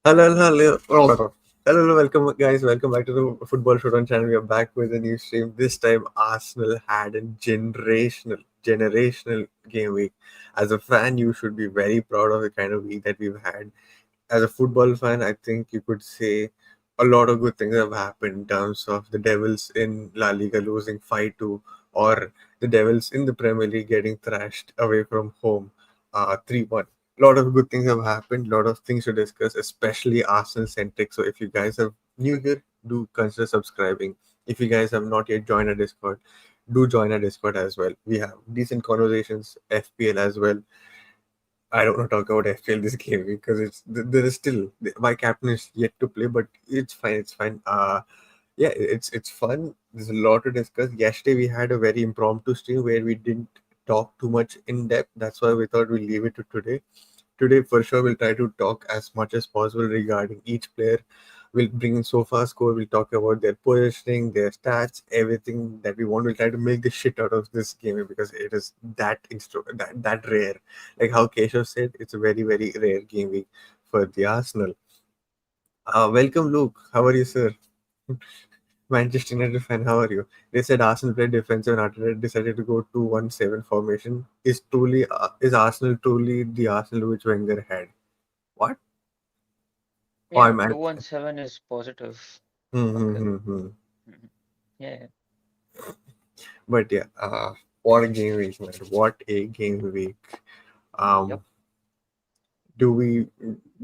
Hello, hello, hello, hello, welcome guys, welcome back to the Football Showdown channel. We are back with a new stream. This time, Arsenal had a generational game week. As a fan, you should be very proud of the kind of week that we've had. As a football fan, I think you could say a lot of good things have happened in terms of the Devils in La Liga losing 5-2, or the Devils in the Premier League getting thrashed away from home 3-1. A lot of good things have happened, a lot of things to discuss, especially Arsenal centric. So if you guys are new here, do consider subscribing. If you guys have not yet joined our Discord, do join our Discord as well. We have decent conversations, FPL as well. I don't want to talk about FPL this game because there is still my captain is yet to play, but it's fine. It's fine. Yeah, it's fun. There's a lot to discuss. Yesterday we had a very impromptu stream where we didn't talk too much in depth. That's why we thought we'll leave it to today. Today, for sure, we'll try to talk as much as possible regarding each player. We'll bring in SOFA score. We'll talk about their positioning, their stats, everything that we want. We'll try to make the shit out of this game because it is that rare. Like how Keshav said, it's a very very rare game week for the Arsenal. Welcome, Luke. How are you, sir? Manchester United fan, how are you? They said Arsenal played defensive and Arteta decided to go 2-1-7 formation. Is Arsenal truly the Arsenal which Wenger had? What? Oh, Yeah, I'm at. 217 is positive. Hmm, hmm, Okay. hmm, hmm. Mhm. Yeah, But yeah, what a game week, man! What a game week. yep. Um, do we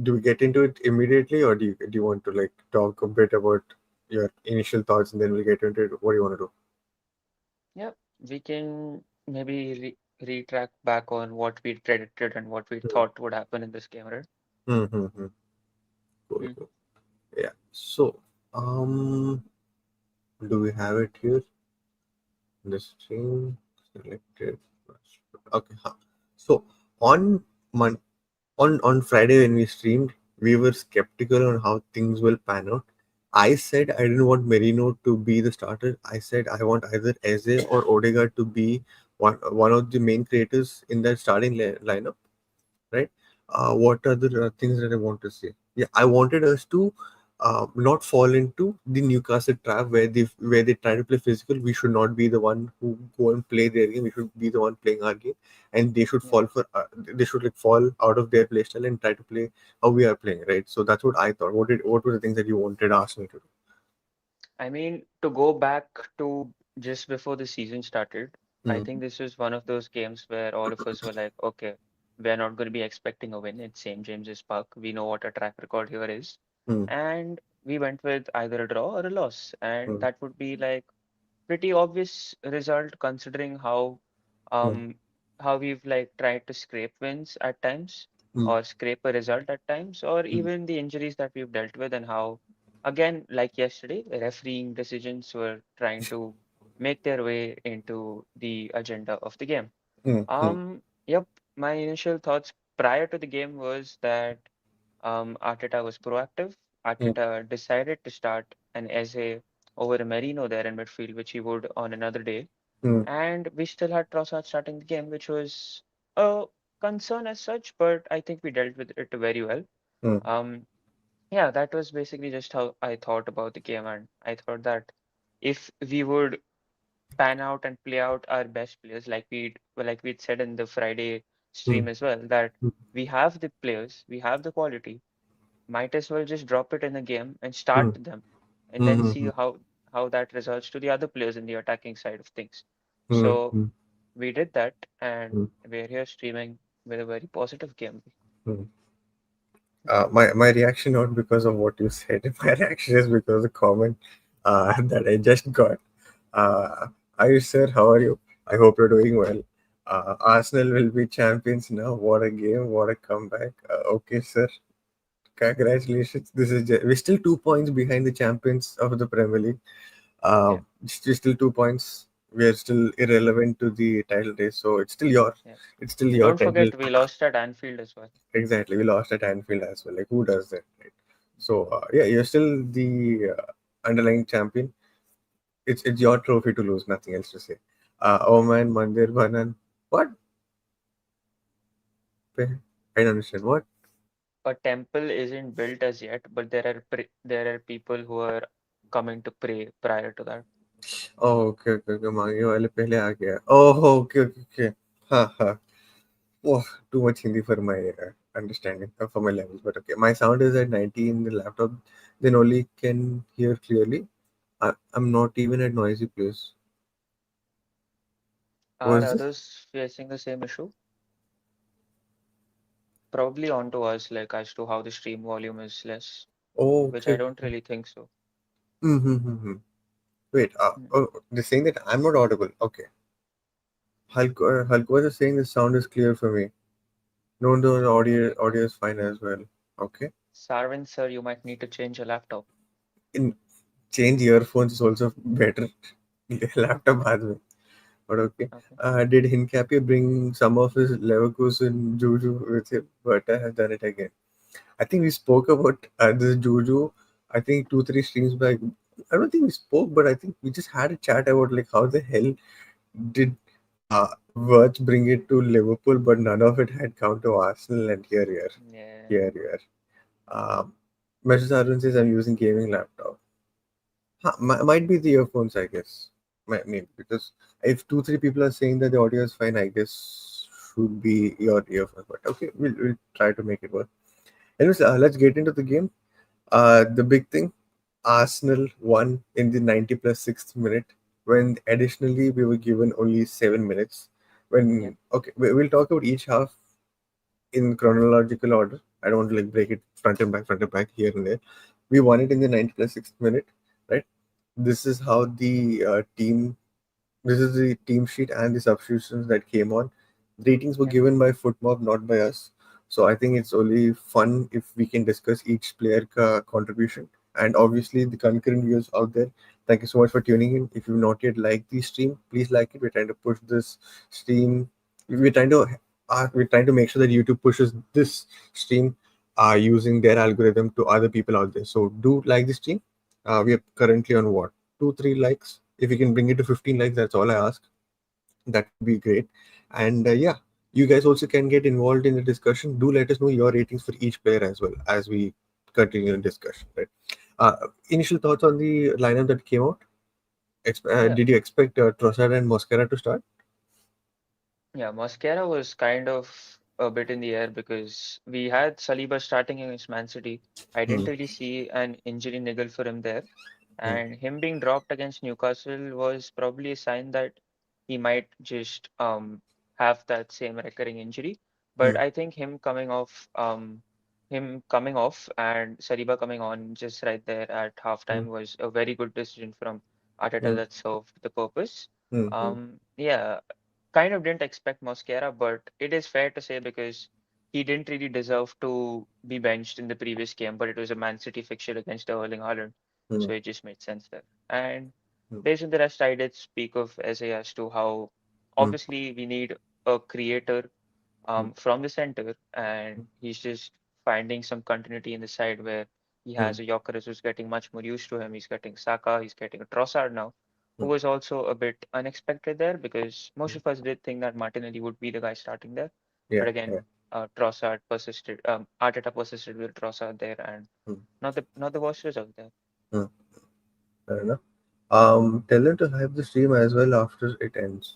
do we get into it immediately, or do you want to like talk a bit about your initial thoughts and then we'll get into it? What do you want to do? Yep. We can maybe retrack back on what we predicted and what we thought would happen in this game, right? Hmm, hmm, hmm. Cool, Mm. cool. Yeah. So, um, do we have it here? The stream selected. Okay. Huh. So on Mon on Friday when we streamed, we were skeptical on how things will pan out. I said I didn't want Merino to be the starter. I said I want either Eze or Odegaard to be one of the main creators in that starting lineup, right? What are the things that I want to say? Yeah, I wanted us to not fall into the Newcastle trap where they try to play physical. We should not be the one who go and play their game. We should be the one playing our game, and they should Yeah. they should like fall out of their play style and try to play how we are playing, right? So that's what I thought. What were the things that you wanted Arsenal to do? I mean, to go back to just before the season started, I Hmm. think this was one of those games where all of us were like, okay, we're not going to be expecting a win. It's St. James's Park. We know what a track record here is. Hmm. And we went with either a draw or a loss. And Hmm. that would be like pretty obvious result considering Hmm. um how we've like tried to scrape wins at times Hmm. or scrape a result at times or Hmm. even the injuries that we've dealt with and how again like yesterday refereeing decisions were trying to make their way into the agenda of the game. Hmm. Hmm. Yep, my initial thoughts prior to the game was that Arteta was proactive. Hmm. Arteta decided to start an Eze over a Merino there in midfield, which he would on another day. Hmm. And we still had Trossard starting the game, which was a concern as such, but I think we dealt with it very well. Hmm. Um, yeah, that was basically just how I thought about the game, and I thought that if we would pan out and play out our best players, like we'd said in the Friday Hmm. stream as well, that Hmm. we have the players, we have the quality, might as well just drop it in the game and Hmm. start them and then Hmm. see Hmm. how that results to the other players in the attacking side of things. Hmm. So Hmm. we did that and Hmm. we're here streaming with a very positive game. Hmm. My reaction not because of what you said. My reaction is because of the comment that I just got. Hi sir, how are you? I hope you're doing well. Arsenal will be champions now. What a game! What a comeback! Okay, sir. Congratulations. We're still 2 points behind the champions of the Premier League. Yeah, Still 2 points. We are still irrelevant to the title race, so it's still your yeah. it's still And your don't title. forget we lost at Anfield as well. Exactly, we lost at Anfield as well. Like, who does that, right? So, yeah, you're still the underlying champion. It's your trophy to lose, nothing else to say. Oh man, Mandir Banan. What? I don't understand. What? a temple isn't built as yet, but there are people who are coming to pray prior to that. Oh, okay, okay, okay. मांगे वाले पहले आ गया. Oh, okay, okay, okay. हाँ, हाँ. Oh, too much Hindi for my understanding, for my levels. But okay, my sound is at 90 in the laptop. Then only can hear clearly. I'm not even at noisy place. What Are is this? others facing the same issue? Probably onto us, like as to how the stream volume is less, Oh, which I okay. don't really think so. Mm-hmm. Wait, Mm. they're saying that I'm not audible. Okay. Hulk was saying the sound is clear for me. No, no, the audio is fine as well. Okay. Sarvin, sir, you might need to change your laptop. In change earphones is also better. Laptop बाद में. But okay. Okay. Did Hincapié bring some of his Leverkusen juju with him? But I have done it again. I think we spoke about this juju. I think 2 3 streams back. I don't think we spoke, but I think we just had a chat about like how the hell did Wirtz bring it to Liverpool, but none of it had come to Arsenal. And Yeah. here. Um, Mrs. Arun says I'm using gaming laptop. Huh, might be the earphones, I guess. Maybe because if 2 3 people are saying that the audio is fine, I guess should be your earphones. But okay, we'll try to make it work. Anyways, let's get into the game. The big thing, Arsenal won in the 90 plus sixth minute when additionally we were given only 7 minutes. Yeah. When okay, we'll talk about each half in chronological order. I don't want to like break it front and back here and there. We won it in the 90 plus sixth minute, right? This is how the team this is the team sheet and the substitutions that came on. Ratings were Yeah. given by Footmob, not by us. So I think it's only fun if we can discuss each player contribution. And obviously, the concurrent viewers out there, thank you so much for tuning in. If you've not yet liked the stream, please like it. We're trying to push this stream. We're trying to we're trying to make sure that YouTube pushes this stream using their algorithm to other people out there. So do like the stream. We are currently on what 2 3 likes. If you can bring it to 15 likes, that's all I ask. That would be great. And yeah, you guys also can get involved in the discussion. Do let us know your ratings for each player as well as we continue the discussion. Right. Uh, Initial thoughts on the lineup that came out. Yeah. Did you expect Trossard and Mosquera to start? Yeah. Mosquera was kind of a bit in the air because we had Saliba starting against Man City. I Hmm. didn't really see an injury niggle for him there. Hmm. And him being dropped against Newcastle was probably a sign that he might just have that same recurring injury. Hmm. But I think him coming off and Saliba coming on just right there at Hmm. halftime was a very good decision from Arteta Hmm. that served the purpose. Hmm. Hmm. Yeah, kind of didn't expect Mosquera, but it is fair to say because he didn't really deserve to be benched in the previous game, but it was a Man City fixture against Erling Haaland, Hmm. so it just made sense there. And Hmm. based on the rest, I did speak of Eze as to how Hmm. obviously we need a creator Hmm. from the center, and he's just finding some continuity in the side where he Hmm. has a Gyökeres who's getting much more used to him. He's getting Saka, he's getting a Trossard now, who Hmm. was also a bit unexpected there because most of us did think that Martinelli would be the guy starting there. Yeah. But Yeah. again, Trossard persisted, Arteta persisted with Trossard there, and Hmm. not the worst result there. Hmm. Fair enough. Tell them to hype the stream as well after it ends.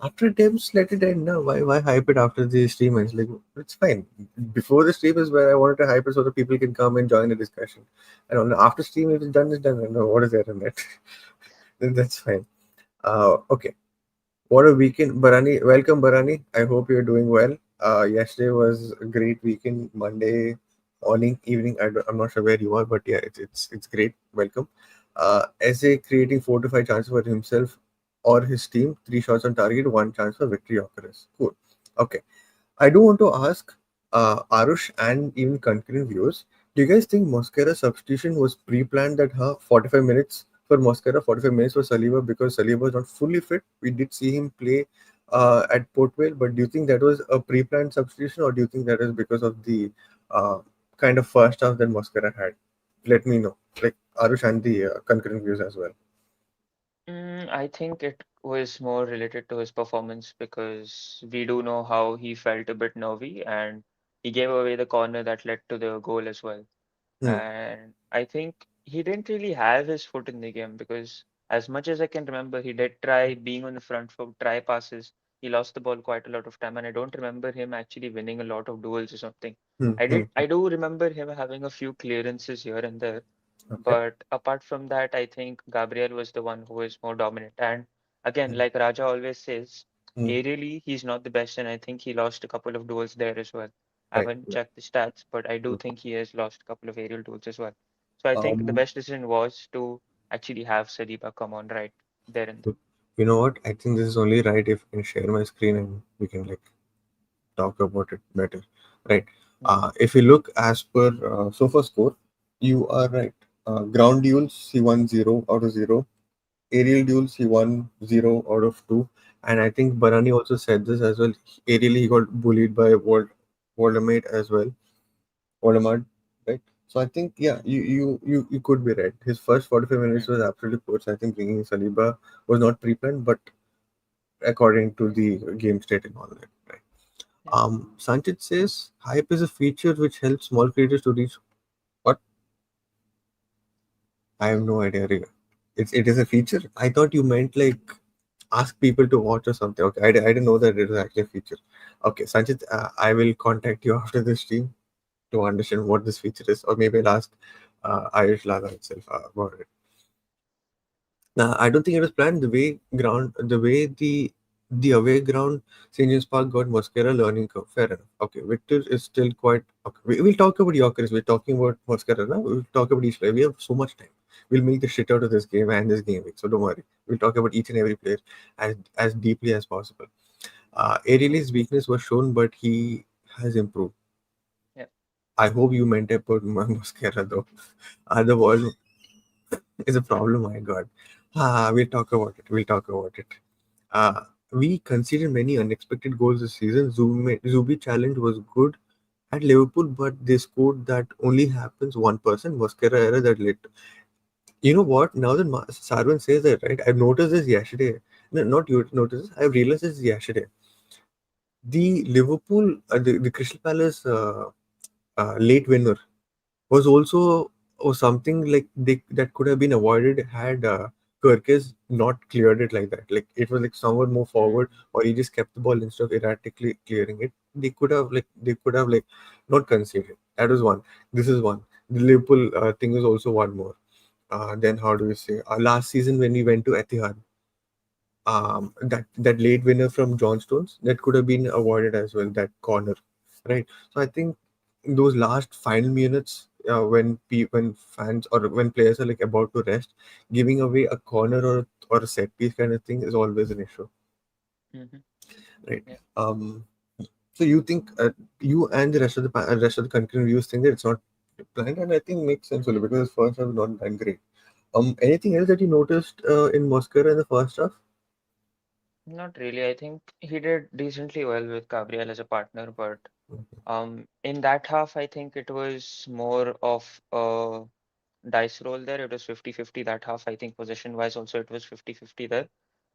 After it ends, let it end now. Why hype it after the stream ends? Like it's fine. Before the stream is where I wanted to hype it so that people can come and join the discussion. I don't know. After stream, if it's done, it's done. I don't know what is there in that. Then that's fine. Okay. What a weekend, Barani. Welcome, Barani. I hope you're doing well. Yesterday was a great weekend. Monday morning, evening. I'm not sure where you are, but yeah, it's great. Welcome. Essay creating 4 to 5 chances for himself or his team. 3 shots on target, one chance for victory occurrence. Cool. Okay. I do want to ask Arush and even concurrent viewers, do you guys think Mosquera's substitution was pre-planned that 45 minutes for Mosquera, 45 minutes for Saliba because Saliba was not fully fit? We did see him play at Port Vale, but do you think that was a pre-planned substitution or do you think that is because of the uh, kind of first half that Mosquera had? Let me know. Like Arush and the concurrent views as well. I think it was more related to his performance because we do know how he felt a bit nervy and he gave away the corner that led to the goal as well. Hmm. And I think he didn't really have his foot in the game because, as much as I can remember, he did try being on the front foot, try passes. He lost the ball quite a lot of time, and I don't remember him actually winning a lot of duels or something. Hmm. Hmm. I do remember him having a few clearances here and there, Okay. but apart from that, I think Gabriel was the one who was more dominant. And again, Hmm. like Raja always says, Hmm. aerially, he's not the best, and I think he lost a couple of duels there as well. I Right. haven't checked the stats, but I do Hmm. think he has lost a couple of aerial duels as well. So I think the Um, best decision was to actually have Saliba come on right there and then. you know what? I think this is only right if I can share my screen and we can like talk about it better, right? Mhm. If you look as per sofa score, you are right. Ground duels, he won 0 out of 0. Aerial duels, he won 0 out of 2. And I think Barani also said this as well. Aerially, he got bullied by Voldemort as well. Voldemort, right? So I think, yeah, you could be right. His first 45 minutes Mhm. was absolutely poor. So I think bringing Saliba was not pre-planned, but according to the game state and all that, right? Yeah. Sanchez says hype is a feature which helps small creators to reach. What? I have no idea. Riga. It is a feature. I thought you meant like ask people to watch or something. Okay, I didn't know that it was actually a feature. Okay, Sanchit, I will contact you after the stream to understand what this feature is, or maybe I'll ask Ayush Lada itself about it. Now, I don't think it was planned. The way the away ground, St. James Park got Mosquera learning curve. Fair enough. Okay, Victor is still quite. Okay. We'll talk about Yorkers. We're talking about Mosquera now. We'll talk about each player. We have so much time. We'll make the shit out of this game and this game week. So don't worry. We'll talk about each and every player as deeply as possible. Aurelie's weakness was shown, but he has improved. Yeah. I hope you meant about Mosquera though. The ball is a problem. My God. We'll talk about it. We'll talk about it. We conceded many unexpected goals this season. Zubi challenge was good at Liverpool, but they scored that only happens 1%. Mosquera error that led. You know what? Now that Sarwan says that, right? I've noticed this yesterday. No, not you noticed this. I've realized this yesterday. The Liverpool, the Crystal Palace late winner was also or something like that could have been avoided had Kirkes not cleared it like that. Like it was like somewhat more forward, Mhm. or he just kept the ball instead of erratically clearing it. They could have not conceded. That was one. This is one. The Liverpool thing is also one more. Then how do we say? Last season when we went to Etihad, that late winner from John Stones that could have been avoided as well. That corner, right? So I think in those last final minutes, when fans or when players are like about to rest, giving away a corner or a set piece kind of thing is always an issue, Mhm. right? Yeah. Um, so you think you and the rest of the country reviews think that it's not planned, and I think it makes sense only because the first half was not that great. Anything else that you noticed in Moscow in the first half? Not really. I think he did decently well with Gabriel as a partner, but in that half, I think it was more of a dice roll there. It was 50-50 that half. I think possession wise also it was 50-50 there.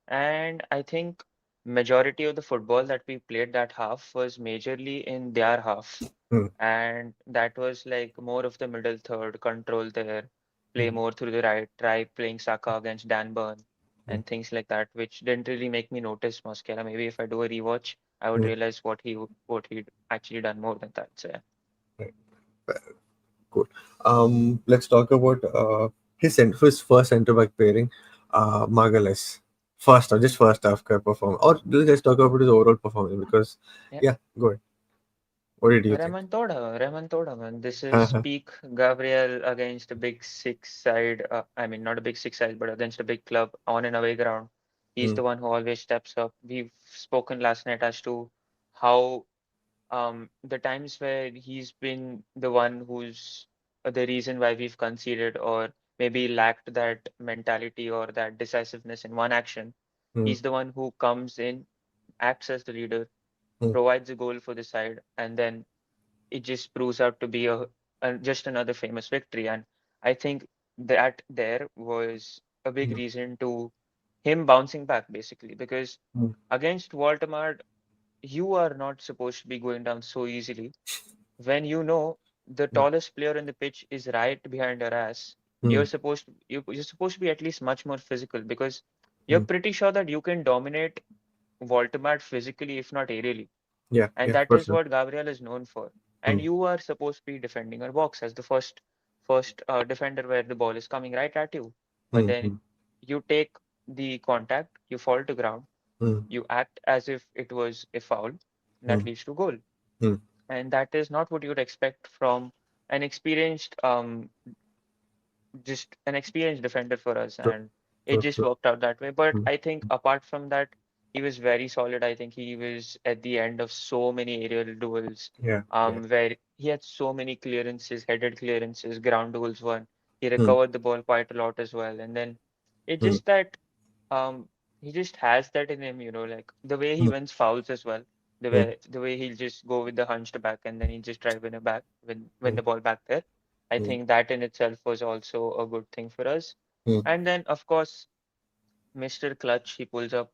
And I think majority of the football that we played that half was majorly in their half. Hmm. And that was like more of the middle third, control there, play Hmm. more through the right, try playing Saka against Dan Burn Hmm. and things like that, which didn't really make me notice Mosquera. Maybe if I do a rewatch, I would Hmm. realize what he'd actually done more than that. So yeah. Right. Cool. Let's talk about his first centre back pairing, Magalhães. Just first half performance. Or let's talk about his overall performance because, Yeah. yeah, go ahead. What did you think? Remontoda, man. This is peak Gabriel against a big six side. I mean, not a big six side, but against a big club on and away ground. He's Hmm. the one who always steps up. We've spoken last night as to how the times where he's been the one who's the reason why we've conceded or maybe lacked that mentality or that decisiveness in one action. Hmm. He's the one who comes in, acts as the leader, Hmm. provides a goal for the side, and then it just proves out to be just another famous victory. And I think that there was a big Hmm. reason to him bouncing back basically because Hmm. against Waldemar, you are not supposed to be going down so easily. when you know the mm, tallest player on the pitch is right behind your ass, mm, you're supposed to be at least much more physical because you're mm. pretty sure that you can dominate Voldemort physically, if not aerially. Yeah, And yeah, that for is sure. what Gabriel is known for. And Mm, you are supposed to be defending your box as the first defender where the ball is coming right at you. But mm, then mm, you take the contact, you fall to ground, mm, you act as if it was a foul, and that mm, leads to goal. mm. And that is not what you would expect from an experienced just an experienced defender for us, True, and it true, just true. worked out that way. But Mm, I think apart from that, he was very solid. I think he was at the end of so many aerial duels, yeah, yeah. where he had so many clearances, headed clearances, ground duels won. He Mm, recovered the ball quite a lot as well. And then it's mm, just that he just has that in him, like the way he mm, wins fouls as well. The mm, way the way he'll just go with the hunched back and then he just drive in a back when mm, the ball back there. I mm, think that in itself was also a good thing for us. mm, And then of course, Mr. Clutch, he pulls up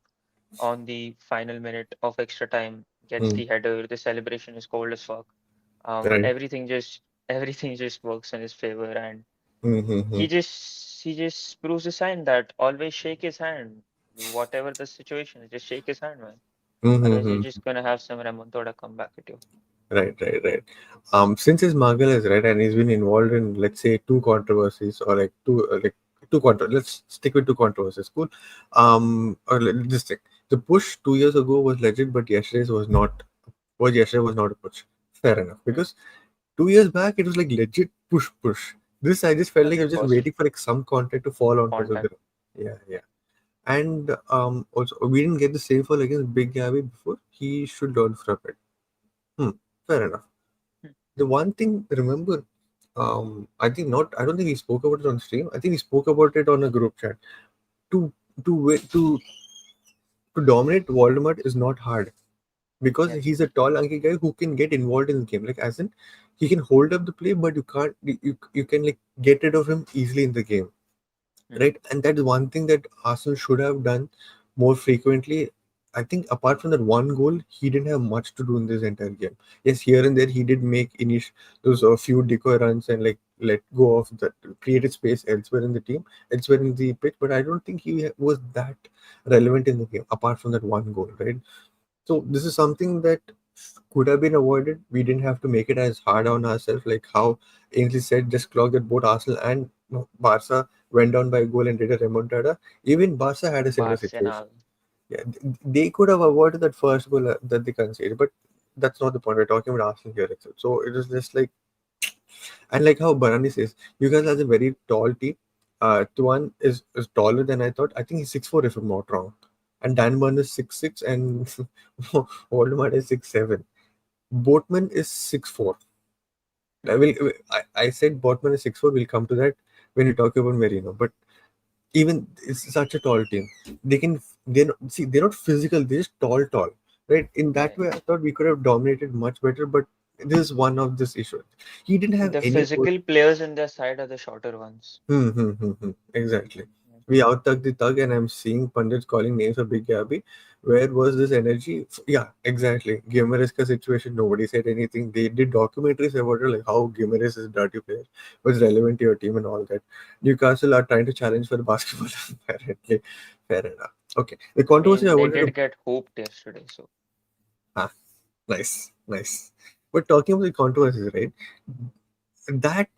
on the final minute of extra time, gets mm. the header, the celebration is cold as fuck. Right. Everything just works in his favor, and Mm, mm, mm, he just proves a sign that always shake his hand. Whatever the situation, just shake his hand, man. mm, mm, Otherwise, you're mm. just gonna have some remontada come back at you. Right, right, right. Since his Magal is right, and he's been involved in, let's say, two controversies or like two contra. Let's stick with two controversies. Cool. This thing. The push 2 years ago was legit, but yesterday's was not. Was yesterday was not a push. Fair enough. Hmm. Because 2 years back it was like legit push push. This I just felt like I was just Was waiting for like some content to fall on top of contact. the. Yeah, yeah. And also we didn't get the same fall against Big Gabby before. He should learn from it. Hmm. Fair enough. Hmm. The one thing, remember, I think not. I don't think he spoke about it on stream. I think he spoke about it on a group chat. To to dominate Voldemort is not hard because Yeah. he's a tall, lanky guy who can get involved in the game. Like as in, he can hold up the play, but you can't. You can like get rid of him easily in the game, Hmm. right? And that's one thing that Arsenal should have done more frequently. I think apart from that one goal, he didn't have much to do in this entire game. Yes, here and there he did make those a few decoy runs and like let go of that created space elsewhere in the team, elsewhere in the pitch. But I don't think he was that relevant in the game apart from that one goal, right? So this is something that could have been avoided. We didn't have to make it as hard on ourselves, like how Ainsley said, just clock that both Arsenal and Barca went down by a goal and did a remontada. Even Barca had a similar situation. Barcelona. Yeah, they could have avoided that first goal that they conceded, but that's not the point. We're talking about Arsenal here itself. So it was just like, and like how Barani says, you guys have a very tall team. Tuan is taller than I thought. I think he's 6'4" if I'm not wrong. And Dan Burn is 6'6" and Voldemort is 6'7". Boatman is 6'4". Hmm. I said Boatman is 6'4". We'll come to that when you talk about Merino. But even it's such a tall team. They're not physical. They're just tall, right? In that Yeah. way, I thought we could have dominated much better. But this is one of this issue. He didn't have The any. physical players in their side are the shorter ones. Exactly. Yeah. We out thug the thug, and I'm seeing pundits calling names of Big Gabby. Where was this energy? Yeah, exactly. Gimareska situation, nobody said anything. They did documentaries about it, like how Gimares is a dirty player, was relevant to your team and all that. Newcastle are trying to challenge for the basketball, apparently. Fair enough. Okay. The I controversy I mean, they wanted did to. get hooped yesterday, so Ah, nice, nice. But talking about the controversies, right? That,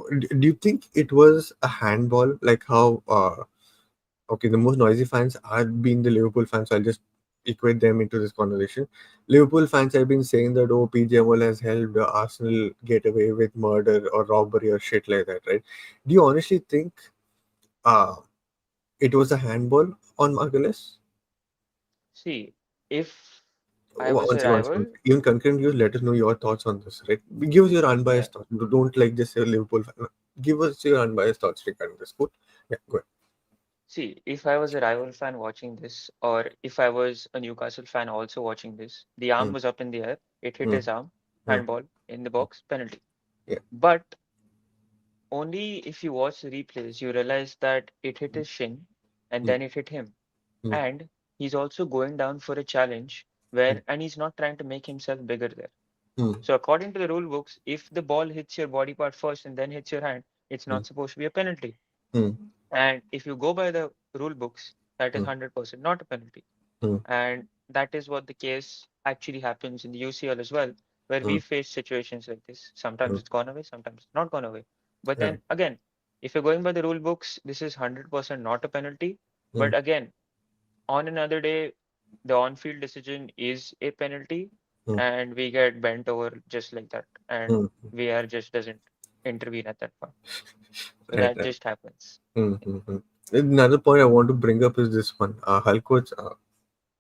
do you think it was a handball, like how okay, the most noisy fans are being the Liverpool fans. So I'll just equate them into this conversation. Liverpool fans have been saying that, oh, PGML has helped Arsenal get away with murder or robbery or shit like that, right? Do you honestly think uh, it was a handball on Margulis? see, if I was a One second. rival, Even concurrent views, let us know your thoughts on this, right? Give us your yeah. unbiased thoughts. Don't like just say Liverpool fan. Give us your unbiased thoughts regarding this. Cool? Yeah, go ahead. See, if I was a rival fan watching this, or if I was a Newcastle fan also watching this, the arm Mm, was up in the air, it hit mm, his arm, mm, handball in the box, penalty. yeah. But only if you watch the replays, you realize that it hit his shin and Mm, then it hit him. mm, And he's also going down for a challenge mm, where, and he's not trying to make himself bigger there. Hmm. So according to the rule books, if the ball hits your body part first and then hits your hand, it's Hmm. not supposed to be a penalty. Hmm. And if you go by the rule books, that is Hmm. 100% not a penalty. Hmm. And that is what the case actually happens in the UCL as well, where Hmm. we face situations like this. Hmm. Sometimes it's gone away, sometimes it's not gone away. But Right. then again, if you're going by the rule books, this is 100% not a penalty. Hmm. But again, on another day, the on-field decision is a penalty, Hmm. and we get bent over just like that, and Hmm. VAR just doesn't intervene at that point. So Right. that Right. just happens. Hmm. Hmm. Hmm. Another point I want to bring up is this one. Hulk.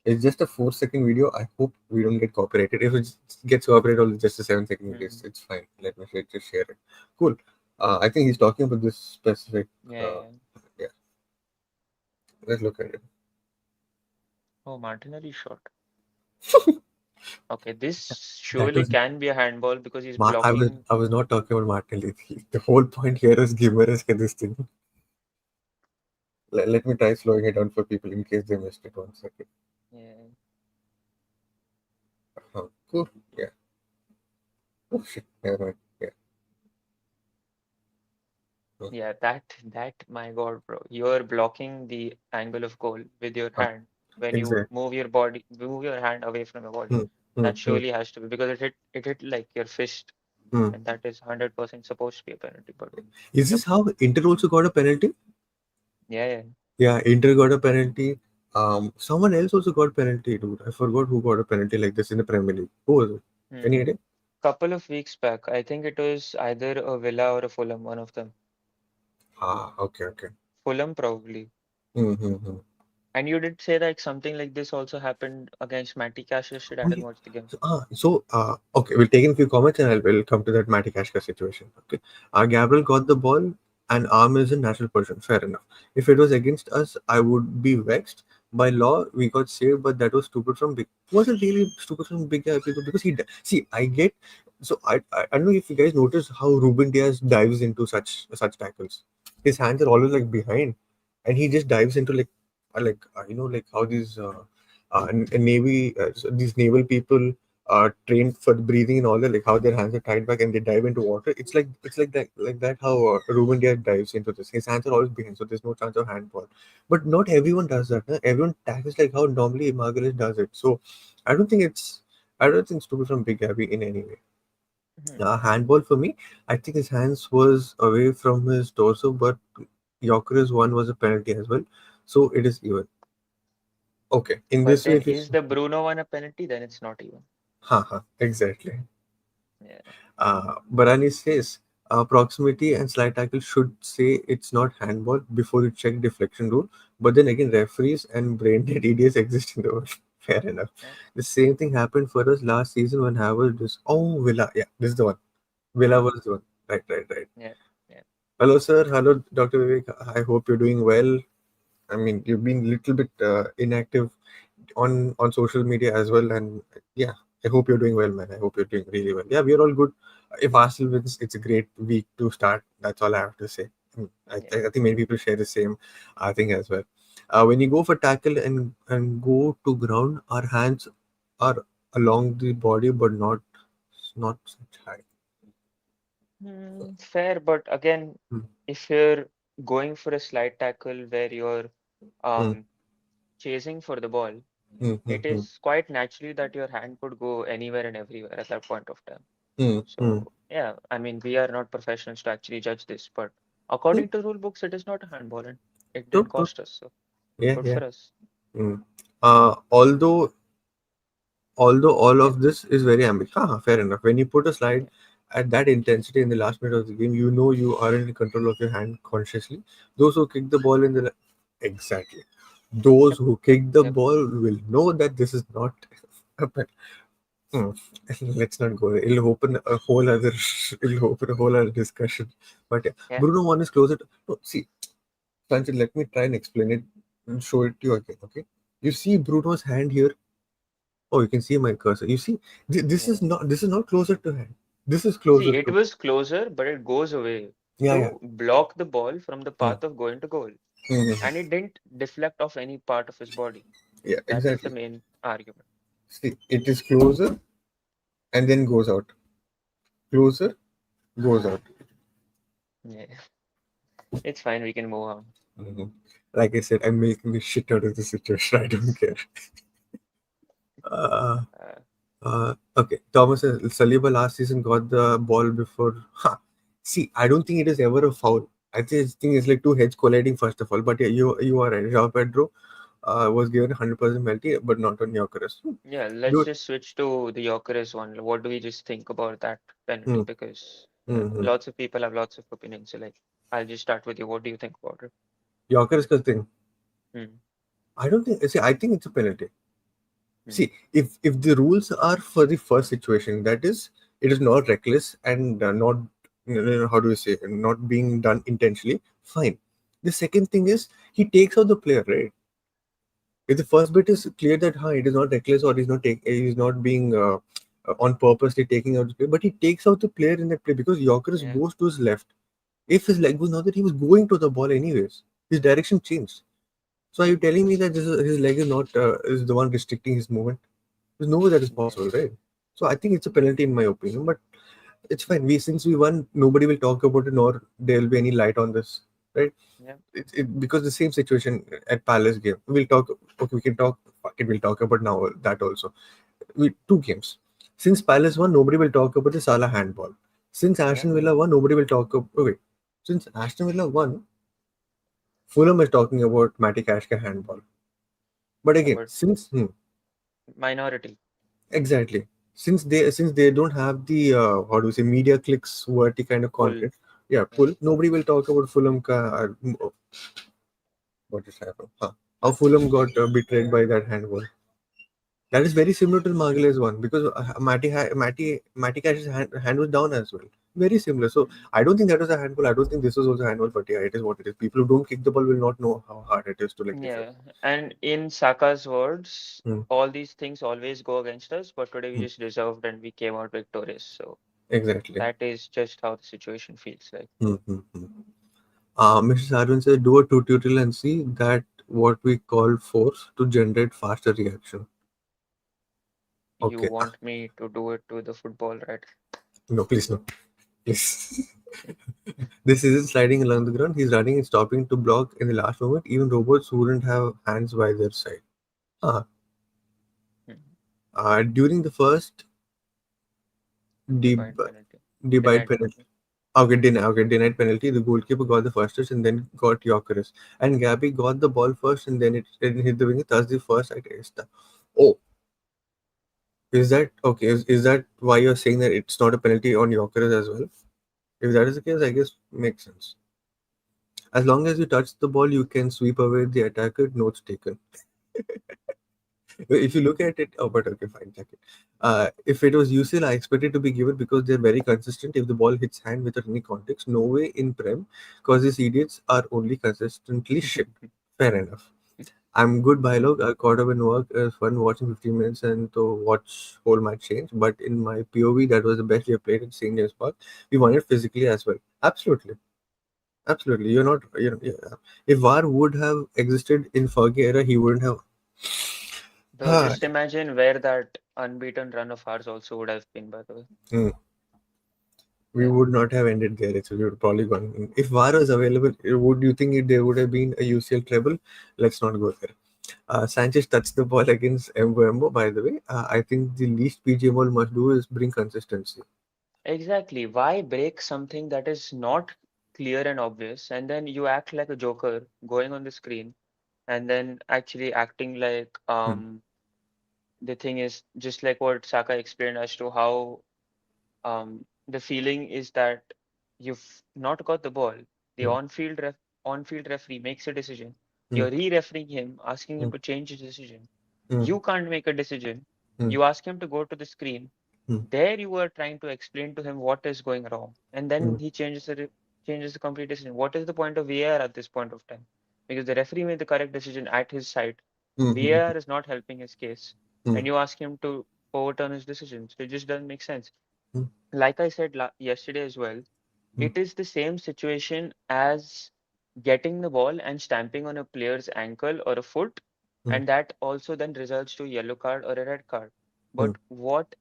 It's just a 4 second video. I hope we don't get copyrighted. If it gets copyrighted, or just a 7 second video, Mhm. it's fine. Let me just share it. Cool. I think he's talking about this specific. Yeah, Uh, yeah. yeah, let's look at it. Oh, Martinelli shot. Okay, this That surely was can be a handball because he's blocking. I was not talking about Martinelli. The whole point here is Gimenez get this thing. Let me try slowing it down for people in case they missed it. 1 second. Yeah, Cool. Yeah. Oh shit. Never mind. Yeah. Hmm. yeah, that my God, bro, you're blocking the angle of goal with your Huh. hand when you Exactly. move your hand away from your body. Hmm. Hmm. That Hmm. surely has to be because it hit like your fist, Hmm. and that is 100% supposed to be a penalty. But Is yep, this how Inter also got a penalty? yeah, yeah. Yeah, Inter got a penalty. Someone else also got penalty, dude. I forgot who got a penalty like this in the Premier League. Who was it? Any Hmm. idea? Couple of weeks back, I think it was either a Villa or a Fulham, one of them. Okay, okay. Fulham probably. Mm-hmm. And you did say that something like this also happened against Matty Cash yesterday. I Oh, didn't yeah. watch the game. Okay, we'll take in a few comments and we'll come to that Matty Kashka situation. Okay. Gabriel got the ball and arm is a natural person. Fair enough. If it was against us, I would be vexed. By law, we got saved, but that was stupid from big. Was it really stupid from big guy people? Because see, I get. So I don't know if you guys notice how Ruben Diaz dives into such tackles. His hands are always like behind, and he just dives into like how these navy so these naval people are trained for breathing and all that, like how their hands are tied back and they dive into water. It's like that how Ruben Diaz dives into this. His hands are always behind, so there's no chance of handball. But not everyone does that. Huh? Everyone tackles like how normally Magalhães does it. So I don't think it's I don't think it's stupid from Big Abby in any way. Hmm. Handball for me, I think his hands was away from his torso, but Jokeris one was a penalty as well. So it is even. Okay, in But this way, then if you is the Bruno one a penalty? Then it's not even. haha, exactly. Yeah. Barani says proximity and slide tackle should say it's not handball before you check deflection rule. But then again, referees and brain dead idiots exist in the world. Fair enough. Yeah. The same thing happened for us last season when Havertz just Villa. Yeah, this is the one. Villa was the one. Right, right, right. Yeah. Yeah. Hello, sir. Hello, Dr. Vivek. I hope you're doing well. I mean, you've been a little bit inactive on social media as well, and yeah, I hope you're doing well, man. I hope you're doing really well. Yeah, we're all good. If Arsenal wins, it's a great week to start. That's all I have to say. Yeah. I think many people share the same thing as well. When you go for tackle and go to ground, our hands are along the body, but not such high. Fair, but again, Hmm. if you're going for a slide tackle where you're Hmm. um chasing for the ball, Hmm. Hmm. it Hmm. is quite naturally that your hand could go anywhere and everywhere at that point of time. Hmm. Hmm. So yeah, I mean we are not professionals to actually judge this, but Hmm. according to rule books, it is not a handball and it True, didn't true. cost us. So Yeah, good yeah. for us. Hmm. Although all Yeah. of this is very ambitious. Fair enough. When you put a slide Yeah. at that intensity in the last minute of the game, you know you are in control of your hand consciously. Those who kick the ball in the exactly. Those Yep. who kick the Yep. ball will know that this is not a Hmm. Let's not go there. It'll open a whole other it'll open a whole other discussion. But yeah, Yeah. Bruno one is closer to no, see, Sanjay, let me try and explain it and show it to you again. Okay. You see Bruno's hand here. Oh, you can see my cursor. You see, Yeah. this is not closer to hand. This is See, closer it to was closer, but it goes away yeah, yeah. to block the ball from the Hmm. path of going to goal. Hmm, hmm, And hmm. it didn't deflect off any part of his body. Yeah, That is the exactly. main argument. See, it is closer and then goes out. Closer, goes out. Yeah, it's fine. We can move on. Mhm. Like I said, I'm making the shit out of the situation. I don't care. Uh, Uh, okay. Thomas Saliba last season got the ball before. Huh. See, I don't think it is ever a foul. I just think it's like two heads colliding first of all. But yeah, you are right. João Pedro was given 100% penalty, but not on Gyökeres. yeah, let's Good. just switch to the Gyökeres one. What do we just think about that penalty? Hmm. Because Mm-hmm. lots of people have lots of opinions. So like, I'll just start with you. What do you think about it? Gyökeres ka thing. Hmm. I don't think. See, I think it's a penalty. Hmm. See, if the rules are for the first situation, that is, it is not reckless and not how do you say, not being done intentionally. Fine. The second thing is he takes out the player, right? If the first bit is clear that it is not reckless or he's not being on purposely taking out the player, but he takes out the player in that play because Yorkers Yeah. goes to his left. If his leg was not that, he was going to the ball anyways. His direction changed. So are you telling me that his leg is not is the one restricting his movement? There's no way that is Yeah. possible, right? So I think it's a penalty in my opinion, but it's fine. Since we won, nobody will talk about it, nor there will be any light on this, right? Yeah. Because the same situation at Palace game. We'll talk. Okay, we can talk. Fuck it, we'll talk about now that also. Two games. Since Palace won, nobody will talk about the Salah handball. Since Yeah. Aston Villa won, nobody will talk about. Wait, since Aston Villa won, Fulham is talking about Matty Cashka handball. But Yeah. again, But since minority. exactly. Since they don't have the how do you say media clicks worthy kind of Pull. content, yeah, Yeah. pull. Nobody will talk about Fulham. What just happened? Huh. How Fulham got betrayed by that handball. That is very similar to the Magalhães one because Matty Cash's hand was down as well. Very similar. So Mm. I don't think that was a handball. I don't think this was also a handball. But yeah, it is what it is. People who don't kick the ball will not know how hard it is to like defend. Yeah. And in Saka's words, Hmm. all these things always go against us, but today we Hmm. just deserved and we came out victorious. So Exactly. that is just how the situation feels like. Hmm. Hmm. Hmm. Mrs. Arvind said, do a tutorial and see that what we call force to generate faster reaction. You Okay. want me to do it to the football, right? No, please no. Please. This isn't sliding along the ground. He's running and stopping to block in the last moment. Even robots wouldn't have hands by their side. Uh, Mm. during the first Divide deb- penalty. denied Denied penalty. penalty. Denied penalty. The goalkeeper got the first touch and then got Jokeris. And Gabby got the ball first and then it hit the wing. That's the first against. Oh, is that okay? Is that why you're saying that it's not a penalty on Jokeris as well? If that is the case, I guess makes sense. As long as you touch the ball, you can sweep away the attacker. Notes taken. If you look at it, oh, but okay, fine, check it. If it was UCL, I expect it to be given because they're very consistent. If the ball hits hand without any context, no way in Prem, because these idiots are only consistently shit. Fair enough. I'm good dialogue. I caught up in work. It's fun watching 15 minutes and to watch whole match change. But in my POV, that was the best we have played at St. James Park. We won it physically as well. Absolutely. Absolutely. You're not, yeah. If VAR would have existed in Fergie era, he wouldn't have. Though just imagine where that unbeaten run of ours also would have been, by the way. Hmm. We Yeah. would not have ended there. Actually, we would probably gone. If VAR was available, would you think there would have been a UCL treble? Let's not go there. Sanchez touched the ball against Embo. By the way, I think the least PGMOL must do is bring consistency. Exactly. Why break something that is not clear and obvious, and then you act like a joker going on the screen, and then actually acting like Hmm. the thing is just like what Saka explained as to how the feeling is that you've not got the ball. The Hmm. on-field referee makes a decision. Hmm. You're re-refereeing him, asking Hmm. him to change his decision. Hmm. You can't make a decision. Hmm. You ask him to go to the screen. Hmm. There you are trying to explain to him what is going wrong, and Hmm. then he changes the complete decision. What is the point of VAR at this point of time? Because the referee made the correct decision at his side. Hmm. Hmm. VAR is not helping his case, Hmm. and you ask him to overturn his decision. So it just doesn't make sense. Hmm. Like I said yesterday as well, Hmm. it is the same situation as getting the ball and stamping on a player's ankle or a foot, Hmm. and that also then results to a yellow card or a red card. Hmm. But what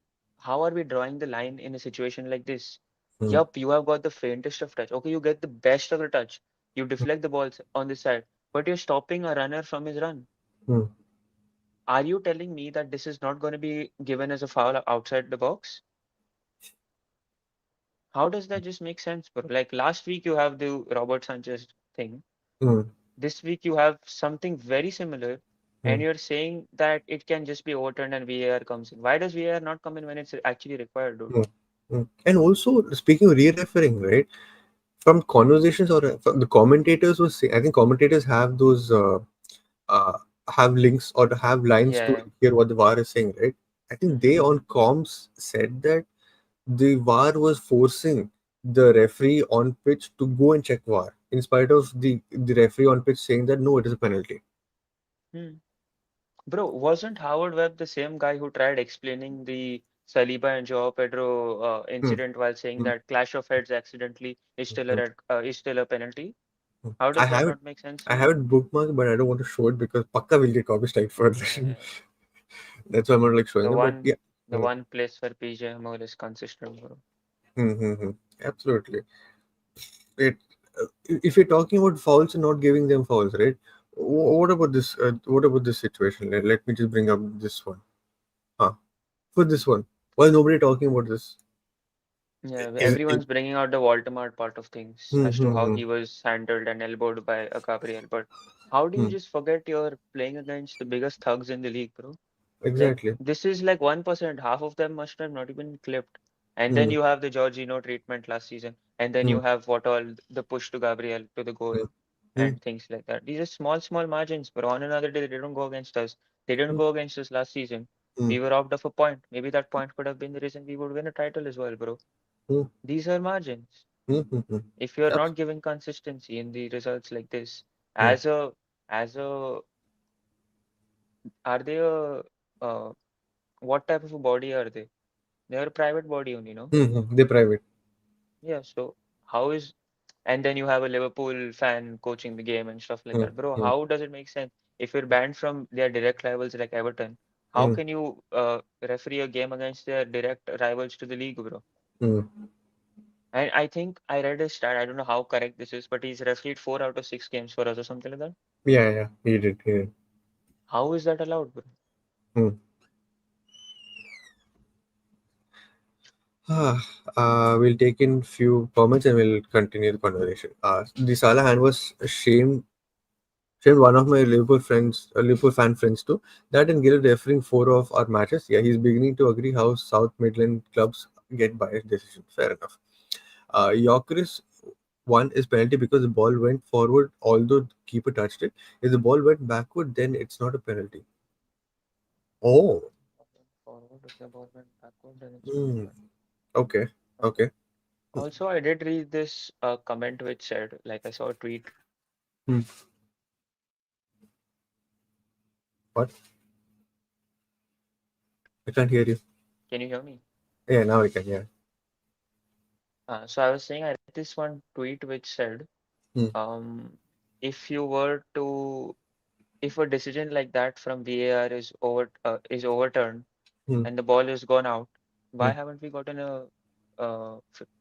how are we drawing the line in a situation like this? Hmm. Yup, you have got the faintest of touch. Okay, you get the best of the touch. You deflect the balls on the side, but you're stopping a runner from his run. Hmm. Are you telling me that this is not going to be given as a foul outside the box? How does that just make sense, bro? Like last week you have the Robert Sanchez thing. Hmm. This week you have something very similar, Hmm. and you're saying that it can just be overturned and VAR comes in. Why does VAR not come in when it's actually required, dude? Hmm. Hmm. And also, speaking of re-referring, right? From conversations or from the commentators were saying, I think commentators have those uh, have links or have lines to Yeah. hear what the VAR is saying, right? I think Hmm. they on comms said that the VAR was forcing the referee on pitch to go and check VAR, in spite of the referee on pitch saying that no, it is a penalty. Hmm. Bro, wasn't Howard Webb the same guy who tried explaining the Saliba and Joao Pedro Hmm. incident while saying Hmm. that clash of heads accidentally Hmm. is still a penalty? Hmm. How I does that have it. not make sense I to have you? it bookmarked, but I don't want to show it because Pakka will get copy strike for this. Yeah. That's why I'm not like showing The it. But one yeah. the Hmm. one place where PJ Hamel is consistent, bro. Hmm. Hmm. Hmm. Absolutely. It, if you're talking about fouls and not giving them fouls, right? What about this? What about this situation? Let me just bring up this one. Huh. For this one, why is nobody talking about this? Yeah, In, everyone's bringing out the Voldemort part of things hmm, as to hmm, how hmm, he was handled and elbowed by a Gabriel. But how do you hmm. just forget you're playing against the biggest thugs in the league, bro? Like Exactly. this is like 1%. Half of them must have not even clipped. And then Hmm, you have the Jorginho treatment last season. And then hmm, you have what all the push to Gabriel to the goal hmm, hmm, and things like that. These are small, small margins, but on another day they don't go against us. They didn't hmm, go against us last season. hmm, We were robbed of a point. Maybe that point could have been the reason we would win a title as well, bro. hmm, These are margins. hmm, hmm, hmm. If you're Abs- not giving consistency in the results like this, hmm, as a as a are they a what type of a body are they? They're a private body only, no? hmm, hmm. They're private. Yeah, so how is and then you have a Liverpool fan coaching the game and stuff like Hmm, that. Bro, hmm, how does it make sense? If you're banned from their direct rivals like Everton, how hmm, can you referee a game against their direct rivals to the league, bro? hmm. And I think I read a stat, I don't know how correct this is, but he's refereed 4 out of 6 games for us or something like that. Yeah, yeah, he did. He did. How is that allowed, bro? Hmm. We'll take in few comments and we'll continue the conversation. The Salah hand was shamed one of my Liverpool friends, Liverpool fan friends too, that and Gil refereeing four of our matches. Yeah, he's beginning to agree how South Midland clubs get biased decisions. Fair enough. Yorkeris one is penalty because the ball went forward, although the keeper touched it. If the ball went backward, then it's not a penalty. Oh, Forward, if the ball went backward, then it's not hmm. a penalty. Okay, Okay. okay. Also, I did read this comment which said, like I saw a tweet. Hmm. What? I can't hear you. Can you hear me? Yeah, now I can. Yeah. So I was saying I read this one tweet which said, Hmm. um, if you were to if a decision like that from VAR is overturned Hmm. and the ball is gone out, Hmm. why haven't we gotten a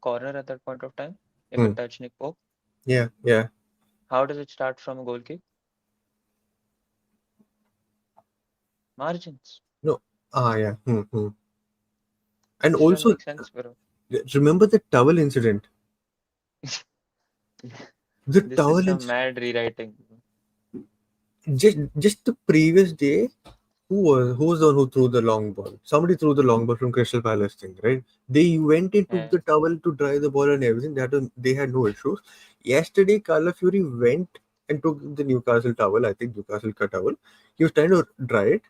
corner at that point of time? If Hmm. it touched Nick Pope, Yeah, yeah. how does it start from a goal kick? Margins. No. Yeah. Hmm. Hmm. And This doesn't also, make sense, bro. remember the towel incident? The This is towel some incident. mad rewriting. Just the previous day, who was the one who threw the long ball? Somebody threw the long ball from Crystal Palace thing, right? They went and took Yeah. the towel to dry the ball and everything. They had no issues. Yesterday, Carla Fury went and took the Newcastle towel. I think Newcastle cut towel. He was trying to dry it.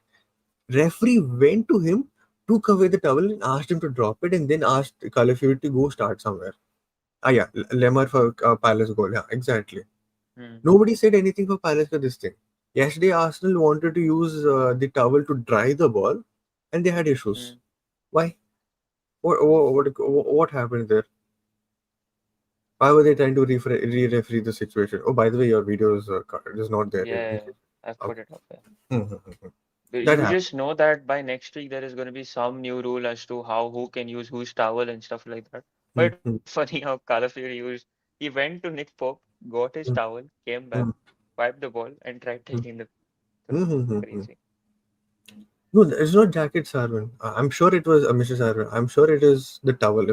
Referee went to him, took away the towel, and asked him to drop it, and then asked Carla Fury to go start somewhere. Ah, yeah, Lemar for Palace goal. Yeah, exactly. Hmm. Nobody said anything for Palace for this thing. Yesterday, Arsenal wanted to use the towel to dry the ball, and they had issues. Hmm. Why? What happened there? Why were they trying to re-referee the situation? Oh, by the way, your video is not there. Yeah, I've put Okay. it up there. Hmm, hmm, hmm, hmm. That You happens. just know that by next week there is going to be some new rule as to how who can use whose towel and stuff like that. But it was Mm-hmm. funny how Calafio he went to Nick Pope, got his towel, came back, wiped the ball, and tried taking the throw. Mm-hmm. Crazy. No, it's not jacket, Sarvan. I'm sure it was Mrs. Sarvan. I'm sure it is the towel.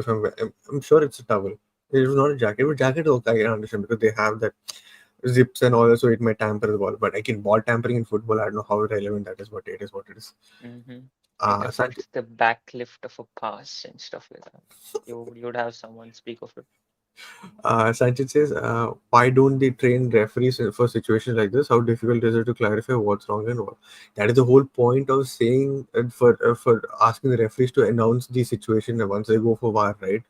I'm sure it's a towel. It was not a jacket. But jacket, okay, I can understand because they have that zips and all that, so it might tamper the ball. But again, ball tampering in football, I don't know how relevant that is. But it is what it is. Hmm. It Sanchez, affects the back lift of a pass and stuff like that. You would have someone speak of it. Sanchez says, why don't they train referees for situations like this? How difficult is it to clarify what's wrong and what? That is the whole point of saying for asking the referees to announce the situation once they go for VAR, right?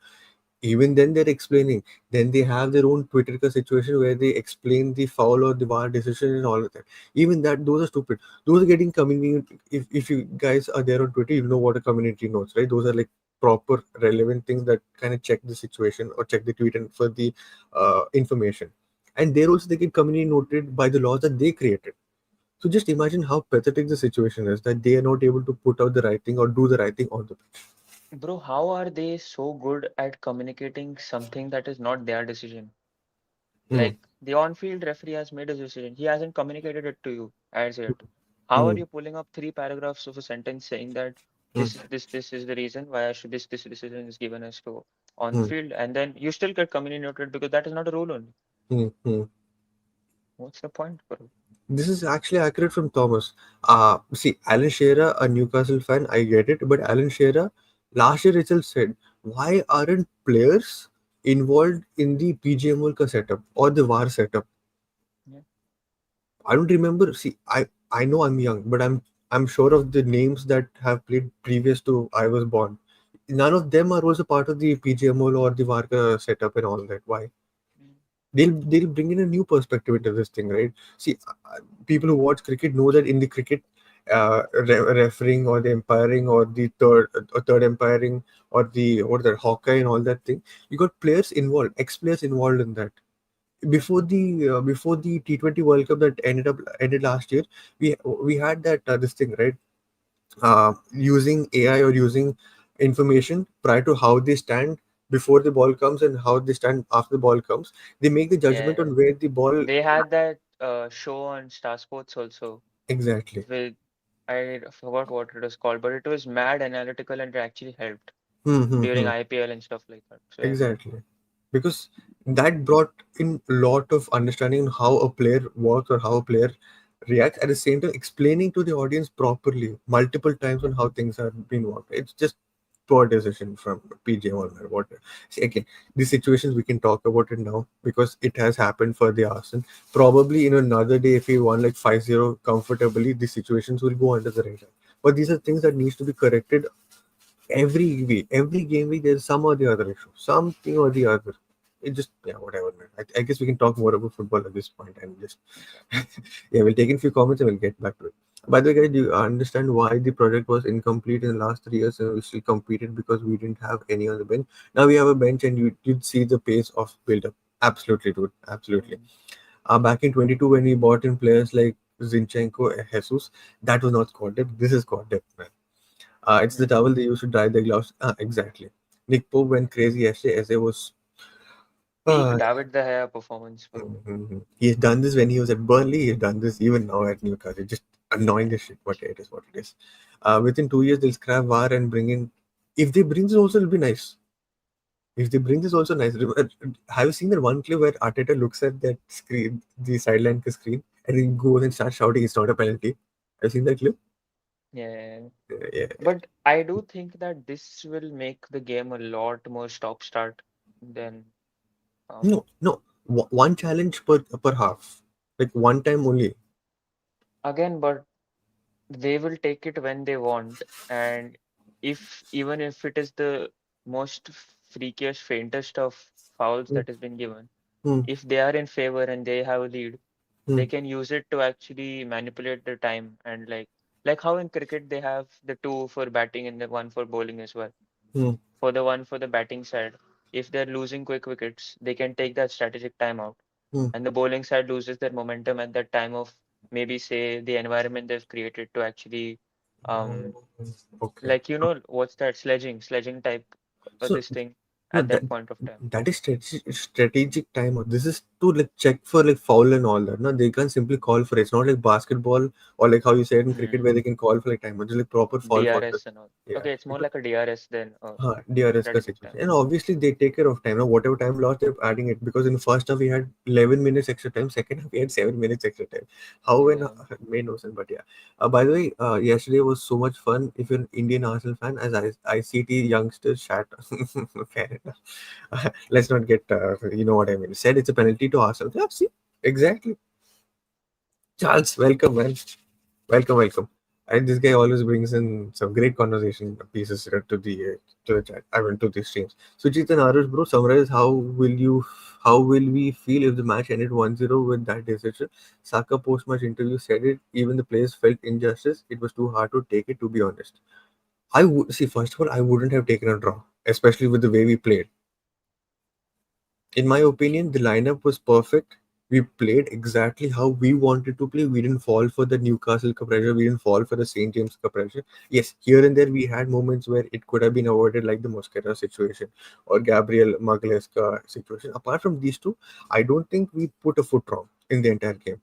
Even then they're explaining. Then they have their own Twitter situation where they explain the foul or the VAR decision and all of that. Even that, those are stupid. Those are getting community. If you guys are there on Twitter, you know what a community notes, right? Those are like proper relevant things that kind of check the situation or check the tweet and for the information. And there also they get community noted by the laws that they created. So just imagine how pathetic the situation is that they are not able to put out the right thing or do the right thing on the pitch. Bro, how are they so good at communicating something that is not their decision? Hmm. Like the on-field referee has made a decision. He hasn't communicated it to you as yet. How are Hmm. you pulling up three paragraphs of a sentence saying that Hmm. this is the reason why I should this decision is given as to on the Hmm. field, and then you still get communicated because that is not a rule only. Hmm. Hmm. What's the point, bro? This is actually accurate from Thomas. See, Alan Shearer, a Newcastle fan, I get it, but Alan Shearer last year itself said, why aren't players involved in the PGM World Cup setup or the VAR setup? Yeah. I don't remember. See, I know I'm young, but I'm sure of the names that have played previous to I was born. None of them are also part of the PGMOL or the VAR setup and all that. Why? Mm. They'll bring in a new perspective into this thing, right? See, people who watch cricket know that in the cricket, refereeing or the umpiring or the third umpiring or the what that Hawkeye and all that thing, you got players involved, ex players involved in that. Before the T20 World Cup that ended last year, we had that this thing, right? Using AI or using information prior to how they stand before the ball comes and how they stand after the ball comes. They make the judgment Yeah. on where the ball They had that show on Star Sports also exactly. with I forgot what it was called, but it was mad analytical and it actually helped Hmm, hmm, during hmm. IPL and stuff like that. So yeah. Exactly. Because that brought in a lot of understanding on how a player works or how a player reacts at the same time explaining to the audience properly multiple times on how things are being worked. It's just poor decision from PJ or what. See, again, these situations we can talk about it now because it has happened for the Arsenal. Probably in another day, if we won like 5-0 comfortably, these situations will go under the radar. But these are things that needs to be corrected every week, every game week, there's some or the other issue, something or the other. It just, yeah, whatever, man. I guess we can talk more about football at this point and just, yeah, we'll take in a few comments and we'll get back to it. By the way, guys, do you understand why the project was incomplete in the last 3 years and we still competed because we didn't have any on the bench? Now we have a bench and you'd see the pace of build up. Absolutely, dude. Absolutely. Mm. Back in 22, when we bought in players like Zinchenko, Jesus, that was not squad depth. This is squad depth, man. It's the Mm. towel they used to dry their gloves. Exactly. Nick Pope went crazy yesterday as it was. Peak Uh, David De Gea performance, bro. He's done this when he was at Burnley. He's done this even now at Newcastle. Just annoying as shit. But it is what it is. Within 2 years, they'll scrap VAR and bring in. If they bring this also, it'll be nice. If they bring this also nice. Have you seen that one clip where Arteta looks at that screen, the sideline screen, and he goes and starts shouting, "It's not a penalty." Have you seen that clip? Yeah. Yeah. But I do think that this will make the game a lot more stop-start than No, no. One challenge per half, like one time only. again, but they will take it when they want. And if even if it is the most freakiest, faintest of fouls Hmm, that has been given, hmm, if they are in favor and they have a lead, hmm, they can use it to actually manipulate the time and like how in cricket they have the two for batting and the one for bowling as well. hmm, For the one for the batting side, if they're losing quick wickets, they can take that strategic timeout, hmm, and the bowling side loses their momentum at that time of maybe say the environment they've created to actually um Okay. like what's that sledging type So this thing no, at that point of time. that is strategic timeout. This is to like check for like foul and all that. No, they can't simply call for it. It's not like basketball or like how you said in cricket Hmm. where they can call for like timeout. It's like proper foul DRS contest. and all. Yeah. Okay, it's more like a DRS than a DRS ka strategic situation. time. And obviously they take care of time. Now, whatever time lost, they're adding it because in the first half we had 11 minutes extra time. Second half we had 7 minutes extra time. How and Yeah. made no sense. But yeah. By the way, yesterday was so much fun. If you're an Indian Arsenal fan, as ICT youngsters chat, fair enough. Let's not get you know what I mean. Said it's a penalty to Arsenal. Yeah, see, exactly. Charles, welcome, man. Welcome, welcome. And this guy always brings in some great conversation pieces to the chat. I mean to the streams. Sujit and Arush, bro, summarize how will we feel if the match ended 1-0 with that decision? Saka post match interview said it. Even the players felt injustice. It was too hard to take it. To be honest, I would see. First of all, I wouldn't have taken a draw, especially with the way we played. In my opinion, the lineup was perfect. We played exactly how we wanted to play. We didn't fall for the Newcastle Cup pressure. We didn't fall for the St. James Cup pressure. Yes, here and there we had moments where it could have been avoided, like the Mosquera situation or Gabriel Magalhães situation. Apart from these two, I don't think we put a foot wrong in the entire game.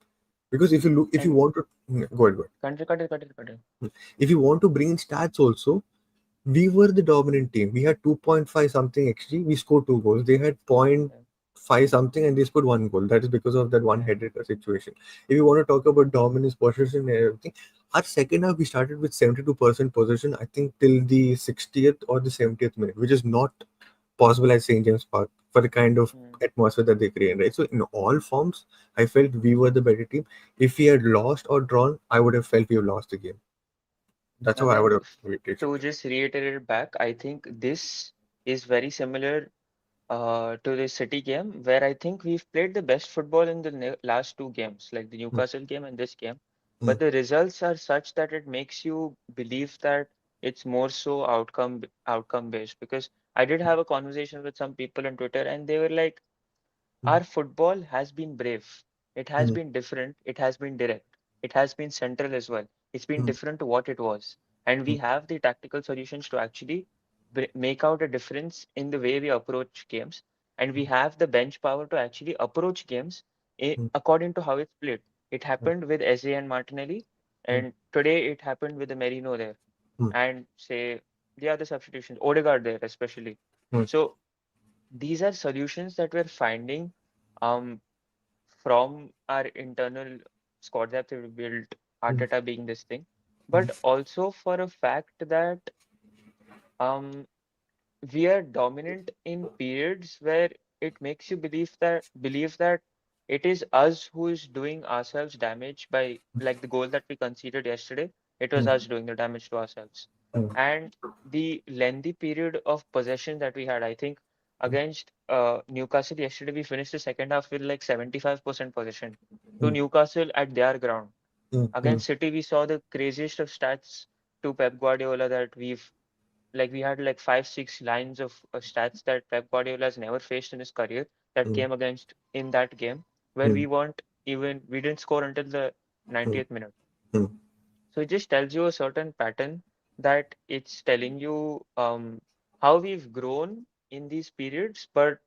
Because if you look, if you And want to, go ahead, go ahead. cut it. If you want to bring in stats also, we were the dominant team. We had 2.5 something XG. We scored two goals. They had point Yeah. five something and they scored one goal. That is because of that one Yeah. headed situation. If you want to talk about dominance, possession, and everything, our second half we started with 72% possession. I think till the 60th or the 70th minute, which is not possible at St James Park for the kind of Mm. atmosphere that they create. Right. So in all forms, I felt we were the better team. If we had lost or drawn, I would have felt we have lost the game. That's how I would Again, have rated to it. just reiterate it back, I think this is very similar to the City game, where I think we've played the best football in the last two games, like the Mm, Newcastle game and this game. mm, But the results are such that it makes you believe that it's more so outcome based. Because I did have a conversation with some people on Twitter, and they were like, mm, our football has been brave. It has mm, been different. It has been direct. It has been central as well. It's been mm, different to what it was. And we mm, have the tactical solutions to actually make out a difference in the way we approach games. And we have the bench power to actually approach games mm, according to how it's played. It mm, happened with Eze and Martinelli. mm, And today it happened with the Merino there. mm, And say the other substitutions, Odegaard there especially. mm, So these are solutions that we're finding um, from our internal squad that we built, mm, Arteta being this thing, mm, but also for a fact that um, we are dominant in periods where it makes you believe that it is us who is doing ourselves damage by like the goal that we conceded yesterday. It was mm, us doing the damage to ourselves. mm, And the lengthy period of possession that we had, I think against Newcastle yesterday, we finished the second half with like 75% possession to mm, Newcastle at their ground. mm, mm, Against City, we saw the craziest of stats to Pep Guardiola that we had like 5 6 lines of stats that Pep Guardiola has never faced in his career that mm, came against in that game where mm, we didn't score until the mm, 90th minute. mm. So it just tells you a certain pattern that it's telling you how we've grown in these periods, but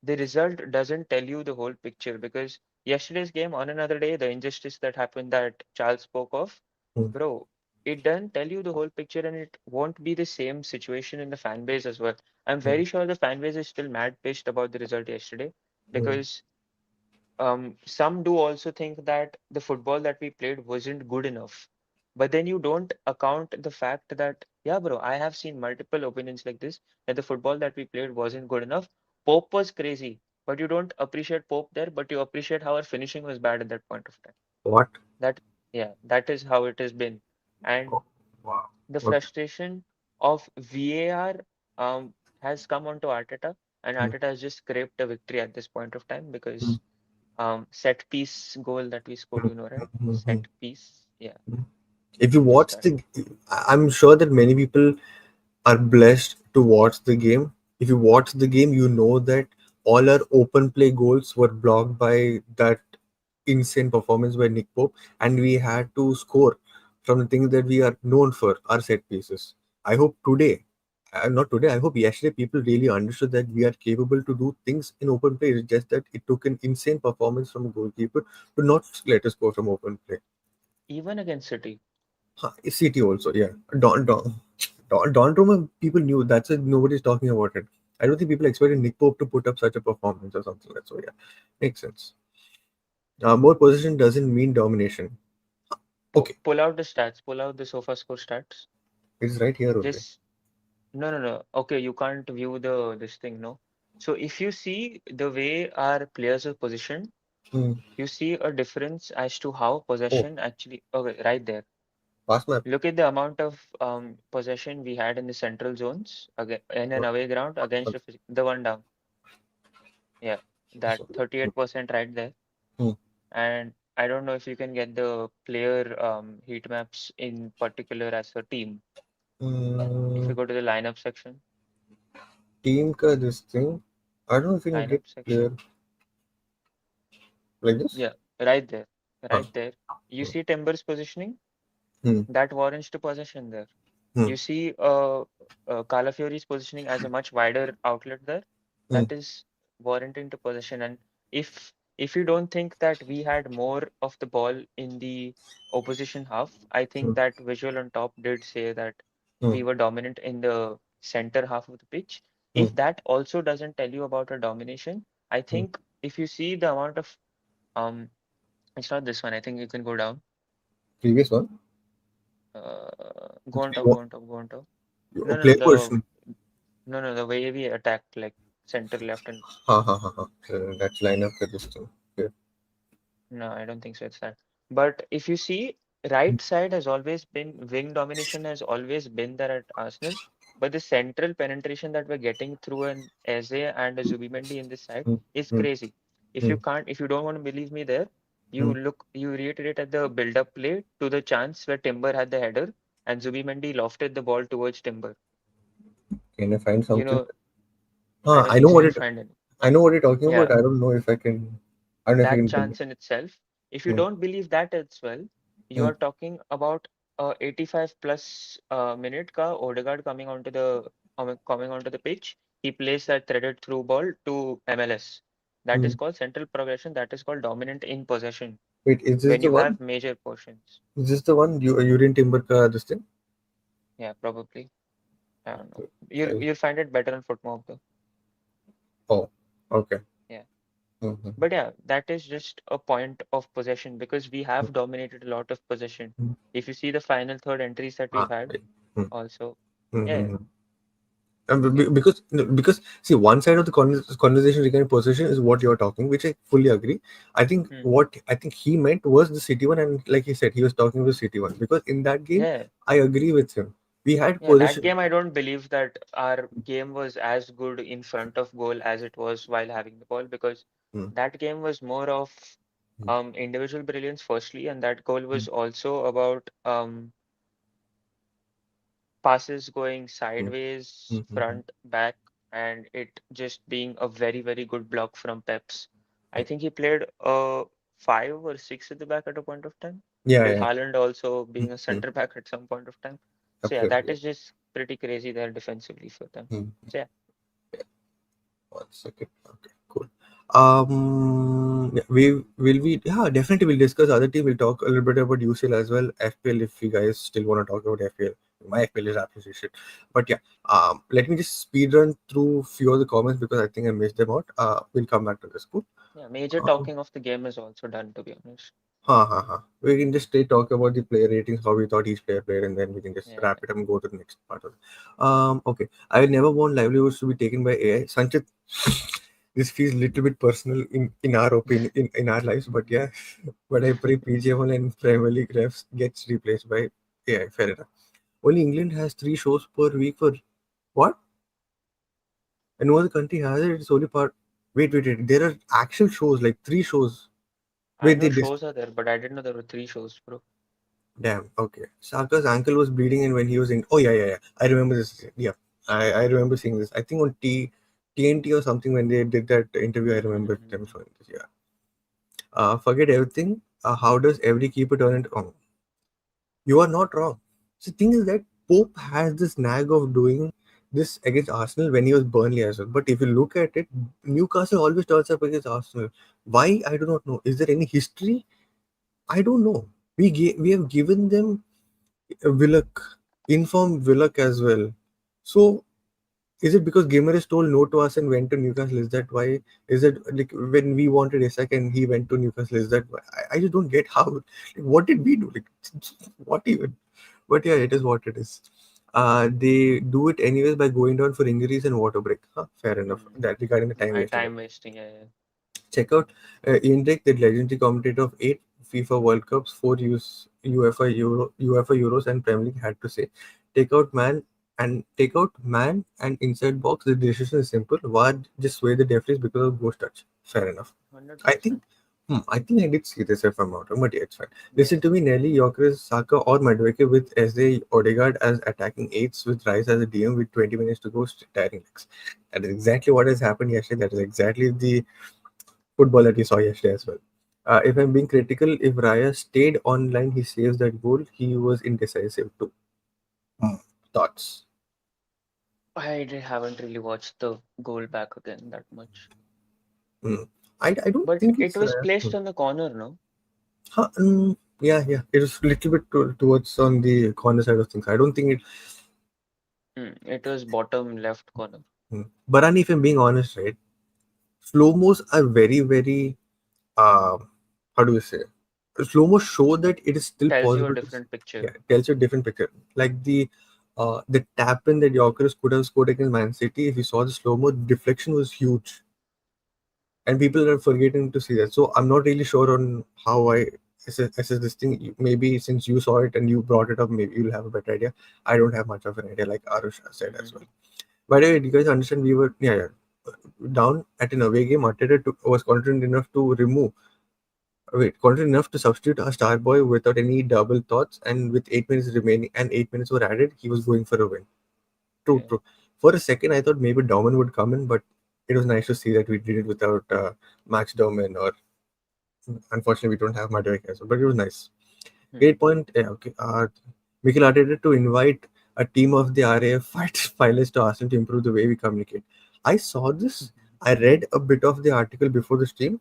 the result doesn't tell you the whole picture because yesterday's game on another day, the injustice that happened that Charles spoke of, Mm, bro, it doesn't tell you the whole picture and it won't be the same situation in the fan base as well. I'm mm, very sure the fan base is still mad pissed about the result yesterday mm, because some do also think that the football that we played wasn't good enough. But then you don't account the fact that, yeah, bro, I have seen multiple opinions like this that the football that we played wasn't good enough. Pope was crazy, but you don't appreciate Pope there, but you appreciate how our finishing was bad at that point of time. What? That, yeah, that is how it has been. And Oh, wow. the Okay. frustration of VAR has come onto Arteta, and Mm, Arteta has just scraped a victory at this point of time mm, because set piece goal that we scored, mm, right? mm, mm, Set piece. Yeah, mm. If you just watch that. I'm sure that many people are blessed to watch the game. If you watch the game, you know that all our open play goals were blocked by that insane performance by Nick Pope, and we had to score from the things that we are known for, our set pieces. I hope today, not today, I hope yesterday people really understood that we are capable to do things in open play. It's just that it took an insane performance from a goalkeeper to not let us score from open play. Even against City. City also, yeah. Donnarumma, people knew that's it. Nobody's talking about it. I don't think people expected Nick Pope to put up such a performance or something like that. So yeah, makes sense. More possession doesn't mean domination. Okay, Pull out the stats. Pull out the sofa score stats. it's right here only. Just no, no, no. Okay, you can't view the this thing, no. So if you see the way our players are positioned, Hmm. you see a difference as to how Oh, possession actually. Okay, right there. pass map. Look at the amount of possession we had in the central zones again in an Oh, away ground against the one down. Yeah, that sorry. 38% right there. Hmm. And I don't know if you can get the player heat maps in particular as a team. If Hmm. you go to the lineup section, Team ka this thing. I don't know if you can get lineup player section. like this. Yeah, right there, Huh. right there. You see Timber's positioning, Hmm. that warrants to possession there. Hmm. You see Calafiori's positioning as a much wider outlet there. Hmm. That is warranting to possession. And if you don't think that we had more of the ball in the opposition half, I Hmm. think that visual on top did say that Hmm. we were dominant in the center half of the pitch. Hmm. If that also doesn't tell you about a domination, I Hmm. think if you see the amount of um, it's not this one. I think you can go down. Previous one. Go on top, You, go on top, go on top. oh, No, no, player the position. no, no, the way we attacked, like center, left, and Ha ha ha ha. That's lineup for this thing. Okay. no, I don't think so. It's that. But if you see, right side has always been wing domination has always been there at Arsenal. But the central penetration that we're getting through an Eze and a Zubimendi in this side Hmm. is Hmm. crazy. Hmm. If you don't want to believe me there, Hmm. you reiterate at the build-up play to the chance where Timber had the header and Zubimendi lofted the ball towards Timber. Can I find You something? know, I don't think so. You'll find it. I know what you're talking about. Yeah, I don't know if I can. I don't know if I that can get it. chance in itself. If you Hmm. don't believe that as well, you Hmm. are talking about 85 plus minute ka Odegaard coming onto the pitch. He plays that threaded through ball to MLS. That Hmm. is called central progression. That is called dominant in possession Wait, is this when the you one? have major portions. Is this the one? You didn't timber this thing? Yeah, probably. I don't know. Okay. You'll find it better on Footmob though. Oh, okay. Yeah. Mm-hmm. But yeah, that is just a point of possession because we have dominated a lot of possession. If you see the final third entries that we've Ah, had, right. Hmm. also, yeah, Mm-hmm. Because see, one side of the conversation regarding possession is what you're talking, which I fully agree. I think hmm, what I think he meant was the City one, and like he said, he was talking about City one because in that game, yeah, I agree with him. We had yeah. That possession. game, I don't believe that our game was as good in front of goal as it was while having the ball because Hmm. that game was more of Hmm. individual brilliance, firstly, and that goal Hmm. was also about passes going Hmm. sideways, Hmm. Hmm. front, back, and it just being a very, very good block from Peps. I Hmm. think he played 5 or 6 at the back at a point of time, Yeah, with yeah. Haaland also Hmm. being a Hmm. center back at some point of time. So yeah, that Absolutely. is just pretty crazy there defensively for them. Yeah. Hmm. So yeah, 1 second. Okay, cool. Yeah, yeah, definitely we'll discuss other team. We'll talk a little bit about UCL as well. FPL, if you guys still want to talk about FPL. My FPL is absolutely shit. But yeah, let me just speed run through few of the comments because I think I missed them out. We'll come back to this. Cool. yeah, major Um, talking of the game is also done, to be honest. We can just straight talk about the player ratings, how we thought each player played, and then we can just Yeah, wrap it up and go to the next part of it. Okay. I will never want livelihoods to be taken by AI. Sanchit, this feels little bit personal in our opinion, in our lives, but yeah. But I pray PGF1 and Premier League refs gets replaced by AI. Fair enough. Only England has 3 shows per week for what? And no other country has it. It's only part. Wait. There are actual shows, like 3 shows. I Wait, know they shows are there, but I didn't know there were 3 shows, bro. Damn. Okay. Saka's ankle was bleeding, and when he was in, oh yeah. I remember this. Yeah, I remember seeing this. I think on TNT or something when they did that interview. I remember Mm-hmm. them showing this. Yeah. Forget everything. How does every keeper turn it on? You are not wrong. So the thing is that Pope has this nag of doing this against Arsenal when he was Burnley as well. But if you look at it, Newcastle always turns up against Arsenal. Why? I do not know. Is there any history? I don't know. We have given them Willock, informed Willock as well. So is it because Gimares told no to us and went to Newcastle? Is that why? Is it like when we wanted Isak and he went to Newcastle? Is that why? I just don't get how. Like, what did we do? Like, what even? But yeah, it is what it is. They do it anyways by going down for injuries and water break. Huh, fair enough. That regarding the time wasting. Time wasting. Yeah, Check out Ian Drake, the legendary commentator of 8 FIFA World Cups, 4 UEFA Euros, and Premier League, had to say, take out man and inside box. The decision is simple. Why just sway the referees because of ghost touch? Fair enough. hundred I think. percent. I think I did see this if I'm not wrong, but yeah, it's fine. Yeah, Listen to me, Nelly, Yorkers, Saka, or Madueke with SA Odegaard as attacking eights with Rice as a DM with 20 minutes to go, tiring legs. That is exactly what has happened yesterday. That is exactly the football that we saw yesterday as well. If I'm being critical, if Raya stayed online, he saves that goal. He was indecisive too. Hmm. Thoughts? haven't really watched the goal back again that much, Hmm. I don't but think it it's was Raya. placed on the corner, no? Huh, yeah, yeah. It was a little bit towards on the corner side of things. I don't think it. It was bottom left corner. Barani, if I'm being honest, right, slow mos are very, very. Uh, how do you say? Slow mo show that it is still Tells you a possible to. different Yeah, picture. tells you a different picture. Like the tap in that Yorkers could have scored against Man City. If you saw the slow mo, deflection was huge, and people are forgetting to see that. So I'm not really sure on how I assess this thing. Maybe since you saw it and you brought it up, maybe you'll have a better idea. I don't have much of an idea, like Arush said as well. Hmm. By the way, do you guys understand we were down at an away game? Arteta was confident enough to confident enough to substitute a star boy without any double thoughts, and with 8 minutes remaining and 8 minutes were added, he was going for a win. True, Yeah. true. For a second, I thought maybe Dauman would come in, but it was nice to see that we did it without Max Dauman, or unfortunately, we don't have Madrid as well, but it was nice. Hmm. Great point. Yeah, okay. Mikel Arteta to invite a team of the RAF fight finalists to Arsenal to improve the way we communicate. I saw this. I read a bit of the article before the stream.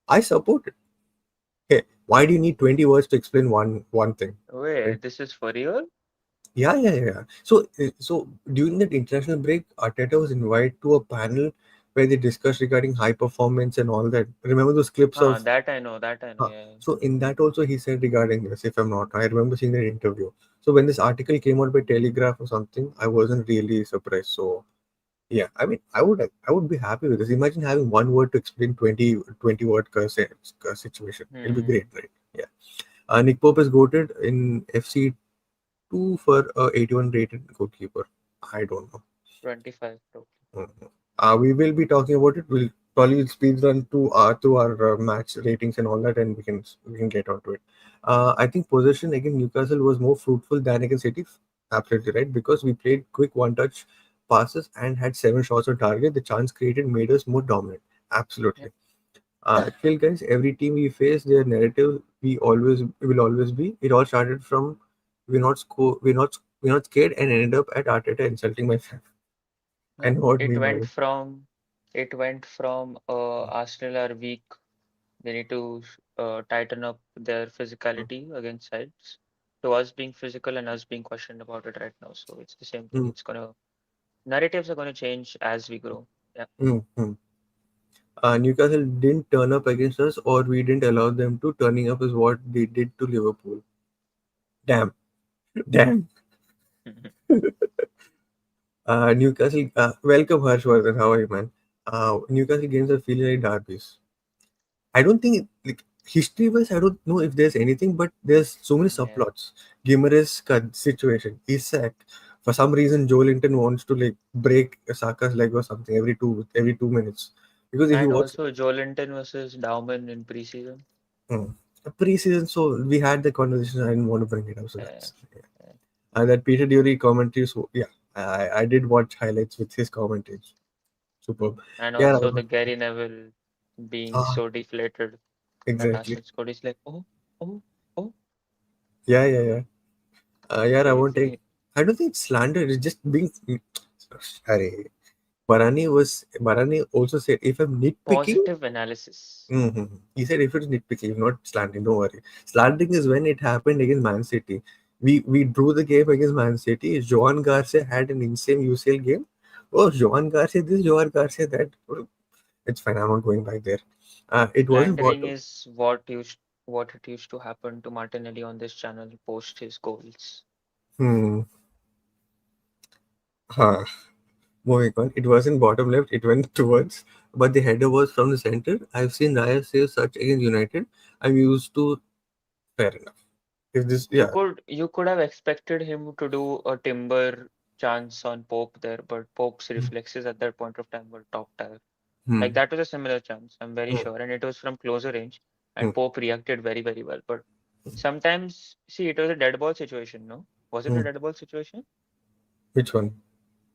I support it. Hey, why do you need 20 words to explain one thing? Right? Wait, this is for real? Yeah, yeah, yeah, yeah. So during that international break, Arteta was invited to a panel where they discussed regarding high performance and all that. Remember those clips of? That I know. That I know. Yeah. So in that also he said regarding this, if I'm not, I remember seeing that interview. So when this article came out by Telegraph or something, I wasn't really surprised. So yeah, I mean, I would be happy with this. Imagine having one word to explain 20 word curse situation. It'll be Hmm. great, right? Yeah. Nick Pope is goated in FC 2 for a 81 rated goalkeeper. I don't know. 25 totally. Mhm. We will be talking about it. We'll probably speed run to our match ratings and all that, and we can get onto it. I think possession against Newcastle was more fruitful than against City. Absolutely right, because we played quick one-touch passes and had 7 shots on target. The chance created made us more dominant. Yeah. Absolutely. Still, guys, every team we face, their narrative will always be. It all started from we're not scared and ended up at Arteta insulting my fan. I Yeah. know what It meme I went was. from Arsenal are weak. They need to tighten up their physicality against sides. To us being physical and us being questioned about it right now. So it's the same thing. Mm, It's gonna narratives are gonna change as we grow. Yeah. mm. Newcastle didn't turn up against us, or we didn't allow them to. Turning up is what they did to Liverpool. Damn, damn. Newcastle, welcome Harshvardhan. How are you, man? Newcastle games are feeling like derbies. I don't think like history wise, I don't know if there's anything, but there's so many Yeah. subplots. Gimares situation, Isak. For some reason, Joe Linton wants to like break Saka's leg or something every 2 minutes. Because if you And watch also Joelinton versus Dauman in preseason. hmm, preseason, so we had the conversation. I didn't want to bring it up, so Yeah. that's yeah. Yeah. That Peter Dury commentary. So yeah, I did watch highlights with his commentaries. Superb. And Yeah, also the Gary Neville being uh, so deflated. That exactly. Arsenal scored is like, oh, oh, oh. Yeah, yeah, yeah. Yeah, I won't take. Crazy. I don't think it's slander. It's just being. Sorry. Barani also said if I'm nitpicking. Positive analysis. He said if it's nitpicking, not slandering, don't worry. Slandering is when it happened against Man City. We drew the game against Man City. Joan Garcia had an insane UCL game. Oh, Joan Garcia this, Joan Garcia that. It's fine. I'm not going back there. It wasn't Slandering bottom. is what it used to happen to Martinelli on this channel post his goals. Hmm. Huh. Moving on. It wasn't bottom left. It went towards, but the header was from the center. I've seen Raya save such against United. I'm used to. Fair enough. If this, yeah. You could have expected him to do a timber chance on Pope there, but Pope's Hmm. reflexes at that point of time were top tier. Like Hmm. that was a similar chance, I'm very Hmm. sure, and it was from closer range, Hmm. and Pope reacted very, very well. But sometimes, see, it was a dead ball situation, no? Was it a Hmm. dead ball situation? Which one?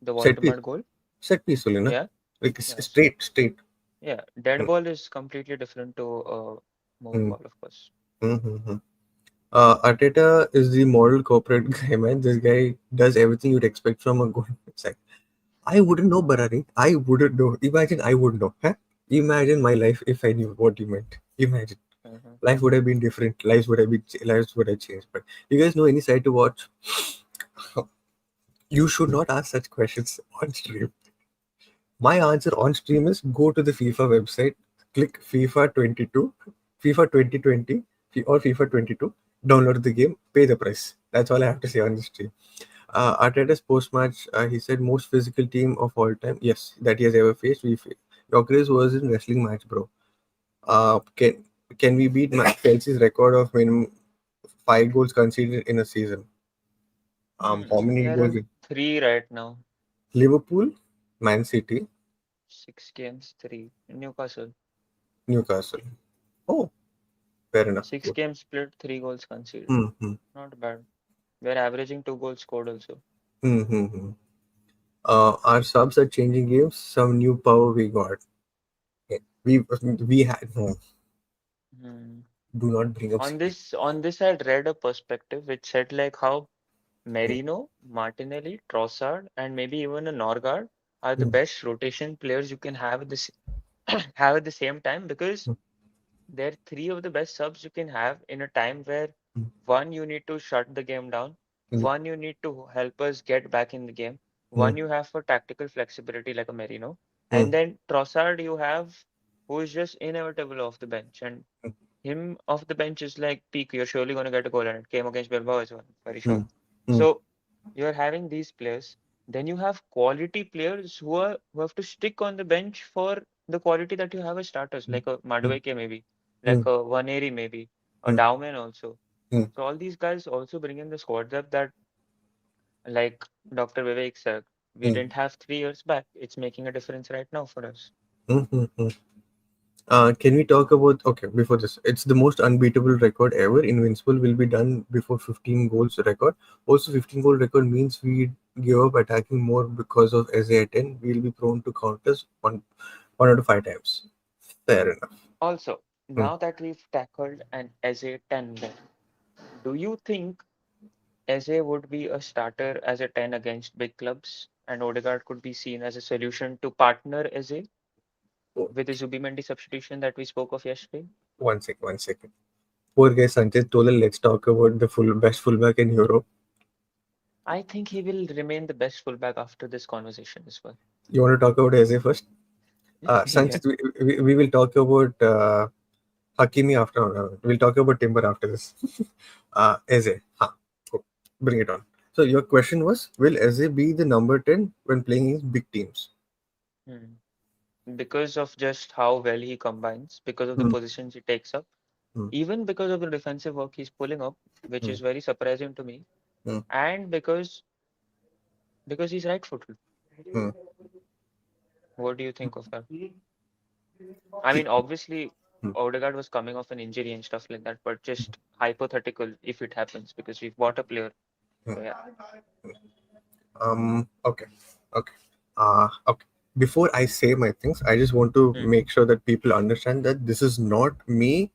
The Set piece. Voldemort goal? Set piece only, na? Yeah, Like yeah. So, straight, straight. yeah, dead Hmm. ball is completely different to moving Hmm. ball, of course. Hmm. Hmm. Hmm. Arteta is the moral corporate guy, man. This guy does everything you'd expect from a good. It's like, I wouldn't know, Barari. I wouldn't know. Imagine I would know. Huh? Imagine my life if I knew what you meant. Imagine. Hmm. Life would have been different. Lives would have changed. But you guys know any site to watch? You should not ask such questions on stream. My answer on stream is go to the FIFA website, click FIFA 22, FIFA 2020, or FIFA 22, download the game, pay the price. That's all I have to say on the stream. Arteta's post match, he said most physical team of all time. Yes, that he has ever faced. Jokeris was in wrestling match, bro. Can we beat Chelsea's record of minimum 5 goals conceded in a season? How We many are goals? on three right now. Liverpool, Man City, 6 games, three. Newcastle. Newcastle. Oh, fair enough. Six games split, 3 goals conceded. Mm-hmm. Not bad. We're averaging 2 goals scored also. Mm-hmm. Our subs are changing games. Some new power we got. Okay. We had no. Hmm. Do not bring up. On this, I read a perspective which said like how Merino, Martinelli, Trossard, and maybe even a Norgard are the Mm, best rotation players you can have at have at the same time because mm, they're three of the best subs you can have in a time where mm, one, you need to shut the game down, mm, one, you need to help us get back in the game, mm, one, you have for tactical flexibility like a Merino, mm, and then Trossard, you have who is just inevitable off the bench. And mm, him off the bench is like peak. You're surely going to get a goal, and it came against Bilbao as well, very sure. mm, mm, So you're having these players. Then you have quality players who have to stick on the bench for the quality that you have as starters, like a mm, Madueke maybe, like mm, a Vaneri maybe, a mm, Dowman also. mm, So all these guys also bring in the squad depth that, like Dr. Vivek said, we mm, didn't have 3 years back. It's making a difference right now for us. mm, mm, mm. Can we talk about okay before this? It's the most unbeatable record ever. Invincible will be done before 15 goals record. Also, 15 goal record means we give up attacking more because of SA 10. We'll be prone to counters one out of 5 times. Fair enough. Also, Hmm. now that we've tackled an SA 10, then, do you think Eze would be a starter as a 10 against big clubs, and Odegaard could be seen as a solution to partner Eze Oh, with the Zubimendi substitution that we spoke of yesterday? one second. Poor guy Sanchez Tola. Let's talk about the best fullback in Europe. I think he will remain the best fullback after this conversation as well. You want to talk about Eze first? Yeah. Sanchez, we will talk about Hakimi after. We'll talk about Timber after this. Eze, go. Bring it on. So your question was, will Eze be the number 10 when playing against big teams? Hmm. Because of just how well he combines, because of the Hmm, positions he takes up, hmm, even because of the defensive work he's pulling up, which hmm, is very surprising to me, hmm, and because he's right-footed. hmm. What do you think of that? I See, mean, obviously, hmm, Odegaard was coming off an injury and stuff like that, but just hypothetical if it happens because we've bought a player. hmm. So yeah. Okay, okay. Okay. Before I say my things, I just want to Hmm. make sure that people understand that this is not me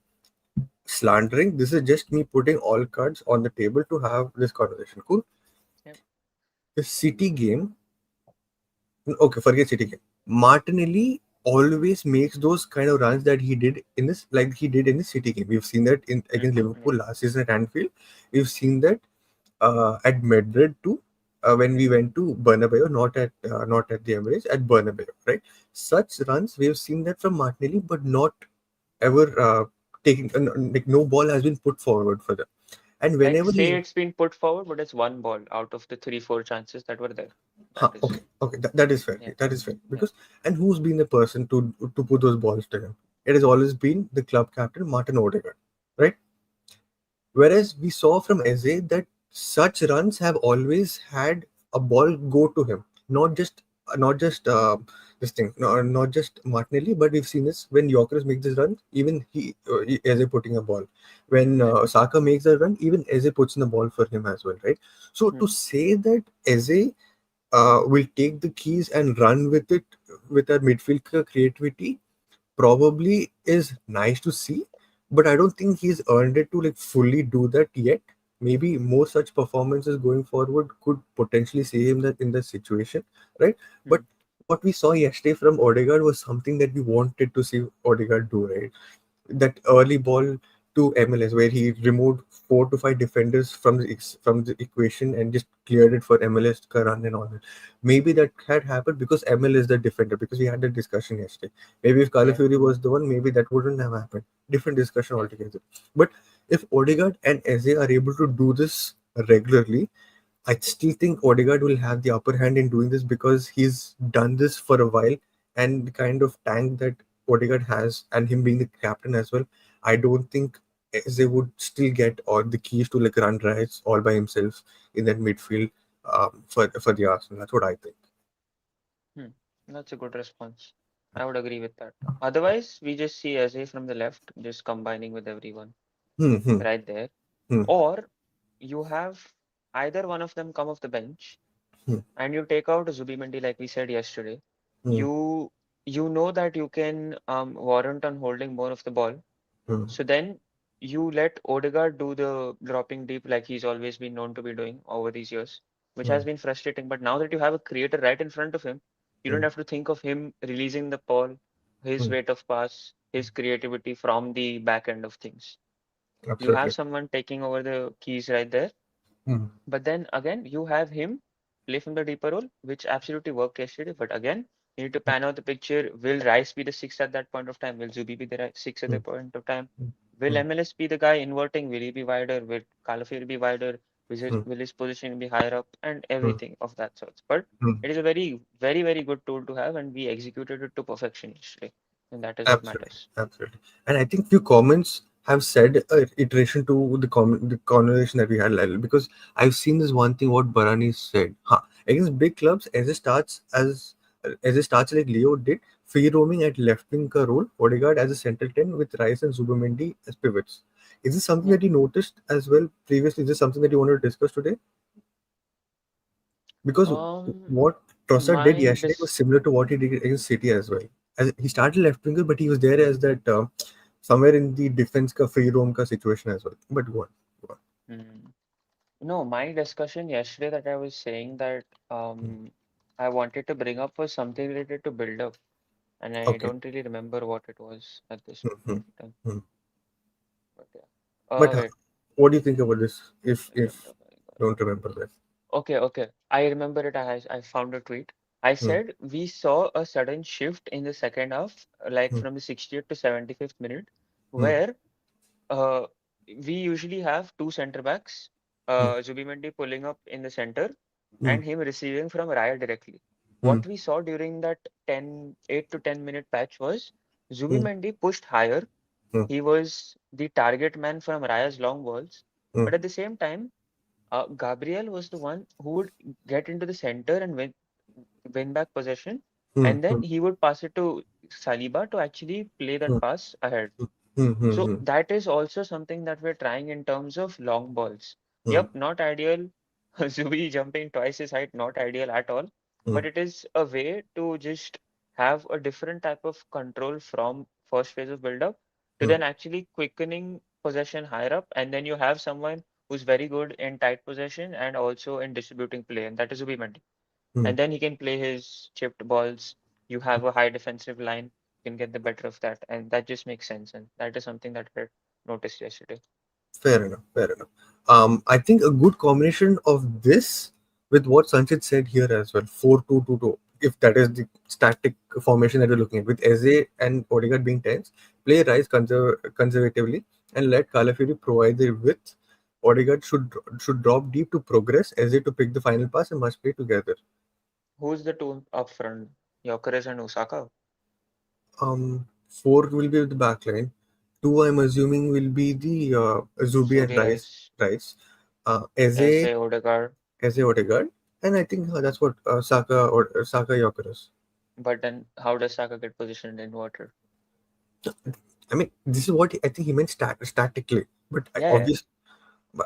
slandering. This is just me putting all cards on the table to have this conversation. Cool. Yep. The City game. Okay, forget City game. Martinelli always makes those kind of runs that he did in this, like he did in the City game. We've seen that in against Yeah. Liverpool last season at Anfield. We've seen that at Madrid too, when we went to Bernabeu, not at the Emirates, at Bernabeu, right? Such runs we have seen that from Martinelli, but not ever taking like no ball has been put forward for them. And Like whenever say he's it's been put forward, but it's one ball out of the three, four chances that were there. That is, okay, okay, that is fair. yeah, That is fair yeah, because and who's been the person to put those balls to him? It has always been the club captain Martin Odegaard, right? Whereas we saw from Eze that such runs have always had a ball go to him, not just this thing, no, not just Martinelli, but we've seen this when Yorkers make this run, even Eze putting a ball. When yeah. Saka makes a run, even Eze puts in the ball for him as well, right? So to Hmm. say that Eze will take the keys and run with it with our midfield creativity probably is nice to see, but I don't think he's earned it to like fully do that yet. Maybe more such performances going forward could potentially see him that in that situation, right? But Hmm. what we saw yesterday from Odegaard was something that we wanted to see Odegaard do, right? That early ball to MLS where he removed 4 to 5 defenders from from the equation and just cleared it for MLS to run and all that. Maybe that had happened because ML is the defender because we had that discussion yesterday. Maybe if Yeah, Calafiori was the one, maybe that wouldn't have happened. Different discussion yeah. altogether. But if Odegaard and Eze are able to do this regularly, I still think Odegaard will have the upper hand in doing this because he's done this for a while, and the kind of tank that Odegaard has, and him being the captain as well, I don't think they would still get all the keys to like run riots all by himself in that midfield for the Arsenal. That's what I think. Hmm. That's a good response. I would agree with that. Otherwise, we just see Eze from the left, just combining with everyone Hmm, hmm, right there. hmm, Or you have either one of them come off the bench hmm, and you take out Zubimendi like we said yesterday. hmm, You you know that you can warrant on holding more of the ball. hmm, So then you let Odegaard do the dropping deep like he's always been known to be doing over these years, which hmm, has been frustrating. But now that you have a creator right in front of him, you don't hmm, have to think of him releasing the ball, his hmm. weight of pass, his creativity from the back end of things. You have Absolutely. someone taking over the keys right there. Hmm, But then again, you have him play from the deeper role, which absolutely worked yesterday. But again, you need to pan out the picture. Will Rice be the sixth at that point of time? Will Zubi be the sixth at hmm, that point of time? hmm, Will hmm, MLS be the guy inverting? Will he be wider? Will Calafiori be wider? hmm, Will his position be higher up? And hmm, everything of that sort. But hmm. it is a very, very, very good tool to have, and we executed it to perfection yesterday. And that is what Absolutely, matters. absolutely. And I think few comments have said iteration to the conversation that we had, Lyle, because I've seen this one thing what Barani said. Huh. Against big clubs, as it starts like Leo did, free roaming at left wing ka role, Odegaard as a central 10 with Rice and Zubimendi as pivots. Is this something Yeah. that you noticed as well previously? Is this something that you want to discuss today? Because Um, what Trossard did my yesterday was dis similar to what he did against City as well. As he started left winger, but he was there as that somewhere in the defense ka free roam ka situation as well. But go on, go on. hmm. No, my discussion yesterday that I was saying that Hmm. I wanted to bring up was something related to build up, and I Okay. don't really remember what it was at this Hmm, hmm, point of time. hmm. But yeah. But Wait. what do you think about this? If Build up, I got don't it. remember that. Okay, okay. I remember it. I found a tweet. I Hmm, said we saw a sudden shift in the second half, like hmm, from the 60th to 75th minute, hmm, where uh, we usually have two center backs, hmm, Zubimendi pulling up in the center hmm, and him receiving from Raya directly. hmm, What we saw during that 8 to 10 minute patch was hmm, Zubimendi pushed higher. hmm, He was the target man from Raya's long balls. hmm, But at the same time, Gabriel was the one who would get into the center and win back possession. hmm, And then hmm, he would pass it to Saliba to actually play hmm, that pass ahead. hmm, hmm, So hmm, that is also something that we're trying in terms of long balls. hmm, Yep, not ideal. Zubi jumping twice his height, not ideal at all. hmm, But it is a way to just have a different type of control from first phase of build up to hmm, then actually quickening possession higher up, and then you have someone who's very good in tight possession and also in distributing play, and that is Zubi. Hmm. And then he can play his chipped balls. You have a high defensive line, you can get the better of that, and that just makes sense. And that is something that I noticed yesterday. Fair enough. Fair enough. I think a good combination of this with what Sanchit said here as well, 4-2-2-2. If that is the static formation that we're looking at, with Eze and Odegaard being tens, play Rice conservatively and let Calafiori provide the width. Odegaard should drop deep to progress, Eze to pick the final pass, and must play together. Who's the two up front? Gyökeres and Osaka. Four will be with the back line. Two, I'm assuming, will be the Zubi and Zubi Rice, Rice. Eze, Eze, Odegaard. Odegaard, and I think that's what Saka Yokeres. But then how does Saka get positioned in water? I mean, this is what I think he meant statically, but Yeah, yeah.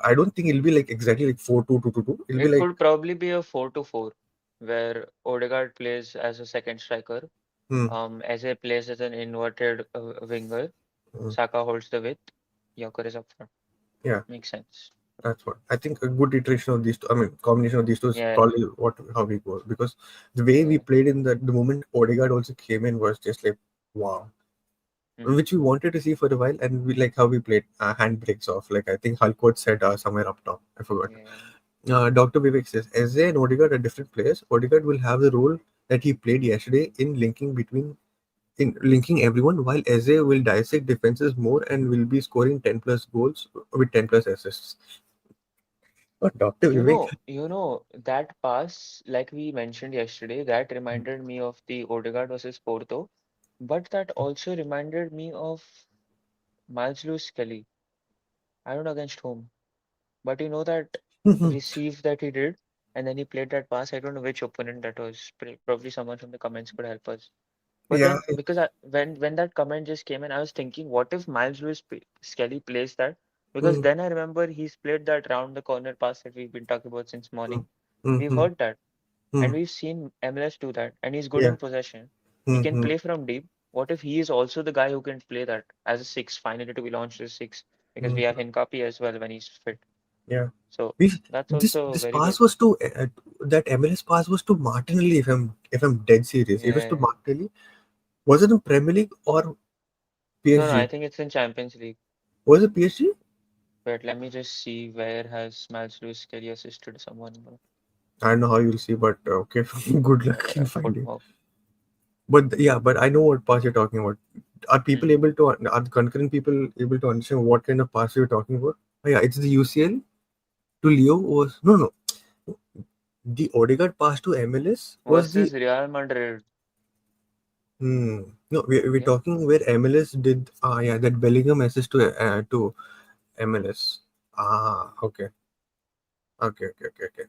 I don't think it'll be like exactly like 4-2-2-2-2. It'll be It like could probably be a 4-4, where Odegaard plays as a second striker. hmm, Eze plays as an inverted winger. hmm, Saka holds the width. Gyökeres up front. yeah, Makes sense. that's what I think. A good iteration of these two, I mean, combination of these two is Yeah, probably what how we go, because the way we yeah. played in the moment Odegaard also came in was just like wow, Hmm. which we wanted to see for a while, and we like how we played handbrakes off. Like I think Hulkwood said somewhere up top. I forgot. Yeah. Dr. Vivek says, Eze and Odegaard are different players. Odegaard will have the role that he played yesterday in linking everyone, while Eze will dissect defenses more and will be scoring 10 plus goals with 10 plus assists. But Dr. Vivek, That pass, like we mentioned yesterday, that reminded me of the Odegaard versus Porto, but that also reminded me of Miles Lewis Kelly. I don't know against whom, but that receive that he did, and then he played that pass. I don't know which opponent that was. Probably someone from the comments could help us. But yeah, then, because when that comment just came in, I was thinking, what if Miles Lewis Skelly plays that? Because mm, then I remember he's played that round the corner pass that we've been talking about since mm, morning. mm, We've mm, heard that, and mm, we've seen MLS do that, and he's good yeah, in possession. He mm, can mm, play from deep. What if he is also the guy who can play that as a six, finally to be launched as six? Because we mm, have Hinkapi as well when he's fit. yeah. So We that's this also this very pass good. was to that MLS pass was to Martinelli. If I'm dead serious, it was to Yeah. Martinelli. Was it in Premier League or No, no, PSG? I think it's in Champions League. Was it PSG? But let me just see where has Miles Lewis Kelly assisted someone. I don't know how you'll see, but okay, good luck in Yeah, finding. football. But yeah, but I know what pass you're talking about. Are Hmm. people able to? Are the concurrent people able to understand what kind of pass you're talking about? Oh, yeah, it's the UCL to Leo was no. The Odegaard pass to MLS was the Versus Real Madrid. no. We're Yeah. talking where MLS did yeah, that Bellingham assist to MLS. Okay, okay.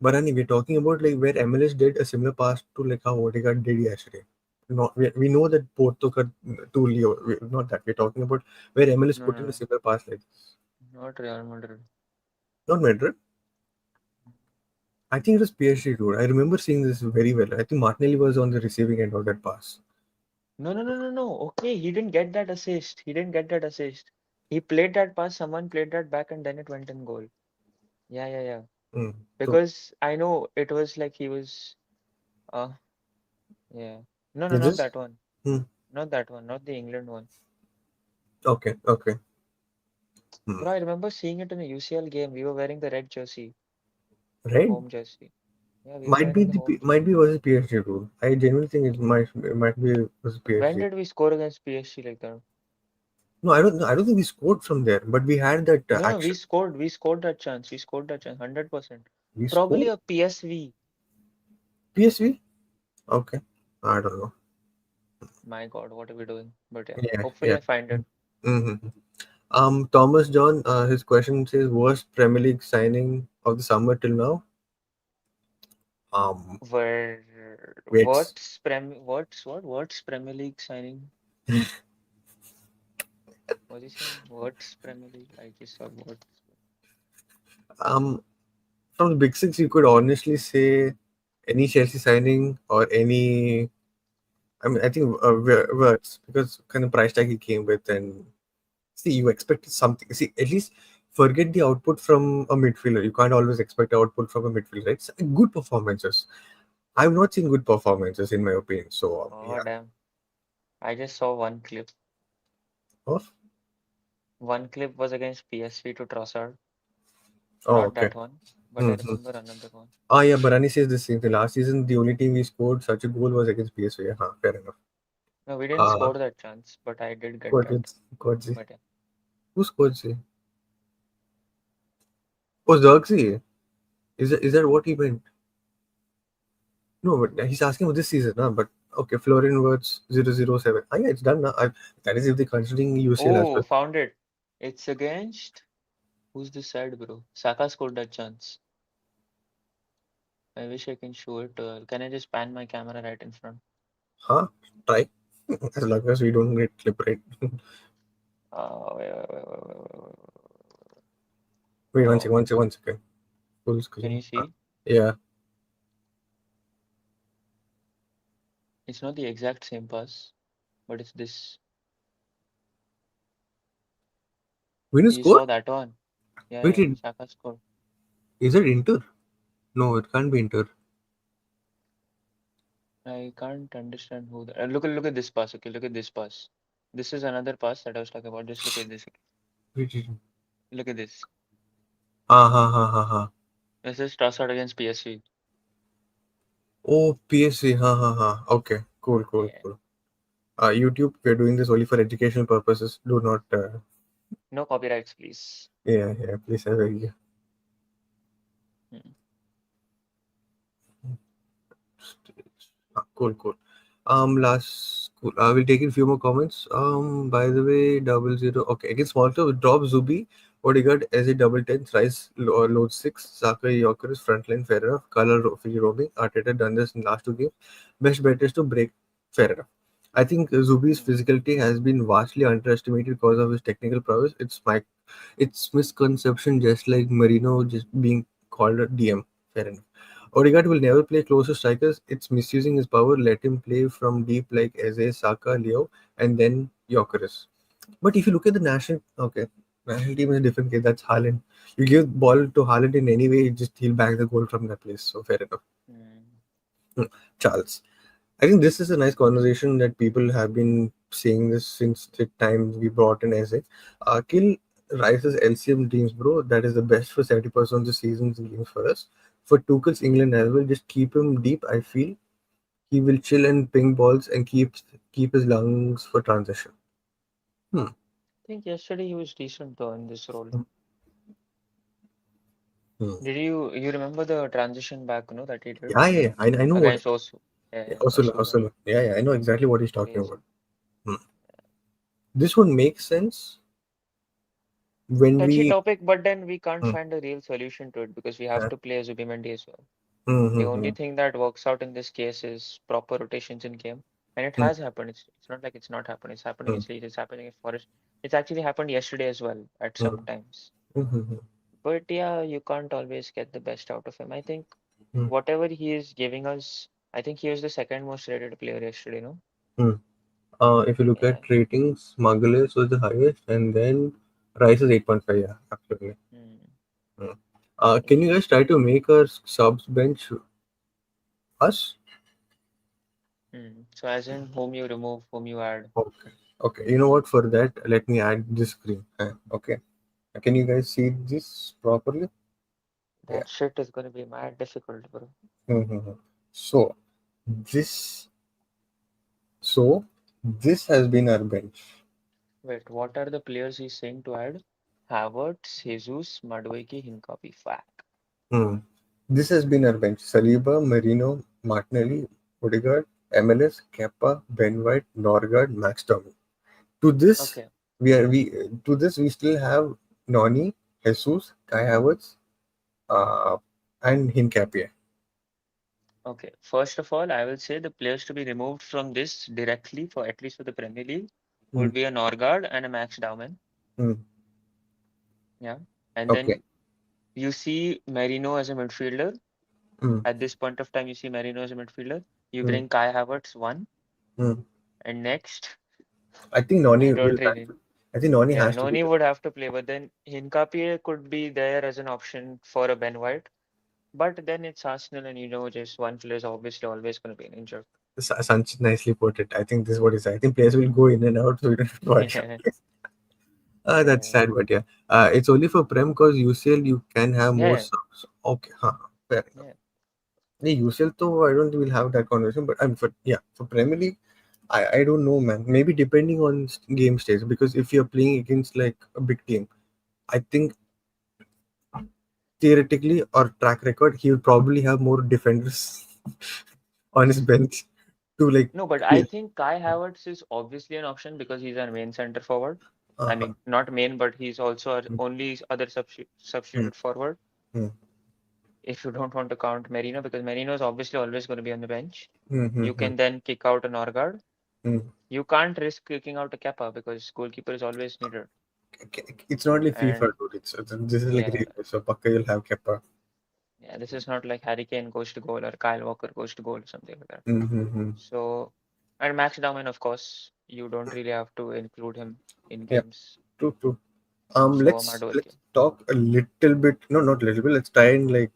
But anyway, we're talking about like where MLS did a similar pass to like how Odegaard did yesterday. Not we know that Porto cut to Leo. Not that we're talking about where MLS No, put no, in a no. similar pass like this. Not Real Madrid. Not Madrid. I think it was PSG dude. I remember seeing this very well. I think Martinelli was on the receiving end of that pass. No, no, no, no, no. Okay, he didn't get that assist. He didn't get that assist. He played that pass, someone played that back, and then it went in goal. Yeah, yeah, yeah. Mm. So Because I know it was like he was uh yeah. No, no, it not is. that one. Mm. Not that one, not the England one. Okay. Mm. Bro, I remember seeing it in a UCL game. We were wearing the red jersey, the Right? home jersey. Yeah, we were wearing the home Might jersey. be was a PSG rule. I genuinely think it might be was When PSG. did we score against PSG like that? No, I don't know. I don't think we scored from there, but we had that No, no, we action. scored. We scored that chance. We scored that chance, 100%. We Probably scored a PSV. PSV. Okay, I don't know. My God, what are we doing? But yeah, hopefully Yeah. I find it. hmm Thomas John, his question says worst Premier League signing of the summer till now. Um, Where wait, what's Premier League signing? What is he saying? What's Premier League? I just saw what. um, from the big six, you could honestly say any Chelsea signing or any. I mean, I think Wirtz because kind of price tag he came with and See, you expect something. See, at least forget the output from a midfielder. You can't always expect output from a midfielder, right? So, good performances. I've not seen good performances in my opinion. So Oh yeah. damn. I just saw one clip. Of One clip was against PSV to Trossard. oh Not okay. that one, but I Hmm. remember another one. Ah yeah, Barani says the same thing. Last season, the only team we scored such a goal was against PSV. Yeah, huh, fair enough. No, we didn't Uh, score that chance, but I did get what that. is Kodzi? But yeah. Who's Kodzi? Oh, Zirkzee. Is that what he meant? No, but he's asking about this season, huh? But okay, Florian Wirtz 007. Ah, yeah, it's done now. That is if they're considering UCL as Oh, well. found it. It's against who's this side, bro? Saka scored that chance. I wish I can show it. Can I just pan my camera right in front? Huh? Try. As long as we don't get clip right. Wait, wait, wait, wait, wait, wait, wait, wait. Wait, one second, Oh, one second, one second. Full can you screen. see? Yeah. It's not the exact same pass, but it's this. Winner You score? saw that one? Yeah, Wait, yeah. Saka scored. is it Inter? No, it can't be Inter. I can't understand who the look at this pass. Okay, look at this pass. This is another pass that I was talking about. Just look at this. Okay. Wait, Look at this. ah, ha, ha, ha, ha. This is Trossard against PSV. Oh, PSC. Ha, ha, ha. Okay, cool, cool, Yeah. cool. YouTube, we're doing this only for educational purposes. Do not, No copyrights, please. yeah, yeah, please, I beg you. Mm. Cool, cool. Last, cool. I will take in few more comments. By the way, 00. Okay, against Malta, drop Zubi, Odegaard as a double 10, Rice load 6, Saka, Yorkeris, frontline, fair enough. Color, free roaming. Arteta done this in last two games. Best bet is to break, fair enough. I think Zubi's Mm. physicality has been vastly underestimated because of his technical prowess. It's misconception, just like Marino just being called a DM. Fair enough. Odegaard will never play close to strikers. It's misusing his power. Let him play from deep like Eze, Saka, Leo, and then Gyökeres. But if you look at the national team is a different case. That's Haaland. You give ball to Haaland in any way, just he'll bang the goal from that place. So fair enough. Mm. Hmm. Charles. I think this is a nice conversation that people have been saying this since the time we brought in Eze. Kill Rice's LCM teams, bro. That is the best for 70% of the season's games for us. For Tuchel's England as well, just keep him deep. I feel he will chill and ping balls and keep his lungs for transition. Hmm. I think yesterday he was decent though in this role. Hmm. Did you remember the transition back, that he did Yeah, yeah, yeah. I know what. against Osu? Yeah, Yeah, yeah, Osula, Osula. Osula. Yeah, yeah. I know exactly what he's talking Crazy. about. Hmm. This would make sense when Touchy we. topic, but then we can't Hmm. find a real solution to it because we have Uh, to play Zubimendi as well. hmm, The hmm, only hmm, thing that works out in this case is proper rotations in game, and it hmm, has happened. It's not like it's not happened. It's happening hmm, in Leeds. It's happening in Forest. It's actually happened yesterday as well at hmm, some times. hmm, hmm, hmm, But yeah, you can't always get the best out of him. I think hmm. whatever he is giving us, I think he was the second most rated player yesterday, no? Hmm. If you look at Yeah. ratings, Magalhães was the highest, and then Rice is 8.5. Yeah, absolutely. Hmm. Hmm. Can you Yeah. guys try to make our subs bench us? Hmm. So as in whom you remove, whom you add. Okay. Okay. You know what? For that, let me add this screen. Okay. Can you guys see this properly? Yeah. That shit is gonna be mad difficult, bro. Mm-hmm. So this so this has been our bench. Wait, what are the players he's saying to add? Havertz, Jesus, Madueke, Hincapi. Fuck. Hmm. This has been our bench. Saliba, Marino, Martinelli, Odegaard, MLS, Kepa, Ben White, Norgard, Max Domi. To this, Okay. we to this we still have Noni, Jesus, Kai Havertz, uh, and Hincapie. Okay. First of all, I will say the players to be removed from this directly for at least for the Premier League Hmm. would be a Norgard and a Max Dowman. Hmm. Yeah. And then Okay. you see Merino as a midfielder. Hmm. At this point of time, you see Merino as a midfielder. You Hmm. bring Kai Havertz one, Hmm. and next, I think I Noni don't will really. land. I think Noni Yeah, has to be Noni there. would have to play, but then Hincapie could be there as an option for a Ben White. But then it's Arsenal, and just one player is obviously always going to be injured. Sanchit nicely put it. I think this is what he said. I think players will go in and out, so we don't have to watch. Yeah, That's yeah, sad, but yeah. It's only for Prem because UCL you can have more yeah, subs. Okay, huh, fair enough. yeah. The UCL though, I don't think we'll have that conversation, but I'm for yeah for Premier League. I don't know, man. Maybe depending on game stage, because if you're playing against like a big team, I think theoretically or track record, he will probably have more defenders on his bench to like No, but I kill. think Kai Havertz is obviously an option because he's our main center forward. I Uh-huh. mean, not main, but he's also our Mm, only other mm, substituted forward. mm, If you don't want to count Merino, because Merino is obviously always going to be on the bench. mm, mm, You mm, can then kick out an Norgard. mm. You can't risk kicking out a Kepa because goalkeeper is always needed. It's not like FIFA, And dude. This is like yeah, real. So Pakka you'll have Kepa. yeah, this is not like Harry Kane goes to goal or Kyle Walker goes to goal or something like that. Mm-hmm. So, and Max Dowman, of course, you don't really have to include him in Yeah, games. true, true. So Let's talk a little bit. No, not little bit. Let's try and like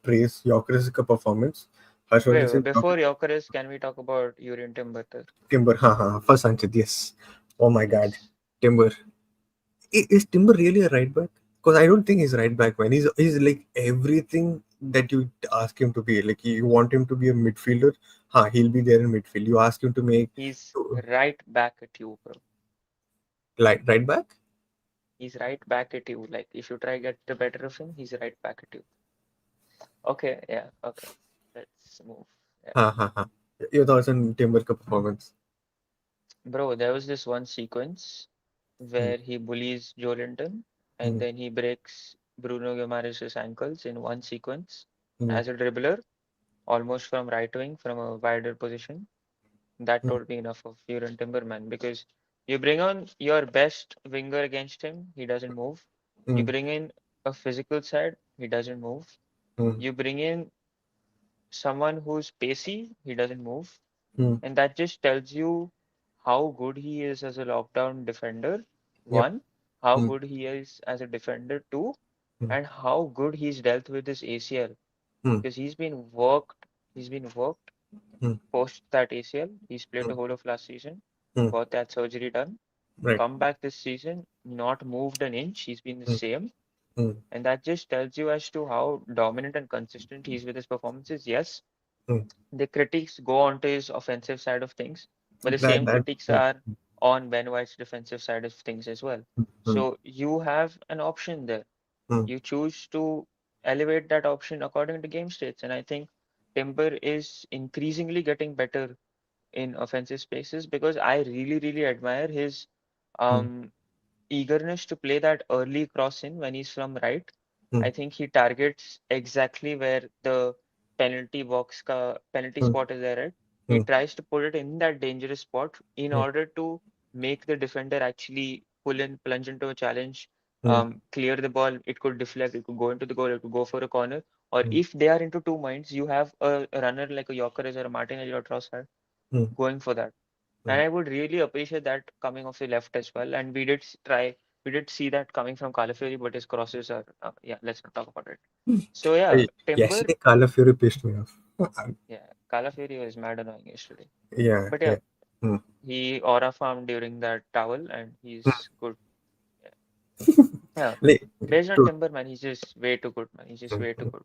praise Yorker's performance. Harshvardhan wait, Singh, before Jokeris, can we talk about Urian Timber? Timber. For Sanchit, yes. Oh my God, Yes, Timber. Is Timber really a right back? Because I don't think he's right back, man. He's like everything that you ask him to be. Like you want him to be a midfielder, he'll be there in midfield. You ask him to make he's right back at you, bro. like right back. He's right back at you. Like if you try get the better of him, he's right back at you. Okay, yeah, okay. Let's move. Yeah. Ha. Your thoughts on Timber performance? Bro, there was this one sequence Hmm, where he bullies Joelinton and hmm, then he breaks Bruno Guimaraes' ankles in one sequence hmm, as a dribbler, almost from right wing from a wider position. That hmm, told me enough of Urian Timberman because you bring on your best winger against him, he doesn't move. You hmm, bring in a physical side, he doesn't move. hmm, You bring in someone who's pacey, he doesn't move. hmm. And that just tells you how good he is as a lockdown defender, Yep. one, how Hmm, good he is as a defender, two, hmm, and how good he's dealt with his ACL hmm, because he's been worked hmm, post that ACL. He's played hmm, the whole of last season, hmm. got that surgery done, Right. come back this season, not moved an inch. He's been the Hmm, same. hmm, And that just tells you as to how dominant and consistent he's with his performances. Yes, hmm. the critics go onto his offensive side of things, but the That same that. critics Hmm, are on Ben White's defensive side of things as well. hmm, So you have an option there. hmm, You choose to elevate that option according to game states. And I think Timber is increasingly getting better in offensive spaces because I really, really admire his hmm, um, eagerness to play that early cross in when he's from right. hmm, I think he targets exactly where the penalty hmm, spot is there, right? He hmm, tries to put it in that dangerous spot in hmm, order to make the defender actually pull in, plunge into a challenge, hmm, clear the ball. It could deflect, it could go into the goal, it could go for a corner. Or hmm, if they are into two minds, you have a runner like a Yorkeres or a Martinelli or Trossard hmm, going for that. And hmm. I would really appreciate that coming off the left as well. And we did see that coming from Calafiori, but his crosses are, yeah, let's not talk about it. So yeah, Timber, Yesterday, Carla Fury pissed me off. yeah, Calafiori was mad annoying yesterday. Yeah, But yeah. yeah, Hmm. he aura farmed during that towel and he's good. Yeah, yeah. Like, Based on to, Timber, man, he's just way too good, man. He's just way too good.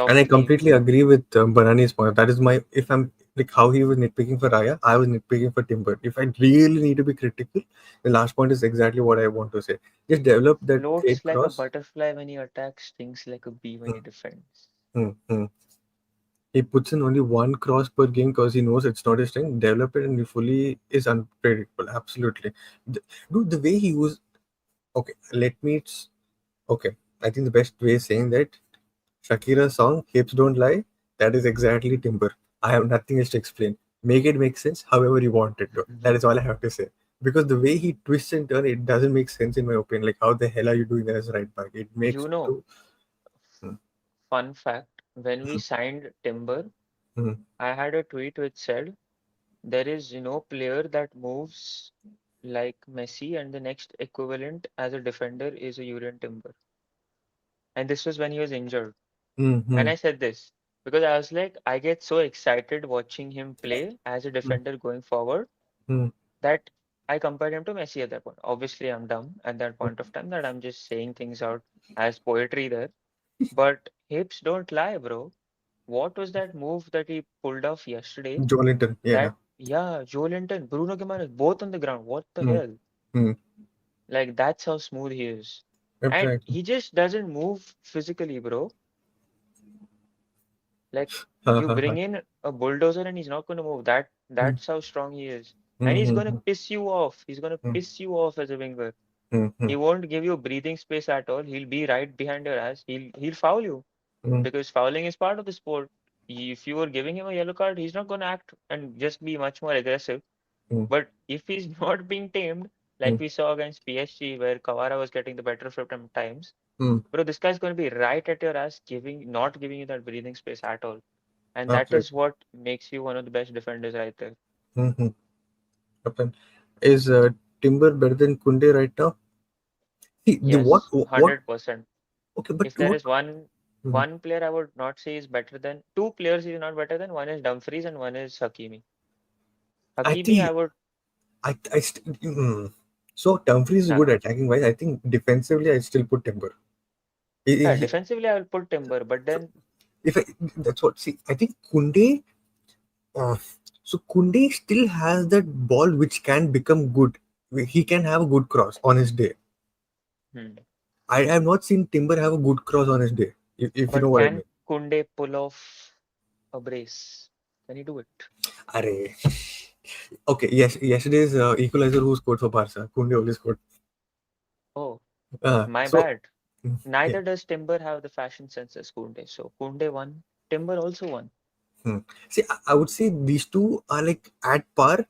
and Top I three. completely agree with Banani's point. That is my if I'm like how he was nitpicking for Raya, I was nitpicking for Timber. If I really need to be critical, the last point is exactly what I want to say. Just develop that Floats great like a cross. butterfly when he attacks, stings like a bee when Hmm, he defends. hmm, hmm. He puts in only one cross per game because he knows it's not his strength. Develop it and he fully is unpredictable. Absolutely. Dude, the way he was. Okay, let me. Okay, I think the best way is saying that Shakira's song "Hips Don't Lie" that is exactly Timber. I have nothing else to explain. Make it make sense however you want it to. That is all I have to say. Because the way he twists and turns, it doesn't make sense in my opinion. Like, how the hell are you doing that as right back? It makes You know, too. Hmm, fun fact, when we signed Timber, hmm, I had a tweet which said there is no player that moves like Messi, and the next equivalent as a defender is a Julian Timber. And this was when he was injured. And Mm-hmm. I said this because I was like, I get so excited watching him play as a defender going forward Mm-hmm. that I compared him to Messi at that point. Obviously, I'm dumb at that point of time that I'm just saying things out as poetry there. But hips don't lie, bro. What was that move that he pulled off yesterday? Jolinton, yeah. Yeah, Joe Linton, Bruno Gimares, both on the ground. What the Mm. hell? Mm. Like, that's how smooth he is. And Exactly. he just doesn't move physically, bro. Like, Ha you ha ha. bring in a bulldozer and he's not going to move. That Mm. that's how strong he is. And he's going to Mm-hmm. piss you off. He's going to Mm. piss you off as a winger. Mm-hmm. He won't give you breathing space at all. He'll be right behind your ass. He'll foul you Mm. because fouling is part of the sport. If you were giving him a yellow card, he's not going to act and just be much more aggressive. Mm. But if he's not being tamed, like Mm. we saw against PSG, where Kawara was getting the better of him times, Mm. bro, this guy's going to be right at your ass, not giving you that breathing space at all. And that is Absolutely. what makes you one of the best defenders right there. Mm-hmm. Happen. Is Timber better than Kunde right now? See, the Yes, what? 100%. Okay, but If there what? is one Mhm. one player I would not say is better than two players he's not better than, one is Dumfries and one is Hakimi. I Hakimi, I think would, so Dumfries is nah, good attacking wise. I think defensively I still put Timber. yeah, He, defensively I will put Timber, but so then if I, that's what see. I think Kunde. Uh, so Kunde still has that ball which can become good. He can have a good cross on his day. hmm. I have not seen Timber have a good cross on his day. If you know But what I can mean. Kunde pull off a brace? Can he do it? Arey. Okay, yes, yesterday's equalizer who scored for Barca? Kunde only scored. Oh, Uh, my so bad. yeah. Neither does Timber have the fashion sense as Kunde. So Kunde won. Timber also won. Hmm. See, I would say these two are like at par.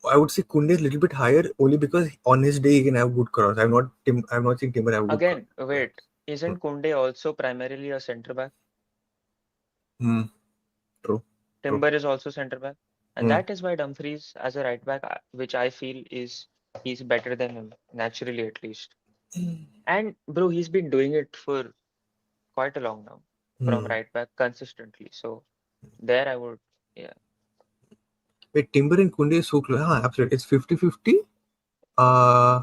I would say Kunde is a little bit higher only because on his day he can have good cross. I've not seen Timber have good cross. Again, Yeah. wait, Hmm. isn't Kunde also primarily a centre back? Hmm. True. True. Timber is also centre back. And Hmm. that is why Dumfries as a right back, which I feel is he's better than him, naturally at least. And bro, he's been doing it for quite a long now from Hmm. right back consistently. So there I would, yeah, Wait, Timber and Kunde is so close. Huh, absolutely. It's 50-50.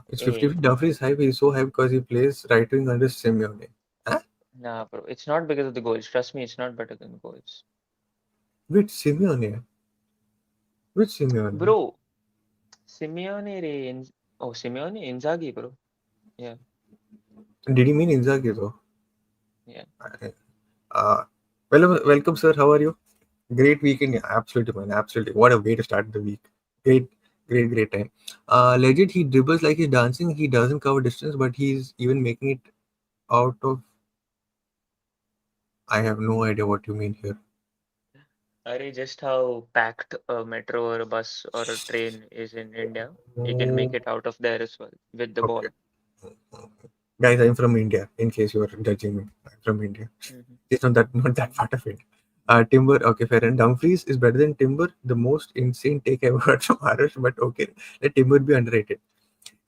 It's 50. a Dumfries hype. He's so hype because he plays right wing under Simeone. Huh? nah, bro. It's not because of the goals. Trust me, it's not better than the goals. Wait, Simeone. Which Simeone? Bro, Simeone re Simeone Inzaghi, bro. Yeah, Did he mean Inzaghi though? yeah. Uh, welcome, sir. How are you? Great weekend. Yeah, absolutely, man. Absolutely. What a way to start the week. Great, great time. Legit, he dribbles like he's dancing. He doesn't cover distance, but he's even making it out of. I have no idea what you mean here. Are just how packed a metro or a bus or a train is in India. You can make Mm, it out of there as well with the ball. okay. Guys, I'm from India. In case you are judging me, I'm from India. Mhm. It's not that part of it. Timber, okay, fair. And Dumfries is better than Timber. The most insane take I've heard from Arash, but okay, let Timber be underrated.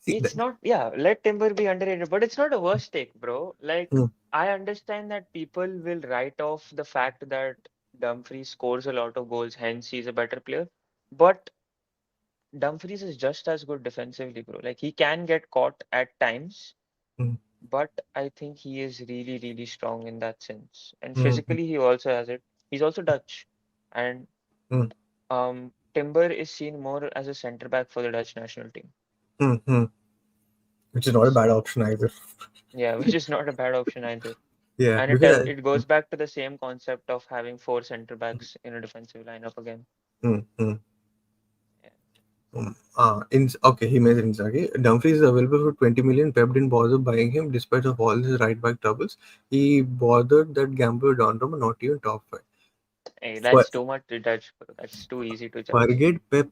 See that. It's not, yeah, let Timber be underrated, but it's not a worst take, bro. Like, Hmm, I understand that people will write off the fact that Dumfries scores a lot of goals, hence he's a better player. But Dumfries is just as good defensively, bro. Like, he can get caught at times, hmm, but I think he is really, really strong in that sense. And hmm, hmm, physically, he also has it. He's also Dutch. And hmm, Timber is seen more as a centre back for the Dutch national team. hmm. Which is not a bad So, option either. yeah, which is not a bad option either. Yeah, And because it goes back to the same concept of having four centre backs in a defensive lineup again. hmm, hmm, Yeah. okay, he made Inzaghi. Dumfries is available for 20 million. Pep didn't bother buying him despite of all his right back troubles. He bothered that gambler Donnarumma, not even top five. Hey, For, that's too much to judge, bro. That's too easy to judge. forget Pep.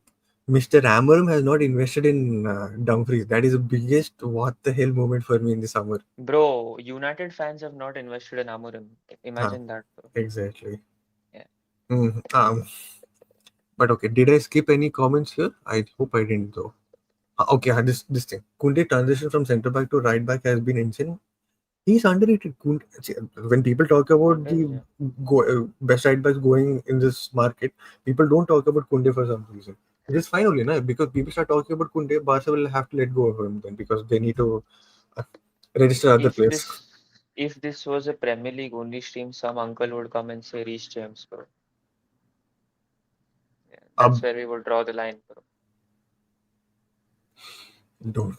Mr. Amorim has not invested in Dumfries. That is the biggest what the hell moment for me in the summer. Bro, United fans have not invested in Amorim. Huh, Imagine that, bro. exactly. Yeah. But okay, did I skip any comments here? I hope I didn't though. Okay, this thing. Kunde transition from centre back to right back has been insane. He's underrated. See, when people talk about Kunde, the yeah. best right backs going in this market, people don't talk about Kunde for some reason. It is fine only, na? Because people start talking about Kunde, Barca will have to let go of him then because they need to uh, register other If players. this was a Premier League only stream, some uncle would come and say Reece James, bro. Yeah, Uh, that's where we would draw the line, bro. don't.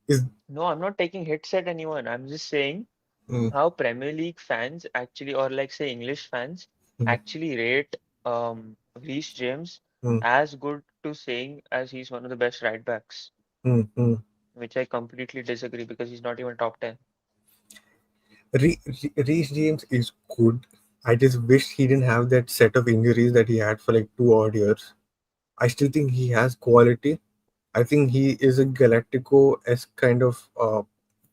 Is No, I'm not taking hits at anyone. I'm just saying mm, how Premier League fans actually, or like say English fans, mm, actually rate Reece James mm, as good to saying as he's one of the best right backs, mm. which I completely disagree because he's not even top 10. Reece James is good. I just wish he didn't have that set of injuries that he had for like 2 odd years. I still think he has quality. I think he is a Galactico-esque kind of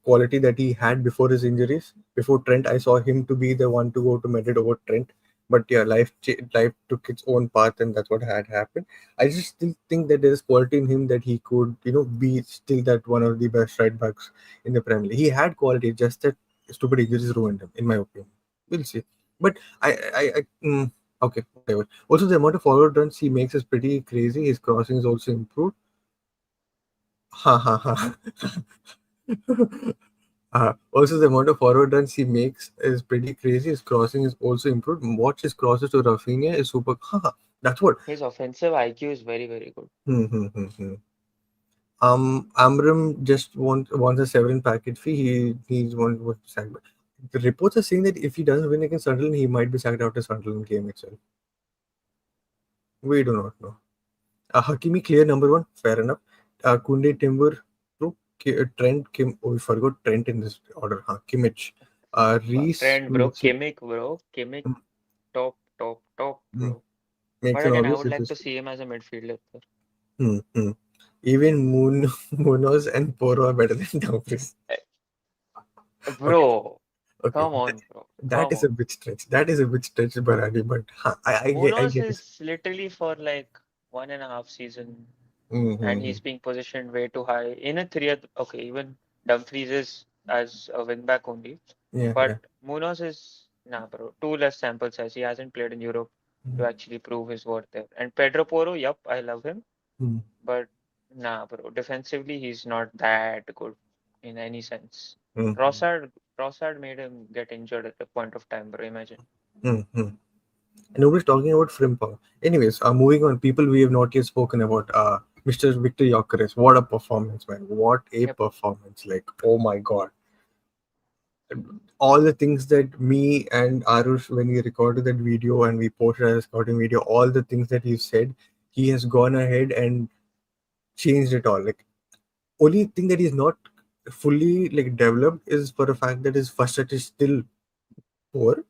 quality that he had before his injuries. Before Trent, I saw him to be the one to go to Madrid over Trent. But yeah, life took its own path, and that's what had happened. I just still think that there is quality in him that he could, be still that one of the best right backs in the Premier League. He had quality, just that stupid injuries ruined him, in my opinion. We'll see. But okay, whatever. Also, the amount of forward runs he makes is pretty crazy. His crossing is also improved. Ha ha ha. Also, the amount of forward runs he makes is pretty crazy. His crossing is also improved. Watch his crosses to Rafinha is super. Ha, that's what. His offensive IQ is very, very good. Hmm. Amram just wants a 7 packet fee. He's one sacked. The reports are saying that if he doesn't win against Sunderland, he might be sacked after Sunderland game itself. We do not know. Hakimi clear number one. Fair enough. Kunde Timber. True. Trent Kim. Oh, we forgot Trent in this order. Kimmich. Reese. Trend, bro. Kimmich, bro. Kimmich, top, Mm, bro. makes But an again, I obvious would like to difference. see him as a midfielder. Hmm. Even Munoz and Poro are better than Dumfries. Okay, Bro, okay. come on, bro. That Come is a on. bit stretch. That is a bit stretch, Barani, but I Munoz get it. is literally for like 1.5 season, and Mm-hmm. he's being positioned way too high in a three. Okay, even Dumfries is as a wing back only, Yeah, but yeah. Munoz is nah, bro. Too less sample size. He hasn't played in Europe to Mm-hmm. actually prove his worth there. And Pedro Porro, yup, I love him, but nah, bro. Defensively, he's not that good in any sense. Mm-hmm. Trossard made him get injured at the point of time, bro. Imagine. Mm-hmm. Nobody's talking about Frimpong. Anyways, moving on. People we have not yet spoken about. Mr. Victor Gyökeres. What a performance, man! What a Yep. performance! Like, oh my god, all the things that me and Arush, when we recorded that video and we posted a scouting video, all the things that he said, he has gone ahead and changed it all. Like, only thing that he's not fully like developed is for the fact that his first touch is still poor,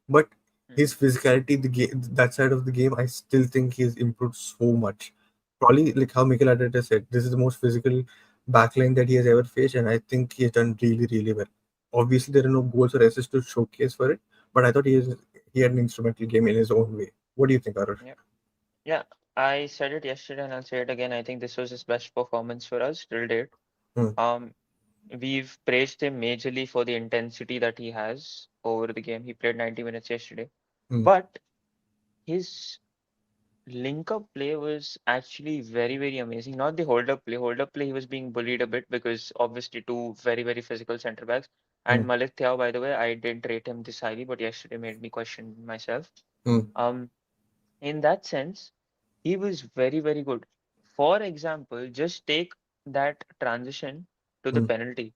but Hmm. his physicality, the game, that side of the game, I still think he's improved so much. Probably like how Mikel Arteta said, this is the most physical backline that he has ever faced, and I think he has done really, really well. Obviously, there are no goals or assists to showcase for it, but I thought he had an instrumental game in his own way. What do you think, Arush? Yep. Yeah, I said it yesterday and I'll say it again. I think this was his best performance for us till date. Hmm, Um, we've praised him majorly for the intensity that he has over the game. He played 90 minutes yesterday, hmm, but his link up play was actually very, very amazing. Not the hold up play. Hold up play, he was being bullied a bit because obviously two very, very physical centre backs. hmm, And Malik Thiaw, by the way, I didn't rate him this highly, but yesterday made me question myself. hmm, Um, in that sense, he was very, very good. For example, just take that transition to the hmm, penalty.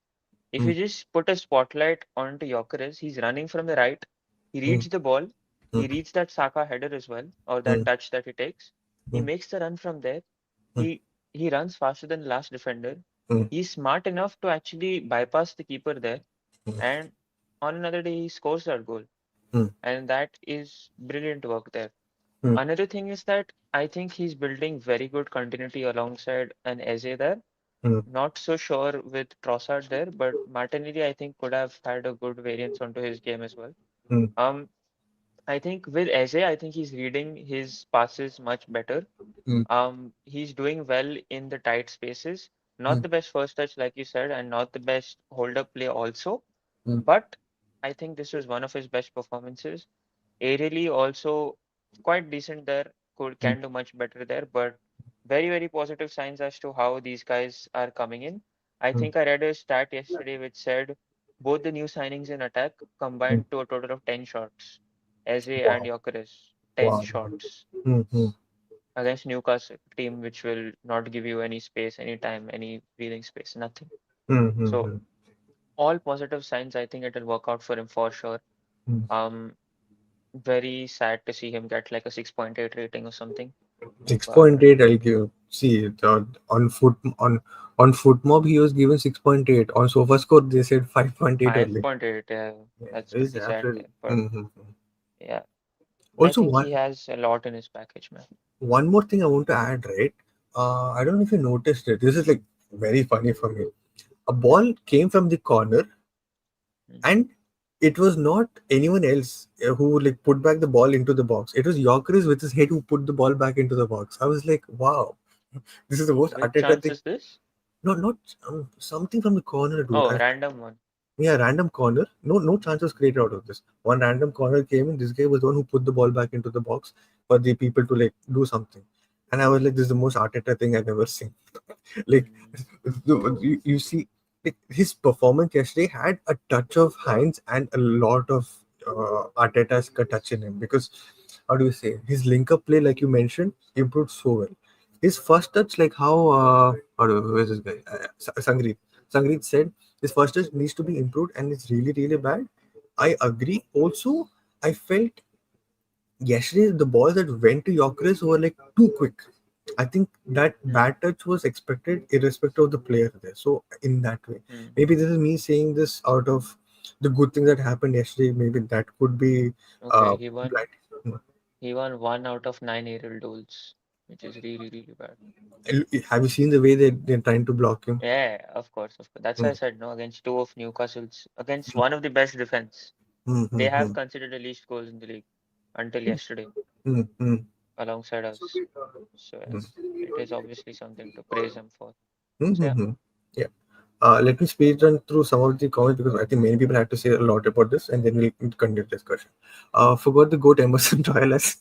If hmm, you just put a spotlight onto Gyökeres, he's running from the right. He hmm, reads the ball. hmm, He reads that Saka header as well, or hmm, that touch that he takes. He hmm, makes the run from there. hmm, He runs faster than the last defender. hmm, He's smart enough to actually bypass the keeper there. hmm, And on another day, he scores that goal. hmm, And that is brilliant work there. hmm, Another thing is that I think he's building very good continuity alongside an Eze there. hmm, Not so sure with Trossard there, but Martinelli I think could have had a good variance onto his game as well. hmm, Um, I think with Eze, I think he's reading his passes much better. Mm, He's doing well in the tight spaces. Not mm, the best first touch, like you said, and not the best hold-up play also. mm, But I think this was one of his best performances. Aerially also quite decent there. Could mm, can do much better there, but very, very positive signs as to how these guys are coming in. I mm, think I read a stat yesterday which said both the new signings in attack mm. combined to a total of 10 shots. Eze and Wow. Gyökeres, 10 Wow. shots Mm, mm, against Newcastle, team which will not give you any space, any time, any breathing space, nothing. mm, mm, So mm, all positive signs. I think it will work out for him for sure. mm. Um, very sad to see him get like a 6.8 rating or something. But 6.8 I'll give. See, on Footmob he was given 6.8. On SofaScore they said 5.8 only. 5.8, yeah, Yeah, that's it's pretty sad absolutely. there. But Mm-hmm. yeah, I Also, think one he has a lot in his package, man. one more thing I want to add, right? I don't know if you noticed it. This is like very funny for me. A ball came from the corner, Mm. and it was not anyone else who like put back the ball into the box. It was Yorkeris with his head who put the ball back into the box. I was like, wow, this is the most Which Arteta chance thing. is this? No, not something from the corner, dude. Oh, random one. Yeah, random corner. No chance was created out of this. One random corner came in. This guy was the one who put the ball back into the box for the people to like do something. And I was like, this is the most Arteta thing I've ever seen. Like, Mm. you see, like, his performance yesterday had a touch of Heinz and a lot of Arteta's touch in him because how do you say his link up play, like you mentioned, improved so well. His first touch, like who is this guy? Sangreet said his first touch needs to be improved and it's really really bad. I agree. Also, I felt yesterday the balls that went to Yorkeris were like too quick. I think that Mm. bad touch was expected irrespective of the player there. So in that way, Mm. maybe this is me saying this out of the good things that happened yesterday. Maybe that could be Okay, blind. he won 1 out of 9 aerial duels, which is really, really bad. Have you seen the way they're trying to block him? Yeah, of course, of course. That's why I Mm, said no against two of Newcastle's, against one of the best defense. mm, They mm, have mm, considered the least goals in the league until yesterday, mm, mm, alongside us. So yeah, mm, it is obviously something to praise him for. mm, So mm, yeah, mm. Yeah. Let me speed run through some of the comments because I think many people have to say a lot about this, and then we'll continue the discussion. Forgot the goat Emerson Royal as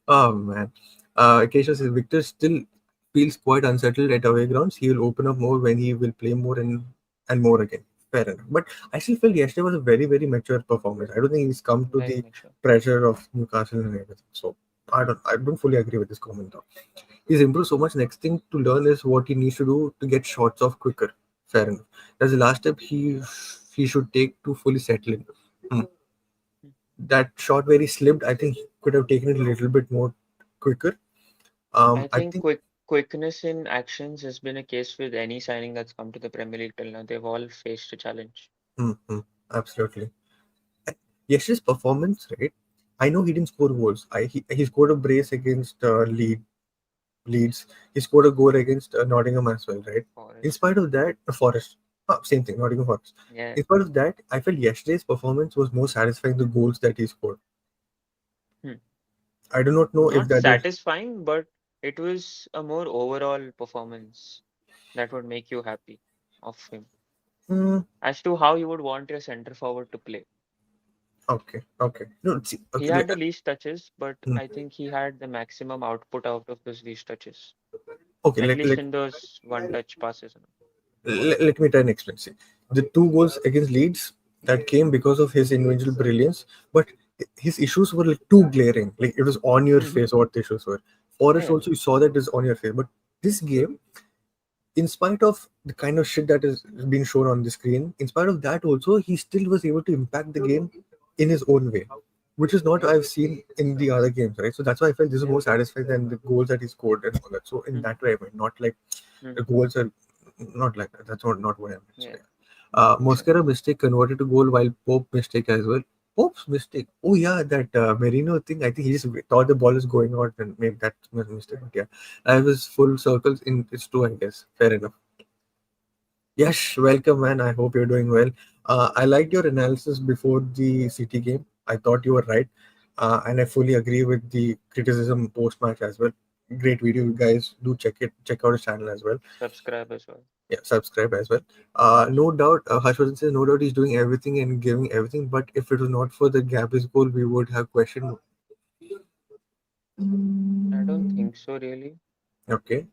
oh man. Acacia says Victor still feels quite unsettled at away grounds. He will open up more when he will play more and more again. Fair enough. But I still felt yesterday was a very, very mature performance. I don't think he's come to very the mature. pressure of Newcastle and everything. So I don't fully agree with this comment though. He's improved so much. Next thing to learn is what he needs to do to get shots off quicker. Fair enough. That's the last step he should take to fully settle in. Hmm. That shot where he slipped, I think he could have taken it a little bit more quicker. I I think think quickness in actions has been a case with any signing that's come to the Premier League till now. They've all faced a challenge. absolutely. Yesterday's performance, right? I know he didn't score goals. He scored a brace against Leeds. He scored a goal against Nottingham as well, right? In Forest. spite of that, Forest, same thing, Nottingham Forest. Yeah. In spite of that, I felt yesterday's performance was more satisfying. The goals that he scored. Hmm. I do not know if Not that is. satisfying, but it was a more overall performance that would make you happy of him. Hmm, As to how you would want your center forward to play. okay, okay. No, see, He okay. had the least touches, but Hmm, I think he had the maximum output out of those least touches. okay, At least in those one touch passes. let me try and explain. See, the two goals against Leeds that came because of his individual brilliance, but his issues were like too glaring. Like it was on your Mm-hmm. face what the issues were. Forest Yeah. also you saw that it was on your face, but this game, in spite of the kind of shit that is being shown on the screen, in spite of that also, he still was able to impact the game in his own way, which is not Yep. I've seen in the other games, right? So that's why I felt this is Yeah. more satisfying than the goals that he scored and all that. So in Mm-hmm. that way, I mean, not like the goals are not like that. That's not what I meant. So Yeah. yeah. Sure. Mosquera mistake converted to goal while Pope mistake as well. Pope's mistake. Oh yeah, that Merino thing. I think he just thought the ball is going out and maybe that's my mistake. But yeah, I was full circles in it's two. I guess fair enough. Yes, welcome, man. I hope you're doing well. I liked your analysis before the City game. I thought you were right, and I fully agree with the criticism post match as well. Great video, you guys. Do check it. Check out his channel as well. Subscribe as well. Yeah, subscribe as well. No doubt, Harshvardhan says no doubt he's doing everything and giving everything. But if it was not for the Gabby's goal, we would have questioned. I don't think so, really. Okay,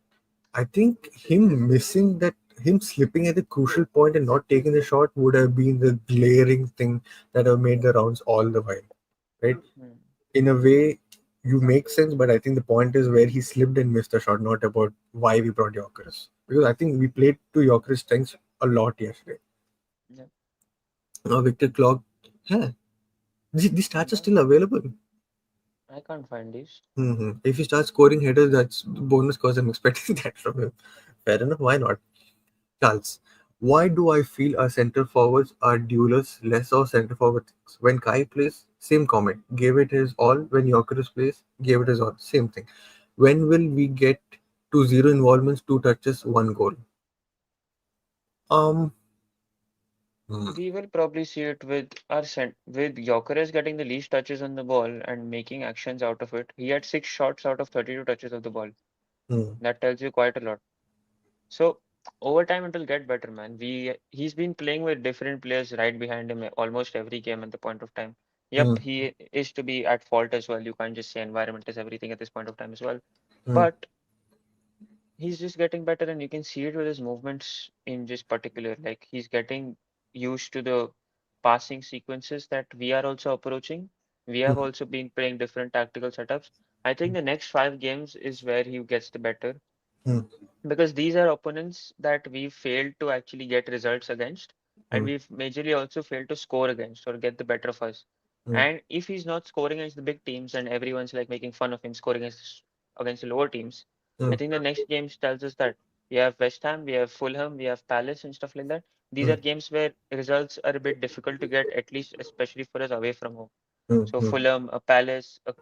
I think him slipping at the crucial point and not taking the shot would have been the glaring thing that have made the rounds all the while, right? Hmm. In a way, you make sense, but I think the point is where he slipped and missed the shot, not about why we brought Yorkers. Because I think we played to Yorkers' strengths a lot yesterday. Yeah. Now Victor Clock, huh? These stats are Yeah. still available. I can't find these. If he starts scoring headers, that's bonus because I'm expecting that from him. Fair enough, why not? Charles, why do I feel our centre forwards are duelers, less of centre forward things? When Kai plays, same comment. Gave it his all. When Jokeris plays, gave it his all. Same thing. When will we get to zero involvements, two touches, one goal? Um, hmm, We will probably see it with with Gyökeres getting the least touches on the ball and making actions out of it. He had 6 shots out of 32 touches of the ball. hmm, That tells you quite a lot. So over time it will get better, man. He's been playing with different players right behind him almost every game at the point of time. hmm, Yep, he is to be at fault as well. You can't just say environment is everything at this point of time as well. hmm, But he's just getting better, and you can see it with his movements in just particular. Like he's getting used to the passing sequences that we are also approaching. We have hmm, also been playing different tactical setups. I think the next 5 games is where he gets the better, hmm, because these are opponents that we failed to actually get results against, and hmm, we've majorly also failed to score against or get the better of us. hmm, And if he's not scoring against the big teams and everyone's like making fun of him scoring against the lower teams, hmm, I think the next games tells us that we have West Ham, we have Fulham, we have Palace and stuff like that. These hmm, are games where results are a bit difficult to get, at least especially for us away from home. hmm, So hmm, Fulham, a Palace, a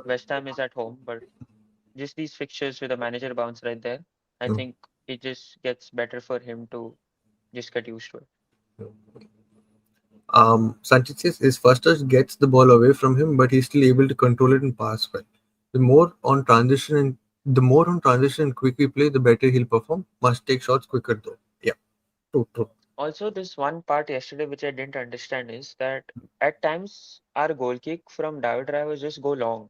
West Ham is at home, but just these fixtures with a manager bounce right there, I hmm. think it just gets better for him to just get used to it. Sanchez says his first touch gets the ball away from him, but he's still able to control it and pass well. The more on transition and quick we play, the better he'll perform. Must take shots quicker though. Yeah, true, true. Also, this one part yesterday which I didn't understand is that at times our goal kick from dive drivers just go long.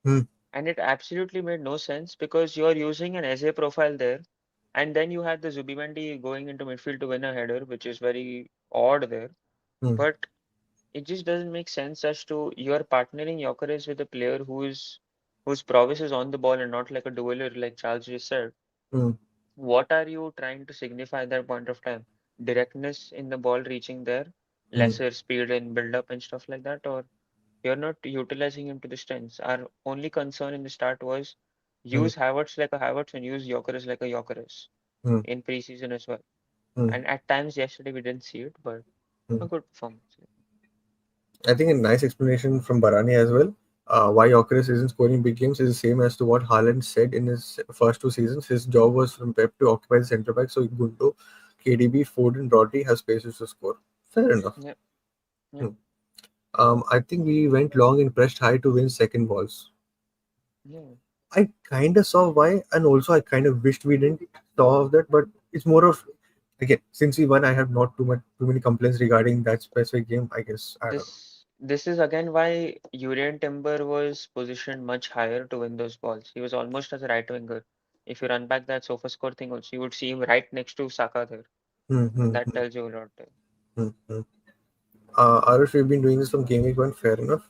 Hmm, And it absolutely made no sense because you're using an SA profile there. And then you had the Zubimendi going into midfield to win a header, which is very odd there. hmm, But it just doesn't make sense as to you're partnering Gyökeres with a player whose prowess is on the ball and not like a dueler, like Charles just said. hmm, What are you trying to signify at that point of time? Directness in the ball reaching there, hmm, lesser speed and build up and stuff like that, or you're not utilizing him to the strengths. Our only concern in the start was hmm, use Havertz like a Havertz and use Gyökeres like a Gyökeres hmm, in preseason as well. hmm, And at times yesterday we didn't see it, but hmm. a good performance. I think a nice explanation from Barani as well. Why Jokeris isn't scoring big games is the same as to what Haaland said in his first 2 seasons. His job was from Pep to occupy the centre back, so Gunto, KDB, Foden, Rodri have spaces to score. Fair enough. Yeah, yeah, Hmm. I think we went long and pressed high to win second balls. yeah. I kind of saw why, and also I kind of wished we didn't saw of that. But it's more of again since we won, I have not too many complaints regarding that specific game. I guess I don't know. This is again why Urian Timber was positioned much higher to win those balls. He was almost as a right winger. If you run back that sofa score thing also, you would see him right next to Saka there. Hmm, hmm, That hmm, tells you a lot there. hmm, hmm. Arush, we've been doing this from Game Week 1, fair enough.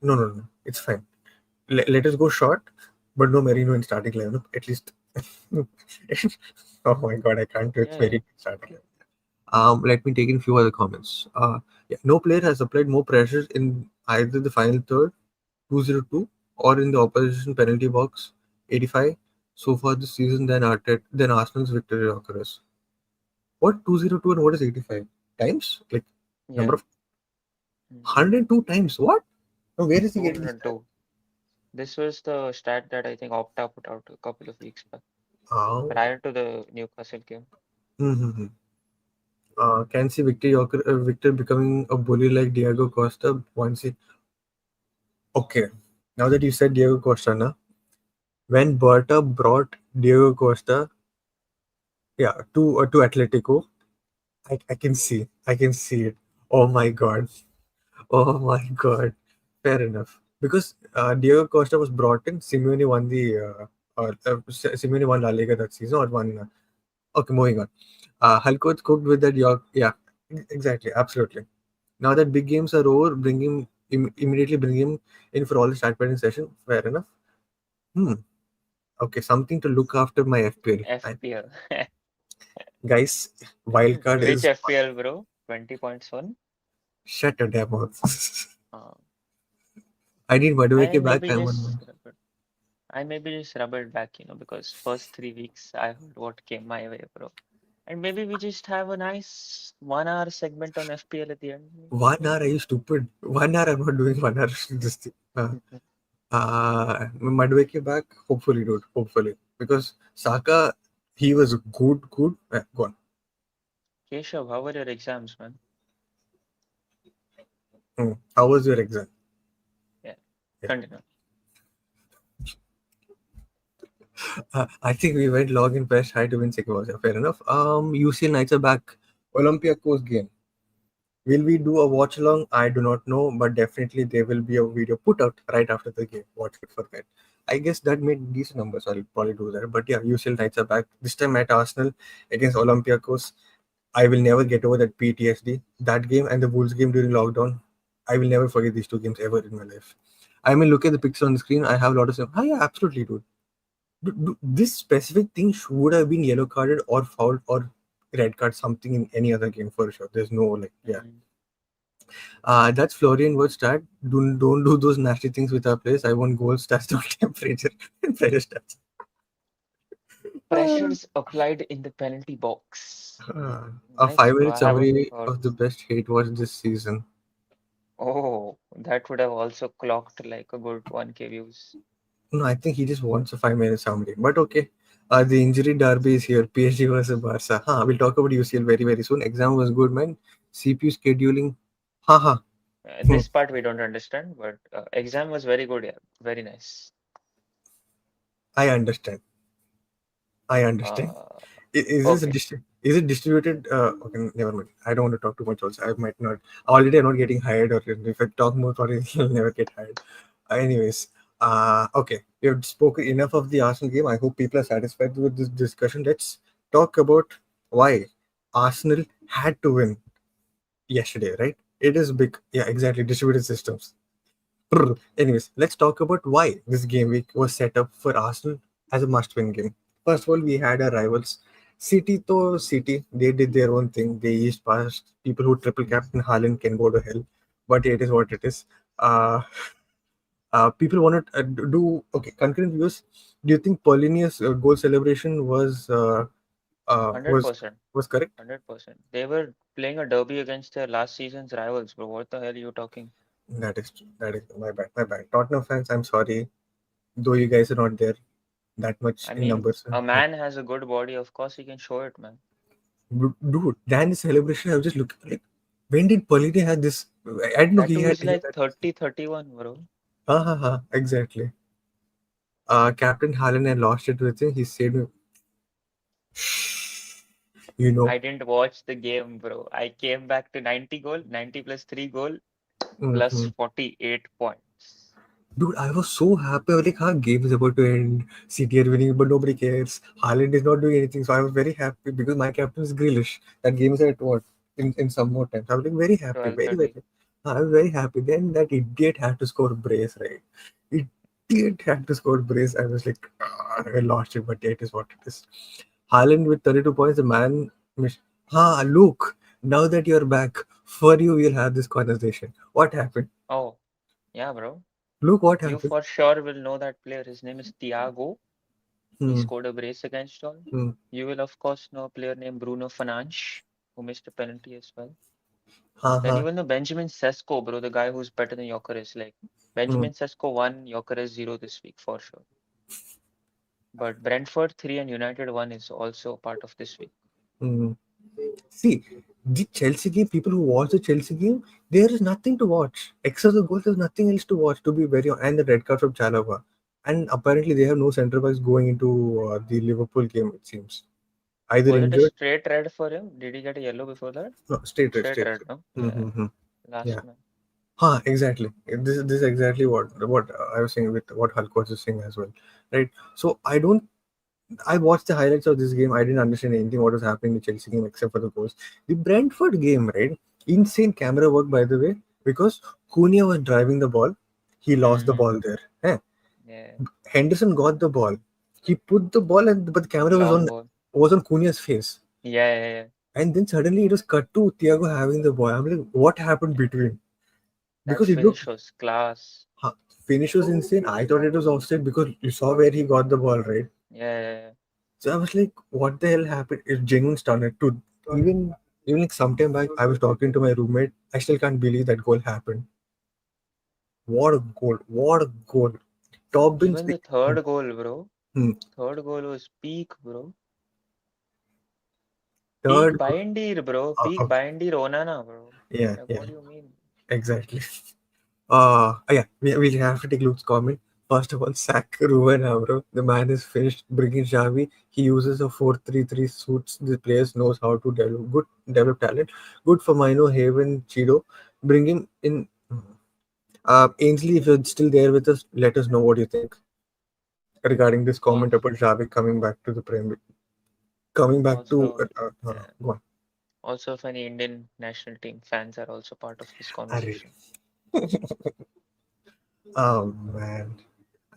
No, no, no, it's fine. Let us go short, but no Merino in starting lineup, at least. Oh my god, I can't do it. Yeah, yeah. Merino in starting lineup. Let me take in a few other comments. Yeah, no player has applied more pressure in either the final third, 202, or in the opposition penalty box, 85, so far this season than Arsenal's victory occurs. What 202 and what is 85? Times? Like number Yeah. of Mm. 102 times? What? Now, where is he getting this stat? 202. This was the stat that I think Opta put out a couple of weeks back, Oh. prior to the Newcastle game. Mm-hmm. Can see Victor becoming a bully like Diego Costa once he. Okay, now that you said Diego Costa, na, when Berta brought Diego Costa, yeah, to Atletico, I can see it. Oh my god, oh my god. Fair enough. Because Diego Costa was brought in, Simeone won Simeone won La Liga that season, or won. Okay, moving on. Halkot cooked with that York. Yeah, exactly, absolutely. Now that big games are over, immediately bring him in for all the start batting session. Fair enough. Hmm. Okay, something to look after my FPL. FPL. Guys, wildcard Which is FPL, bro? 20 points one? shut your damn mouth. Uh, I need I Madueke back. maybe I'm on just one. rub it. I maybe just rub it back, because first 3 weeks I heard what came my way, bro. And maybe we just have a nice 1 hour segment on FPL at the end. 1 hour, are you stupid? 1 hour, I'm not doing 1 hour. This thing. Madueke back, hopefully, dude. Hopefully. Because Saka, he was good, good. Go on. Keshav, how were your exams, man? How was your exam? Yeah, Yeah. continue. I think we went log in best high to win second was fair enough. UCL Knights are back. Olympiacos game. Will we do a watch along? I do not know, but definitely there will be a video put out right after the game. Watch it for that. I guess that made decent numbers. I'll probably do that. But yeah, UCL Knights are back. This time at Arsenal against Olympiacos. I will never get over that PTSD. That game and the Wolves game during lockdown. I will never forget these two games ever in my life. I mean, look at the picture on the screen. I have a lot of stuff. Oh, yeah, absolutely, dude. This specific thing should have been yellow carded or fouled or red card something in any other game for sure. There's no like, yeah. Mm. That's Florian word start. Don't do those nasty things with our players. I want goal stats, not temperature and pressure stats. Uh, Pressures applied in the penalty box. a Nice, bro. 5 minute I haven't summary heard. of the best hate watch this season. Oh, that would have also clocked like a good 1K views. No, I think he just wants a 5 minute summary. But okay. The injury derby is here. PSG versus Barca. We'll talk about UCL very, very soon. Exam was good, man. CPU scheduling. Haha. This part we don't understand, but exam was very good. Yeah, very nice. I understand. I understand. Uh, Is this a okay. is it distributed? Okay, never mind. I don't want to talk too much. Also, I might not. Already, I'm not getting hired, or if I talk more, probably I'll never get hired. Anyways, okay, we have spoken enough of the Arsenal game. I hope people are satisfied with this discussion. Let's talk about why Arsenal had to win yesterday. Right? It is big. Yeah, exactly. Distributed systems. Brr. Anyways, let's talk about why this game week was set up for Arsenal as a must-win game. First of all, we had our rivals. City, they did their own thing. They eased past people who triple captain Haaland can go to hell, but it is what it is. Uh, People want to do okay. Concurrent views. Do you think Paulinius' goal celebration uh, was 100%. was correct? 100%. They were playing a derby against their last season's rivals, bro. What the hell are you talking? That is my bad. My bad. Tottenham fans, I'm sorry. Though you guys are not there that much I in mean, numbers. a man has a good body, of course he can show it, man. Dude, than the celebration, I was just looking like, when did Polite have this? I didn't know That he too had is he had like that. 30-31, bro. Exactly. Captain Haaland had lost it with him. He said, you know, I didn't watch the game, bro. I came back to 90 goal, 90 plus 3 goal, plus mhm. 48 points. Dude, I was so happy. I was like, game is about to end. City are winning, but nobody cares. Haaland is not doing anything. So I was very happy because my captain is Grealish. That game is at what? In some more time. So I was like very happy. Very, 12:30. very. I was very happy. Then that idiot had to score brace, right? Idiot had to score brace. I was like, I lost it, but it is what it is. Haaland with 32 points, the man. Look, now that you're back, for you, we'll have this conversation. What happened? Oh, yeah, bro. Look what You happened. for sure will know that player. His name is Thiago. He Hmm. scored a brace against all. Hmm. You will, of course, know a player named Bruno Fernandes, who missed a penalty as well. Ha Then ha. even the Benjamin Sesko, bro, the guy who's better than Gyökeres. Like, Hmm. Benjamin Sesko 1, Gyökeres 0 this week, for sure. But Brentford 3 and United 1 is also part of this week. Hmm. See, The Chelsea game, people who watch the Chelsea game, there is nothing to watch. Except the goals, there's nothing else to watch, to be very honest. And the red card from Chalaba. And apparently, they have no centre backs going into the Liverpool game, it seems. Either Was it a injured, straight red for him? Did he get a yellow before that? no, straight red, Straight straight red, red. no? Yeah, Mm-hmm. Yeah. last man. Exactly. This is exactly what I was saying with what Hulk was saying as well, right? So I watched the highlights of this game. I didn't understand anything what was happening in the Chelsea game except for the goals. The Brentford game, right? Insane camera work, by the way, because Cunha was driving the ball. He lost the Mm-hmm. ball there. Eh? Yeah, Henderson got the ball. He put the ball, and but the camera long ball. was on Cunha's face. Yeah, yeah, yeah. And then suddenly it was cut to Thiago having the ball. I'm like, what happened between? That Because it looked finish was class. finish was insane. I thought it was offside because you saw where he got the ball, right? Yeah, yeah, yeah. So I was like, what the hell happened? It genuine started to even even like sometime back I was talking to my roommate. I still can't believe that goal happened. What a goal. What a goal. Top bins Even the the third goal, bro. hmm, Third goal was peak, bro. Peak third goal. Bindir, bro. Peak Okay. Bindir Onana, bro. Yeah, Like, yeah, what do you mean? exactly. Yeah, we have to take Luke's comment. First of all, sack Ruben Amorim. The man is finished bringing Xavi. He uses a 4-3-3 suits the players, knows how to develop talent. Good for Mino, Haven, Chido. Bring him in. Ainsley, if you're still there with us, let us know what you think regarding this comment Also, about Xavi coming back to the Premier, coming back to also, yeah. go on. Also, if any Indian national team fans are also part of this Arre. conversation. Oh man,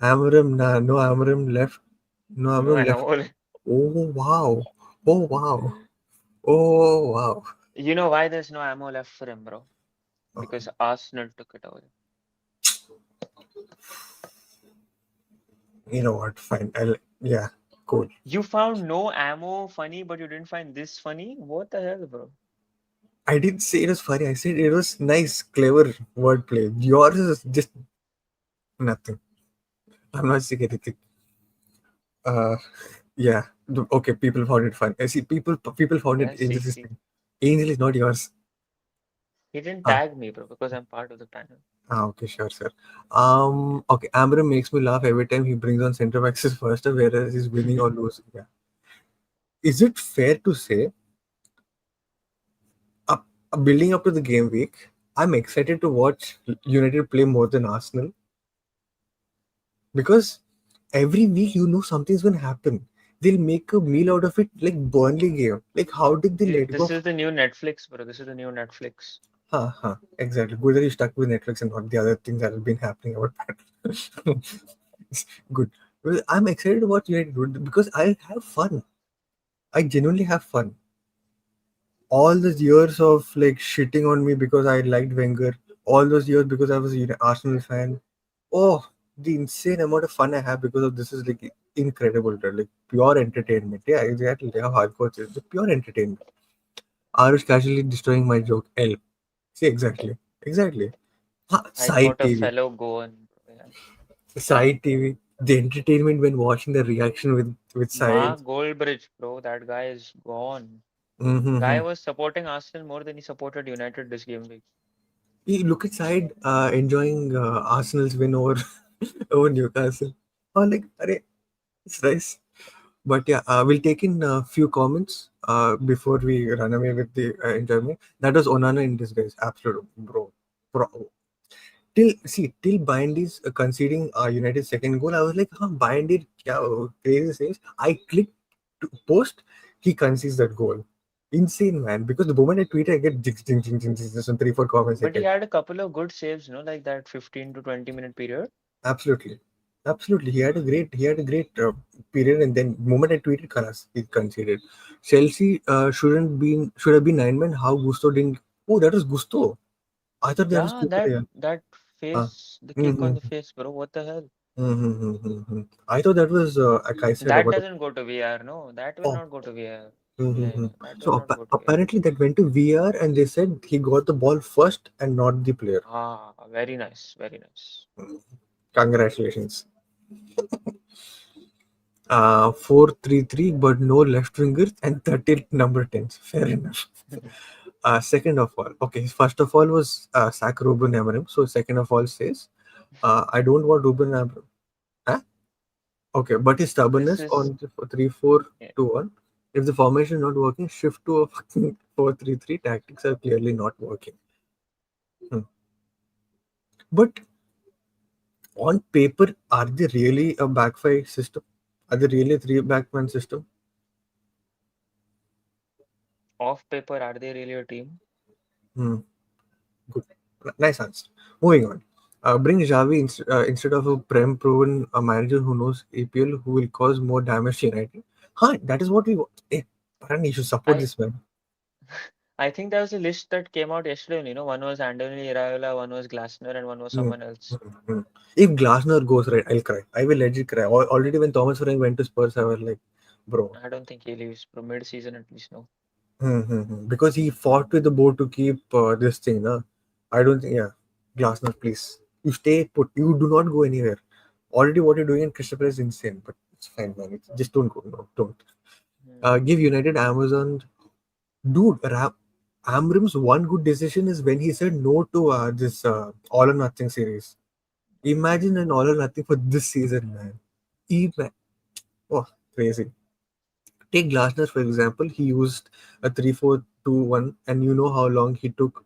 no Amarim left, no No, Amarim I'm left. all, Oh wow, oh wow, oh wow. you know why there's no ammo left for him, bro? Because Arsenal took it away. You know what? Fine. Yeah, cool. You found no ammo funny, but you didn't find this funny? What the hell, bro? I didn't say it was funny. I said it was nice, clever wordplay. Yours is just nothing. I'm not saying anything. Uh, yeah. Okay, people found it fun. See, people found it Yeah, see, see. interesting. Angel is not yours. He didn't Ah, tag me, bro, because I'm part of the panel. okay, sure, sir. Okay, Amram makes me laugh every time he brings on center backs as first, whereas he's winning or losing. Yeah. Is it fair to say, up, building up to the game week, I'm excited to watch United play more than Arsenal because every week you know something's going to happen. They'll make a meal out of it, like Burnley game. Like, how did they let go This of? is the new Netflix, bro. This is the new Netflix. Exactly. Good that you stuck with Netflix and not the other things that have been happening about that. Good. Well, I'm excited about United because I have fun. I genuinely have fun. All those years of like shitting on me because I liked Wenger, all those years because I was a Arsenal fan. Oh, the insane amount of fun I have because of this is like incredible. Like pure entertainment. Yeah, exactly. How hardcore it is. The pure entertainment. Arush casually destroying my joke. L. See, exactly. Exactly. I Side thought a TV. fellow Goan, bro. Yeah. Side TV. The entertainment when watching the reaction with Mark sides. Goldbridge, bro. That guy is gone. Mm-hmm. Guy was supporting Arsenal more than he supported United this game week. You look at side enjoying Arsenal's win over over Newcastle. Oh, like, arre, it's nice. But yeah, we'll take in a few comments before we run away with the enjoyment. That was Onana in disguise. Absolute bro. Till Bindy's conceding United's second goal, I was like, huh, Bindy, kya crazy saves. I clicked to post, he concedes that goal. Insane, man. Because the moment I tweet, I get jing, jing, jing, jing, jing, some 3, 4 comments I But he get. had a couple of good saves, like that 15 to 20-minute period. Absolutely. Absolutely. He had a great period, and then moment I tweeted, Kalas, he conceded. Chelsea should have been 9 men. How Gusto didn't. Oh, that was Gusto. I thought that was Yeah, that Kukurea. that Uh, face, the kick on mm-hmm. the face, bro. What the hell? Mm-hmm. I thought that was like I said That about. doesn't go to VR, no. That will Oh. not go to VR. Yeah, Mm-hmm. yeah, that will So not go to VR. apparently that went to VR, and they said he got the ball first and not the player. Ah, very nice, very nice. Congratulations. 4-3-3, but no left wingers and 30 number 10s. Fair enough. Second of all, okay, first of all was sack Ruben Amorim. So second of all says, I don't want Ruben Amorim. Huh? Okay, but his This stubbornness is on the 3-4 yeah, 2-1. If the formation is not working, shift to a fucking 4-3-3. Tactics are clearly not working. Hmm. But on paper, are they really a back five system? Are they really a three backman system? off paper. Are they really a team? Hmm. Good. Nice answer. Moving on. Bring Xavi instead of a prem proven manager who knows APL who will cause more damage to United. Huh, that is what we want. Hey, Paran, you should support I this man. I think there was a list that came out yesterday. One was Andoni Iraola, one was Glasner, and one was Hmm, someone else. hmm, hmm. If Glasner goes right, I'll cry. I will legit cry. Already when Thomas Frank went to Spurs, I was like, bro. I don't think he leaves from mid-season at least. No. Because he fought with the board to keep this thing. Nah? I don't think, yeah. Glasner, please. You stay put. You do not go anywhere. Already what you're doing in Christopher is insane, but it's fine, man. Just don't go. No, don't. Hmm. Give United Amazon. Dude, Amram's one good decision is when he said no to this All or Nothing series. Imagine an All or Nothing for this season, man. Oh, crazy. Take Glasner for example. He used a 3-4-2-1, and you know how long he took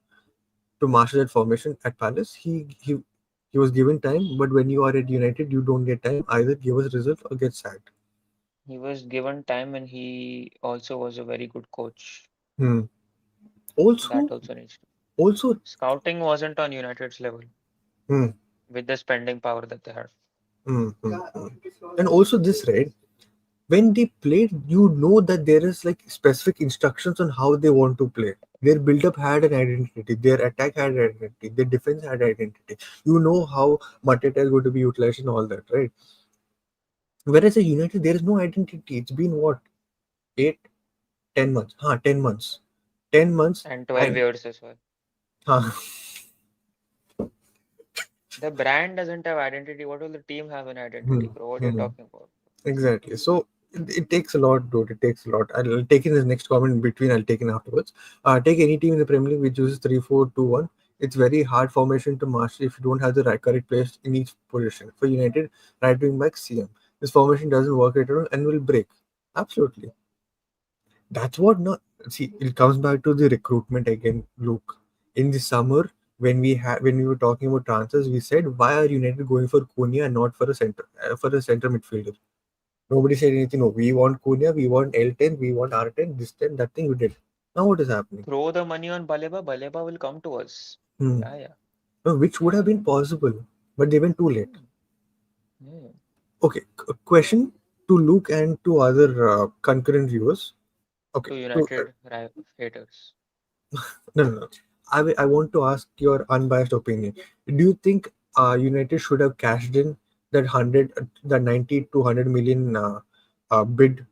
to master that formation at Palace. He was given time, but when you are at United, you don't get time. Either give us result or get sacked. He was given time, and he also was a very good coach. Hmm. Also, That also needs to. also, Scouting wasn't on United's level hmm, with the spending power that they had. and also this right. When they played, you know that there is like specific instructions on how they want to play. Their build-up had an identity. Their attack had an identity. Their defense had identity. You know how Mateta is going to be utilized and all that, right? Whereas at United, there is no identity. It's been what, 8, 10 months? 10 months. 10 months, And 12 and years as well. huh, The brand doesn't have identity. What will the team have an hmm, identity, bro? What are you hmm. talking about? Exactly. So it takes a lot, dude. It takes a lot. I'll take in the next comment in between. I'll take in afterwards. Take any team in the Premier League which uses 3-4-2-1. It's very hard formation to master if you don't have the correct players in each position. For United, right wing back CM. This formation doesn't work at all and will break. Absolutely. That's what not see. It comes back to the recruitment again, Luke. In the summer, when we were talking about transfers, we said why are United going for Cunha and not for a center midfielder? Nobody said anything. No, we want Cunha, we want L10, we want R10, this 10, that thing you did. Now what is happening? Throw the money on Baleba. Baleba will come to us. Hmm. Yeah, yeah. No, which would Yeah, have yeah. been possible, but they went too late. Hmm. Yeah. Okay, question to Luke and to other concurrent viewers. Okay, To to, United haters. no, no, no. I want to ask your unbiased opinion. Do you think United should have cashed in that 100, the 90 to 100 million bid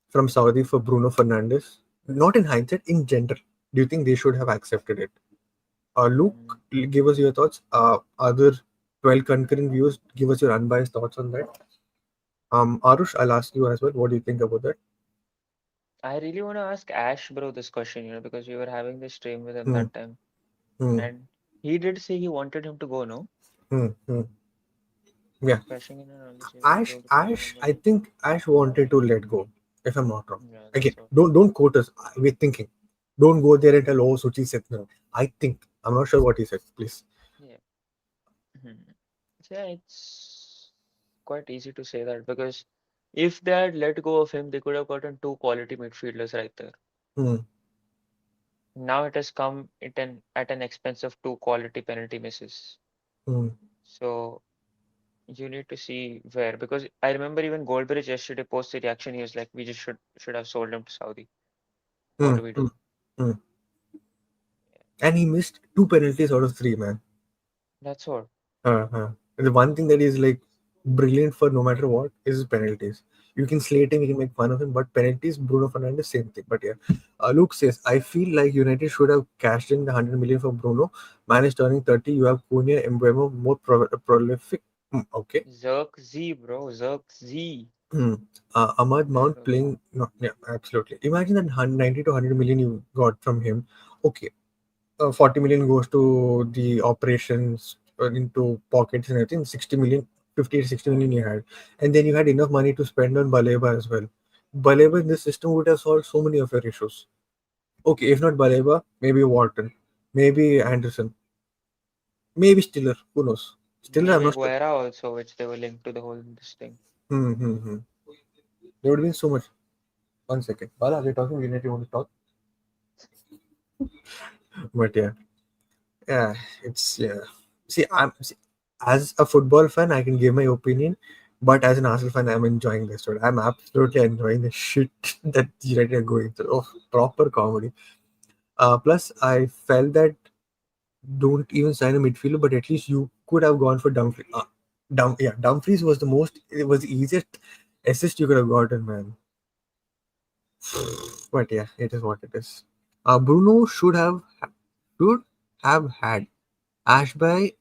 from Saudi for Bruno Fernandes? Not in hindsight, in general. Do you think they should have accepted it? Hmm. Luke, give us your thoughts. Other 12 concurrent viewers, give us your unbiased thoughts on that. Arush, I'll ask you as well. What do you think about that? I really want to ask Ash, bro, this question, because we were having this stream with him Hmm, that time. hmm, And he did say he wanted him to go, no? hmm. Yeah, Cashing in on early savings Ash, drove the Premier Ash, number. I think Ash wanted to let go, if I'm not wrong. Yeah, Again, that's what. don't quote us. We're thinking. Don't go there and tell, oh, Suchi said no. I think. I'm not sure what he said. Please. Yeah. Hmm. So, yeah, it's quite easy to say that because if they had let go of him, they could have gotten two quality midfielders right there. Hmm, Now it has come at an expense of two quality penalty misses. hmm, So you need to see where because I remember even Goldbridge yesterday posted reaction. He was like, "We just should have sold him to Saudi. What hmm, do we hmm, do?" hmm. And he missed two penalties out of three, man. That's all. Uh-huh. The one thing that is like brilliant for no matter what is penalties. You can slate him, you can make fun of him, but penalties, Bruno Fernandes, same thing. But yeah, Luke says, I feel like United should have cashed in the 100 million for Bruno. Man is turning 30. You have Cunha, Mbeumo, more prolific. Okay. Zerk Z, bro. Zerk Z. Hmm. Ahmad There Mount goes. playing. No, yeah, absolutely. Imagine that 90 to 100 million you got from him. Okay, 40 million goes to the operations, into pockets and everything. 60 million, 50 to 60 million you had, and then you had enough money to spend on Baleba as well. Baleba in this system would have solved so many of your issues. Okay, if not Baleba, maybe Walton, maybe Anderson, maybe Stiller. Who knows? Stiller, I'm Maybe not sure. Guerra also, which they were linked to the whole this thing. Hmm, hmm, hmm. There would have been so much. One second. Bala, we're talking. We need to want to talk. But yeah, yeah, it's yeah. See, as a football fan, I can give my opinion, but as an Arsenal fan, I'm enjoying this. Dude. I'm absolutely enjoying the shit that United are going through. Oh, proper comedy. Plus, I felt that don't even sign a midfielder, but at least you could have gone for Dumfries. Dumfries was the most. It was the easiest assist you could have gotten, man. But yeah, it is what it is. Bruno should have had Ashby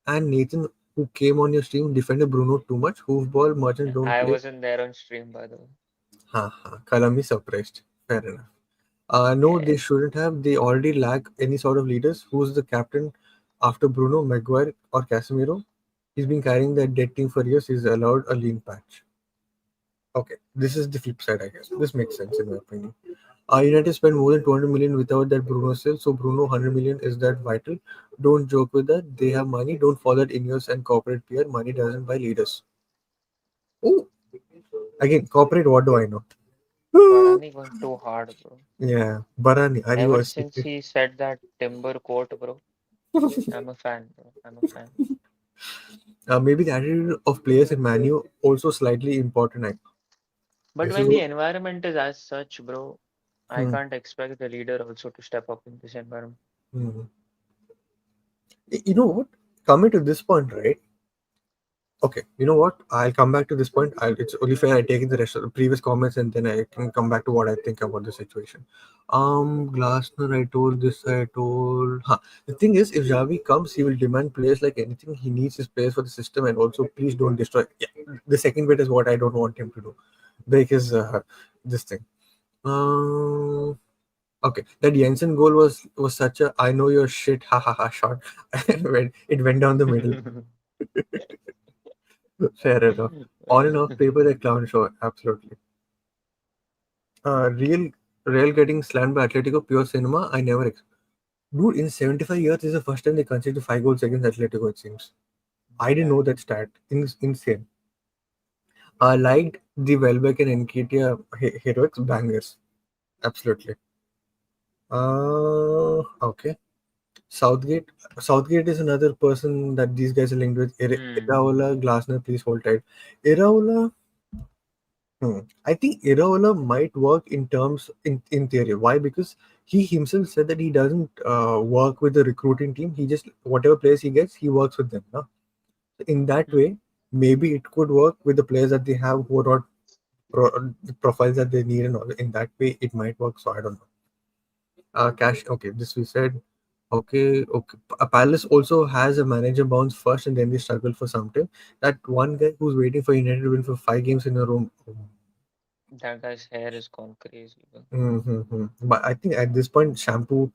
and Nathan, who came on your stream, defended Bruno too much. Hoofball merchants don't I play. wasn't there on stream, by the way. Ha ha. Kalami surprised. Fair enough. No, Yeah, they shouldn't have. They already lack any sort of leaders. Who's the captain after Bruno, Maguire, or Casemiro? He's been carrying that dead team for years. He's allowed a lean patch. Okay, this is the flip side, I guess. This makes sense in my opinion. United spent more than 200 million without that Bruno sale, so Bruno 100 million is that vital. Don't joke with that. They have money. Don't follow that in-house and corporate peer. Money doesn't buy leaders. Oh, again, corporate. What do I know? Varane going too hard, bro. Yeah, Barani. Are you Ever a since secret? he said that timber quote, bro, I'm a fan, bro. I'm a fan. Maybe the attitude of players in Manu also slightly important. But This is when the what. environment is as such, bro, I Hmm, can't expect the leader also to step up in this environment. hmm. You know what? Coming to this point, right? Okay, you know what? I'll come back to this point. It's only fair I take in the rest of the previous comments and then I can come back to what I think about the situation. Glasner, I told this. I told. Huh. The thing is, if Javi comes, he will demand players like anything. He needs his players for the system, and also please don't destroy. Yeah, the second bit is what I don't want him to do. Break his this thing. Um, okay, that Jensen goal was such a I know your shit ha ha ha shot. It went down the middle. Fair enough. On and off paper, a clown show. Absolutely. Real, Real getting slammed by Atletico, pure cinema. I never. Dude, in 75 years, this is the first time they conceded 5 goals against Atletico. It seems. I didn't know Damn. that stat. Insane. I liked the Welbeck and Nketiah heroics bangers. Absolutely. Okay. Southgate. Southgate is another person that these guys are linked with. Hmm. Iraola, Glasner, please hold tight. Iraola. I think Iraola might work in terms in theory. Why? Because he himself said that he doesn't work with the recruiting team. He just whatever players he gets, he works with them. No? So in that Hmm. way, maybe it could work with the players that they have who are not the profiles that they need and all. In that way, it might work. So I don't know. Cash. Okay, this we said. Okay, okay. Palace also has a manager bounce first, and then they struggle for some time. That one guy who's waiting for United to win for 5 games in a row. That guy's hair is gone crazy, bro. Mm-hmm. But I think at this point, shampoo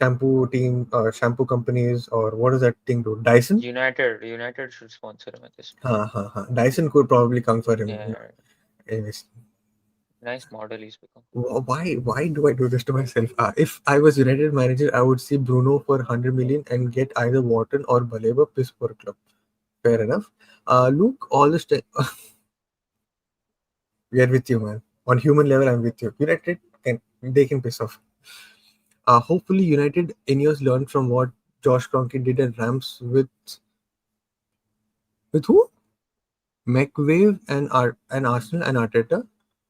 team, shampoo companies, or what does that thing do? Dyson? United should sponsor him at this point. Ha, ha, ha. Dyson could probably come for him. Yeah, Anyways, nice model he's become. why do I do this to myself? If I was United manager, I would see Bruno for 100 million and get either Wharton or Baleba piss for a club. Fair enough. Luke, all this time, we are with you, man. On human level, I'm with you. United can they can piss off. Hopefully, United Ineos learned from what Josh Kroenke did at Rams with who? McWave and Arsenal and Arteta.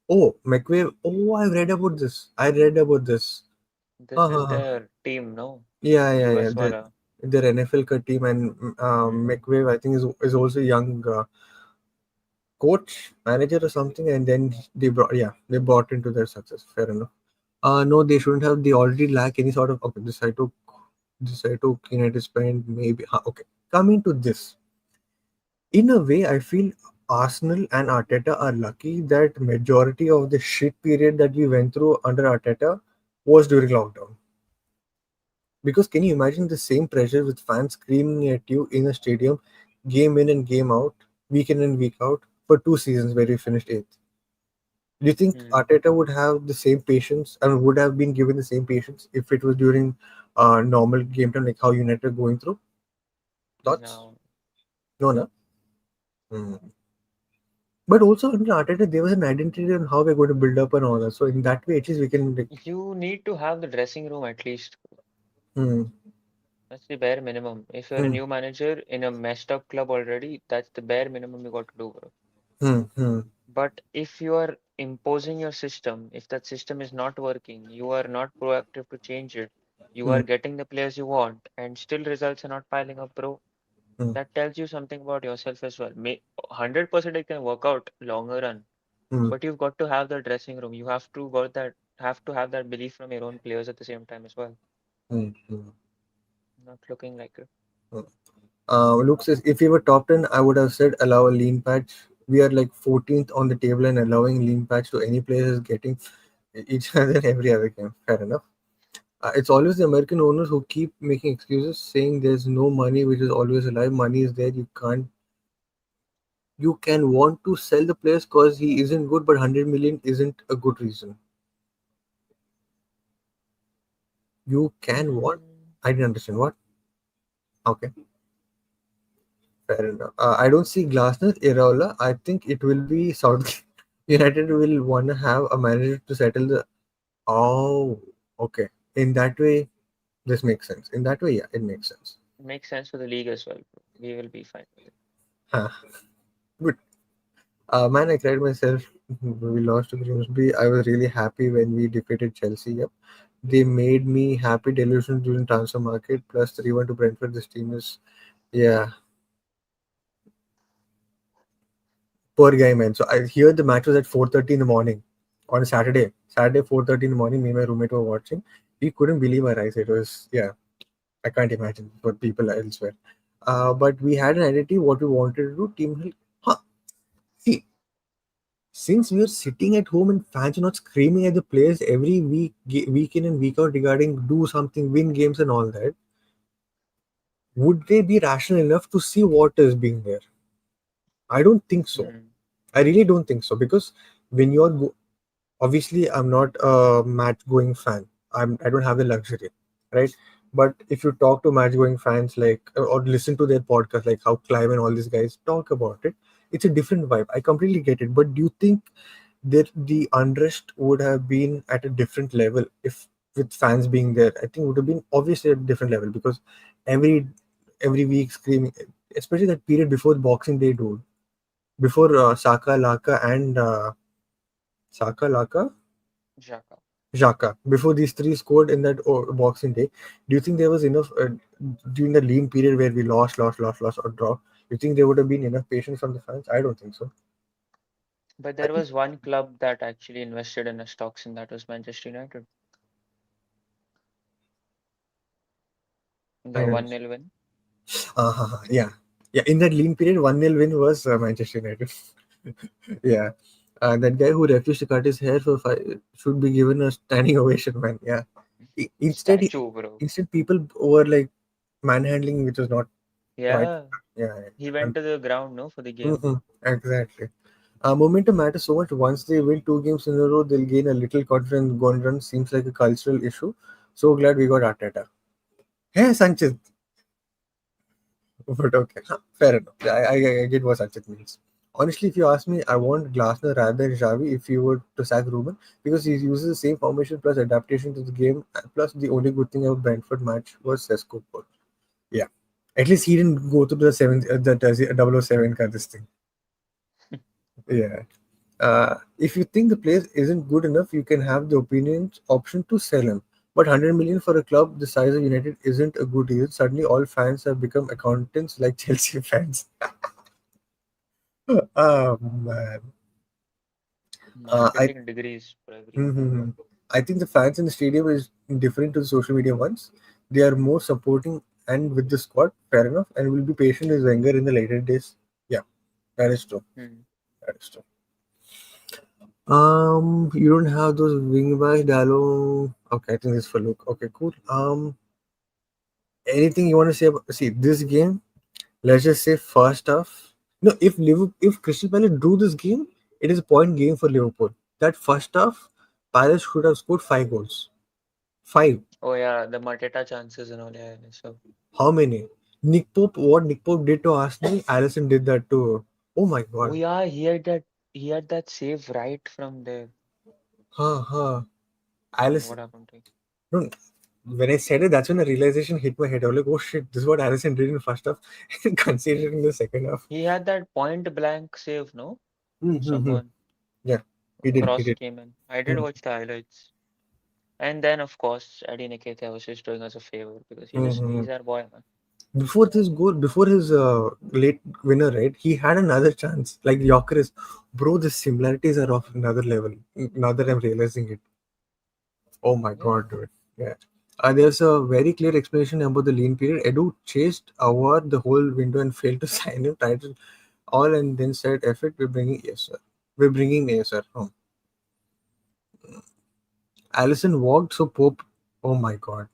Oh, McWave. Oh, I've read about this. I read about this. This Ha, is ha, ha. their team, no? Yeah, yeah, yeah. US wala. Their NFL team and Hmm. McWave, I think, is also a young coach, manager, or something. And then they brought into their success. Fair enough. No, they shouldn't have. They already lack any sort of. Okay, this I took United spend maybe. Okay, coming to this. In a way, I feel Arsenal and Arteta are lucky that majority of the shit period that we went through under Arteta was during lockdown. Because can you imagine the same pressure with fans screaming at you in a stadium, game in and game out, week in and week out, for 2 seasons where you finished eighth? Do you think Hmm. Arteta would have the same patience and would have been given the same patience if it was during normal game time, like how United are going through? Thoughts? No, No, no. Hmm. But also under Arteta, there was an identity on how we're going to build up and all that. So in that way, at least we can like, you need to have the dressing room at least. hmm, That's the bare minimum. If you're a hmm, new manager in a messed up club already, that's the bare minimum you got to do, bro. hmm, hmm, But if you are imposing your system, if that system is not working, you are not proactive to change it, you hmm, are getting the players you want, and still results are not piling up, bro. hmm, That tells you something about yourself as well. 100% it can work out longer run, hmm, but you've got to have the dressing room. You have to have that belief from your own players at the same time as well. hmm, hmm, Not looking like it. hmm. Luke says, if we were top 10, I would have said allow a lean patch. We are like 14th on the table and allowing lean patch to any player is getting each other every other game. Fair enough. It's always the American owners who keep making excuses, saying there's no money, which is always a lie. Money is there. You can want to sell the players because he isn't good, but 100 million isn't a good reason. You can want. Mm, I didn't understand what. Okay, fair enough. I don't see Glasner, Iraola. I think it will be South United will want to have a manager to settle the. Oh, okay. In that way, this makes sense. In that way, yeah, it makes sense. makes sense for the league as well, bro. We will be fine with it. Huh. Good. Man, I cried myself. We lost to Grimsby. I was really happy when we defeated Chelsea. Yep. They made me happy delusion during transfer market. Plus 3-1 to Brentford. This team is, yeah, poor guy, man. So I hear the match was at 4:30 in the morning on a Saturday. Saturday 4:30 in the morning. Me and my roommate were watching. We couldn't believe our eyes. It was, yeah, I can't imagine what people elsewhere. But we had an identity. What we wanted to do. Team Hill. Huh. See, since we are sitting at home and fans are not screaming at the players every week, week in and week out regarding do something, win games and all that, would they be rational enough to see what is being there? I don't think so. Hmm. I really don't think so because when you're obviously I'm not a match going fan. I don't have the luxury, right? But if you talk to match going fans like or listen to their podcast like how Clive and all these guys talk about it, it's a different vibe. I completely get it. But do you think that the unrest would have been at a different level if with fans being there? I think it would have been obviously at a different level because every every week screaming, especially that period before Boxing Day, dude, before Saka Laka Xhaka. Xhaka. Before these three scored in that Boxing Day, do you think there was enough during the lean period where we lost, or draw? You think there would have been enough patience from the fans? I don't think so. But I there think was one club that actually invested in a stocks, and that was Manchester United. I The don't. 1-0 win. Yeah, yeah. In that lean period, 1-0 win was Manchester United. Yeah, that guy who refused to cut his hair for five should be given a standing ovation, man. Yeah. Instead, Statue, bro. instead people were like manhandling, which was not right. Yeah, Yeah, he yeah. went to the ground, no, for the game. Mhm, exactly. Momentum matters so much. Once they win 2 games in a row, they'll gain a little confidence. Gone run seems like a cultural issue. So glad we got Arteta. Hey, Sanchez. But okay, fair enough. I get what Sanchez means. Honestly, if you ask me, I want Glasner rather than Xavi if you were to sack Ruben because he uses the same formation plus adaptation to the game. Plus, the only good thing about Brentford match was Sesko goal. Yeah, at least he didn't go to the seventh, the 007 kind of this thing. Yeah. If you think the place isn't good enough, you can have the option to sell him. But 100 million for a club the size of United isn't a good deal. Suddenly, all fans have become accountants like Chelsea fans. Oh man. Uh, I Marketing degrees for everyone. Mhm. I think the fans in the stadium is different to the social media ones. They are more supporting and with the squad, fair enough, and will be patient as Wenger in the later days. Yeah, that is true. Hmm. That is true. You don't have those wing backs, Dallo. Okay, I think this is for Luke. Okay, cool. Anything you want to say about see this game? Let's just say first half. No, if Crystal Palace drew this game, it is a point game for Liverpool. That first half, Palace should have scored 5 goals. Five. Oh yeah, the Mateta chances and all. Yeah, yeah, so How many? What Nick Pope did to Arsenal, Allison did that to. Oh my oh god. yeah, he had that save right from there. Huh, huh. And Allison. what happened to him? No, when I said it, that's when the realization hit my head. I was like, oh shit, this is what Allison did in first half and conceded in the second half. He had that point blank save, no? Mm-hmm. Someone Yeah, he did. He cross did. came in. I did Mm. watch the highlights. And then of course Eddie Nketiah was just doing us a favor because Mm-hmm. he's our boy, man. Before this goal, before his late winner, right? He had another chance. Like Jokeris, bro. The similarities are of another level. Now that I'm realizing it. Oh my Yeah. god, dude. Yeah. There's a very clear explanation about the lean period. Edu chased over the whole window and failed to sign him. Tried to all and then said, "F it, we're bringing yes, sir. We're bringing yes, sir." Home. Allison walked, so Pope. Oh my god.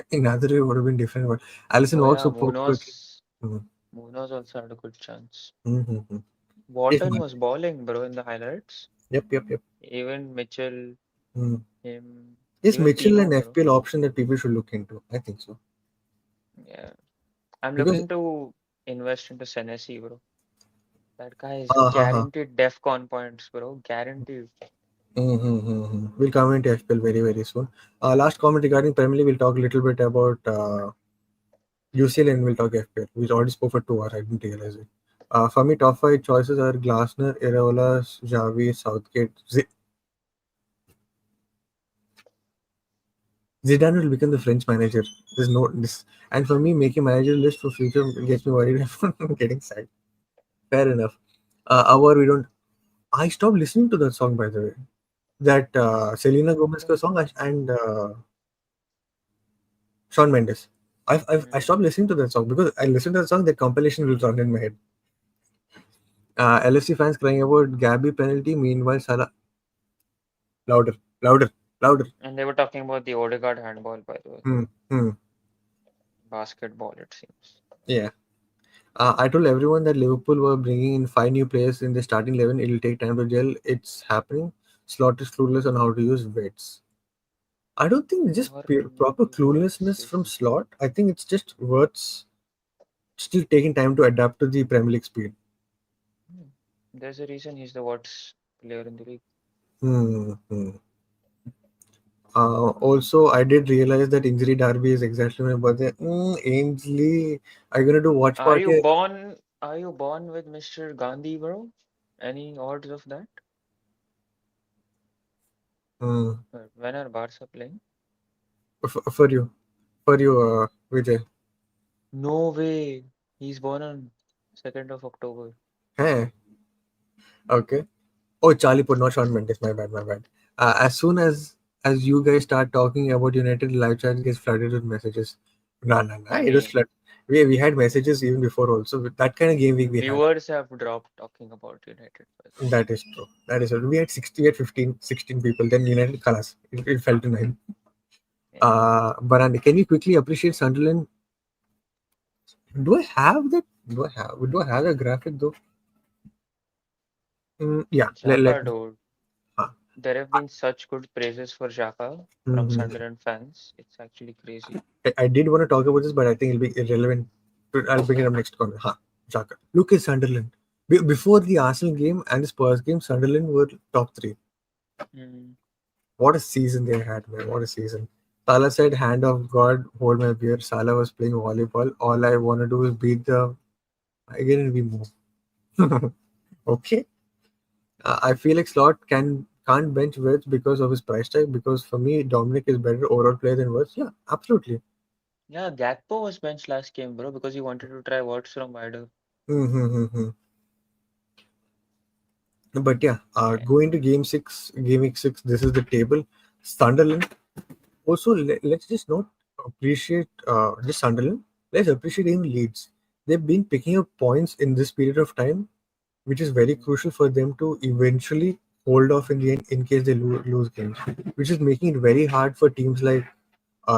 Another way would have been different, but Allison Oh walked, yeah, so Pope quickly. Mm-hmm. Munoz also had a good chance. Mm-hmm. If Wharton was balling, bro, in the highlights. yep, yep, yep. Even Mitchell, Mm. him, Is even Mitchell an Timo, bro. FPL option that people should look into? I think so. Yeah. I'm Because looking to invest into Senesi, bro. That guy is ha. guaranteed DEFCON points, bro. Guaranteed. We'll come into FPL very, very soon. Last comment regarding Premier League, we'll talk a little bit about UCL and we'll talk FPL. We already spoke for 2 hours, I didn't realize it. For me, top 5 choices are Glasner, Iraola, Javi, Southgate. Zidane will become the French manager. There's no this, and for me, making manager list for future gets me worried about getting sad. Fair enough. Our we don't. I stopped listening to that song by the way. That Selena Gomez ka song and Shawn Mendes. I Mm. stopped listening to that song because I listened to that song. That compilation will run in my head. LFC fans crying about Gabby penalty. Meanwhile, Salah louder, louder, louder. And they were talking about the Odegaard handball, by the way. Hmm. Hmm. Basketball, it seems. Yeah. I told everyone that Liverpool were bringing in 5 new players in the starting 11. It'll take time to gel. It's happening. Slot is clueless on how to use weights. I don't think it's just proper Warning, what's cluelessness from this? Slot. I think it's just words still taking time to adapt to the Premier League speed. Hmm. There's a reason he's the worst player in the league. Hmm. Hmm. Also, I did realize that injury derby is exactly my birthday. Ainsley, are you gonna do watch party? Are you born with Mr. Gandhi, bro? Any odds of that? Hmm. When are Barca playing? For you, Vijay. No way. He's born on 2nd of October. Hey, okay. Oh, Charlie put not Sean Mendes. My bad, my bad. As soon as you guys start talking about United, live chat gets flooded with messages. Nah, nah, nah. I It was mean, flood. We had messages even before also. With that kind of game week we had. viewers have dropped talking about United, by the way. That is true. That is true. We had 60, we had 15, 16 people. Then United, Kalas. It fell to 9. Yeah. But Andy, can you quickly appreciate Sunderland? Do I have that? Do I have a graphic though? Yeah. Let Xhaka, dude. huh. There have been such good praises for Xhaka from Mhm. Sunderland fans. It's actually crazy. I did want to talk about this, but I think it'll be irrelevant. I'll bring it up next comment. Huh. Xhaka. Look at Sunderland. Before the Arsenal game and the Spurs game, Sunderland were top 3. Mm. What a season they had, man. What a season. Salah said, hand of God, hold my beer. Salah was playing volleyball. All I want to do is beat the. Again, and we move. Okay. I feel like Slot can't bench Wirtz because of his price tag. Because for me, Dominic is better overall player than Wirtz. Yeah, absolutely. Yeah, Gakpo was benched last game, bro, because he wanted to try words from wider. Mm-hmm. But yeah, Yeah. going to game week 6, this is the table. Sunderland. Also, let's just not appreciate just Sunderland. Let's appreciate even Leeds. They've been picking up points in this period of time, which is very Mm. crucial for them to eventually hold off in the end in case they lose games, which is making it very hard for teams like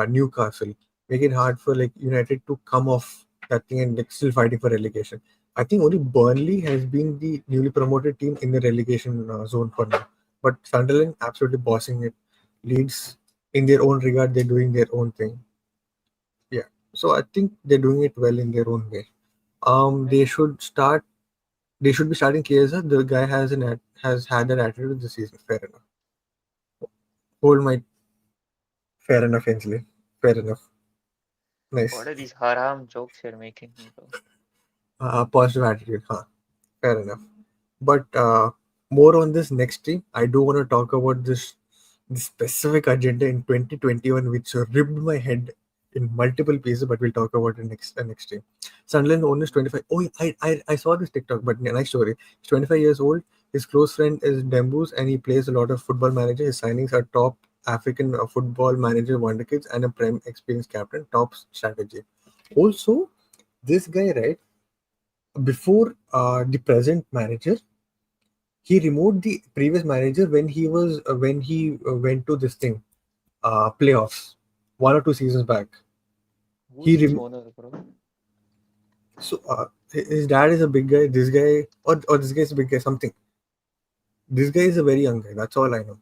Newcastle. make it hard for like United to come off that thing and like still fighting for relegation. I think only Burnley has been the newly promoted team in the relegation zone for now. But Sunderland absolutely bossing it. Leeds in their own regard, they're doing their own thing. Yeah. So I think they're doing it well in their own way. Yeah. They should start. They should be starting Chiesa. The guy has had that attitude this season. Fair enough. Hold my fair enough, Ainsley. Fair enough. Nice. What are these haram jokes you're making, bro? Positive attitude. Huh. Fair enough. But more on this next team. I do want to talk about this specific agenda in 2021, which ripped my head in multiple pieces. But we'll talk about it next team. Sunderland owner is 25. Oh, I saw this TikTok, but nice story. He's 25 years old. His close friend is Dembus, and he plays a lot of football manager. His signings are top African football manager wonder kids and a prem experienced captain. Top strategy. Also, this guy, right? Before the present manager, he removed the previous manager when he went to this thing playoffs 1 or 2 seasons back. He Who's this rem- owner, bro? so his dad is a big guy. This guy or this guy is a big guy. Something. This guy is a very young guy. That's all I know.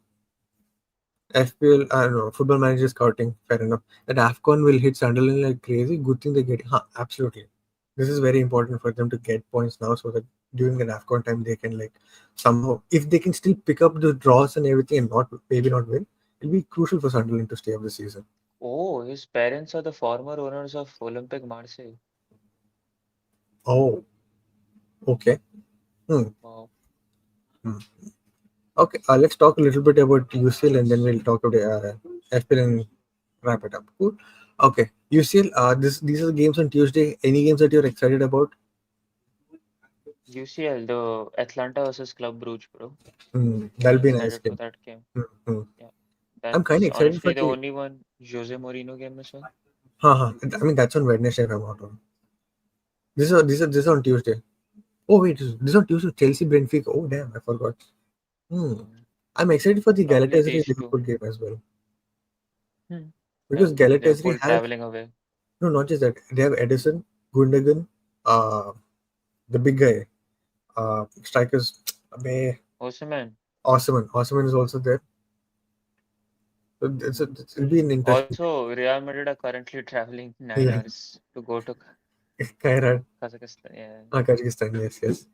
FPL, I don't know. Football manager scouting. Fair enough. That Afcon will hit Sunderland like crazy. Good thing they get. Huh, absolutely. This is very important for them to get points now, so that during the Afcon time they can like somehow, if they can still pick up the draws and everything and not maybe not win, it'll be crucial for Sunderland to stay up this season. Oh, his parents are the former owners of Olympic Marseille. Oh, okay. Hmm. Wow. Hmm. Okay, let's talk a little bit about UCL and then we'll talk about FPL and wrap it up. Cool. Okay, UCL. These are the games on Tuesday. Any games that you're excited about? UCL, the Atlanta versus Club Brugge, bro. That'll I'm be a nice excited for game. that game. Hmm. Hmm. Yeah, I'm kind of that's excited for honestly the the. only one Jose Mourinho game as well. I mean, that's on Wednesday if I'm not wrong. This is on Tuesday. Oh wait, this is on Tuesday. Chelsea Brentford. Oh damn, I forgot. Hmm. Mm, I'm excited for the probably Galatasaray these two. Liverpool game as well Hmm. because Yeah, Galatasaray Liverpool have traveling away. no, not just that. They have Edison, Gundogan, uh, the big guy, strikers. Abe, Osimhen. Osman is also there. So it'll be an interesting. Also, Real Madrid are currently traveling nine Yeah, hours to go to Kairat, Kazakhstan. Yeah. Kazakhstan. Yes, yes.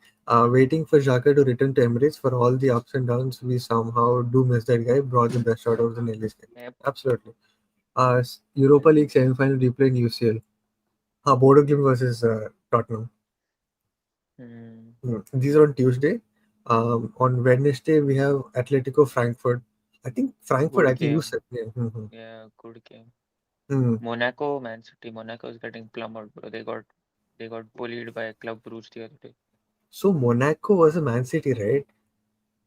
Waiting for Xhaka to return to Emirates for all the ups and downs. We somehow do miss that guy. Brought the best out of the Nelly's game. Yep. Absolutely. Europa League semi-final replay in UCL. Bodo Glimt versus Tottenham. Hmm. These are on Tuesday. On Wednesday we have Atletico Frankfurt. I think Frankfurt. I Good think you game. said yeah. Yeah, good game. Hmm. Monaco, Man City. Monaco is getting plummeted, bro. They got bullied by Club Brugge the other day. So Monaco was a Man City, right?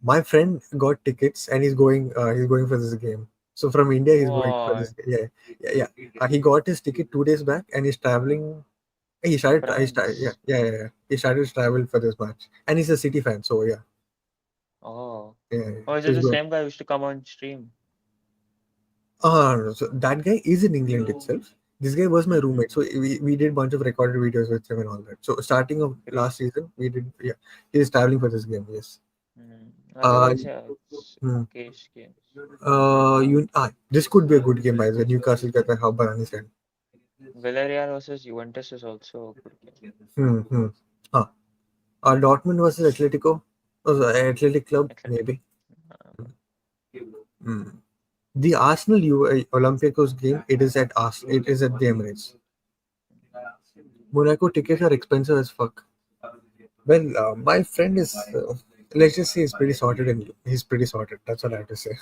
My friend got tickets and he's going. He's going for this game. So from India, he's going for What? this. Yeah, yeah, yeah. He got his ticket 2 days back and he's traveling. He started. He started. Yeah, France. yeah, yeah, yeah. He started to travel for this match, and he's a City fan. So yeah, Oh. yeah. Yeah. Oh, is So it he's the going. same guy who used to come on stream? So that guy is in England itself. This guy was my roommate, so Mm-hmm. we did bunch of recorded videos with him and all that. So starting of last Great. season, we did. Yeah, he is traveling for this game. Yes. Uh, Otherwise, yeah, it's hmm. okayish games. This could be a good game by the way. Newcastle का how Barani said. Villarreal versus Juventus is also a good game. Hmm. Hmm. Huh. Dortmund versus Atletico. Oh, Athletic Club Athletic. maybe. Uh, Hmm. The Arsenal Olympiacos game. It is at the Emirates. Monaco tickets are expensive as fuck. Well, my friend is. Let's just say he's pretty sorted and he's pretty sorted. That's all I have to say.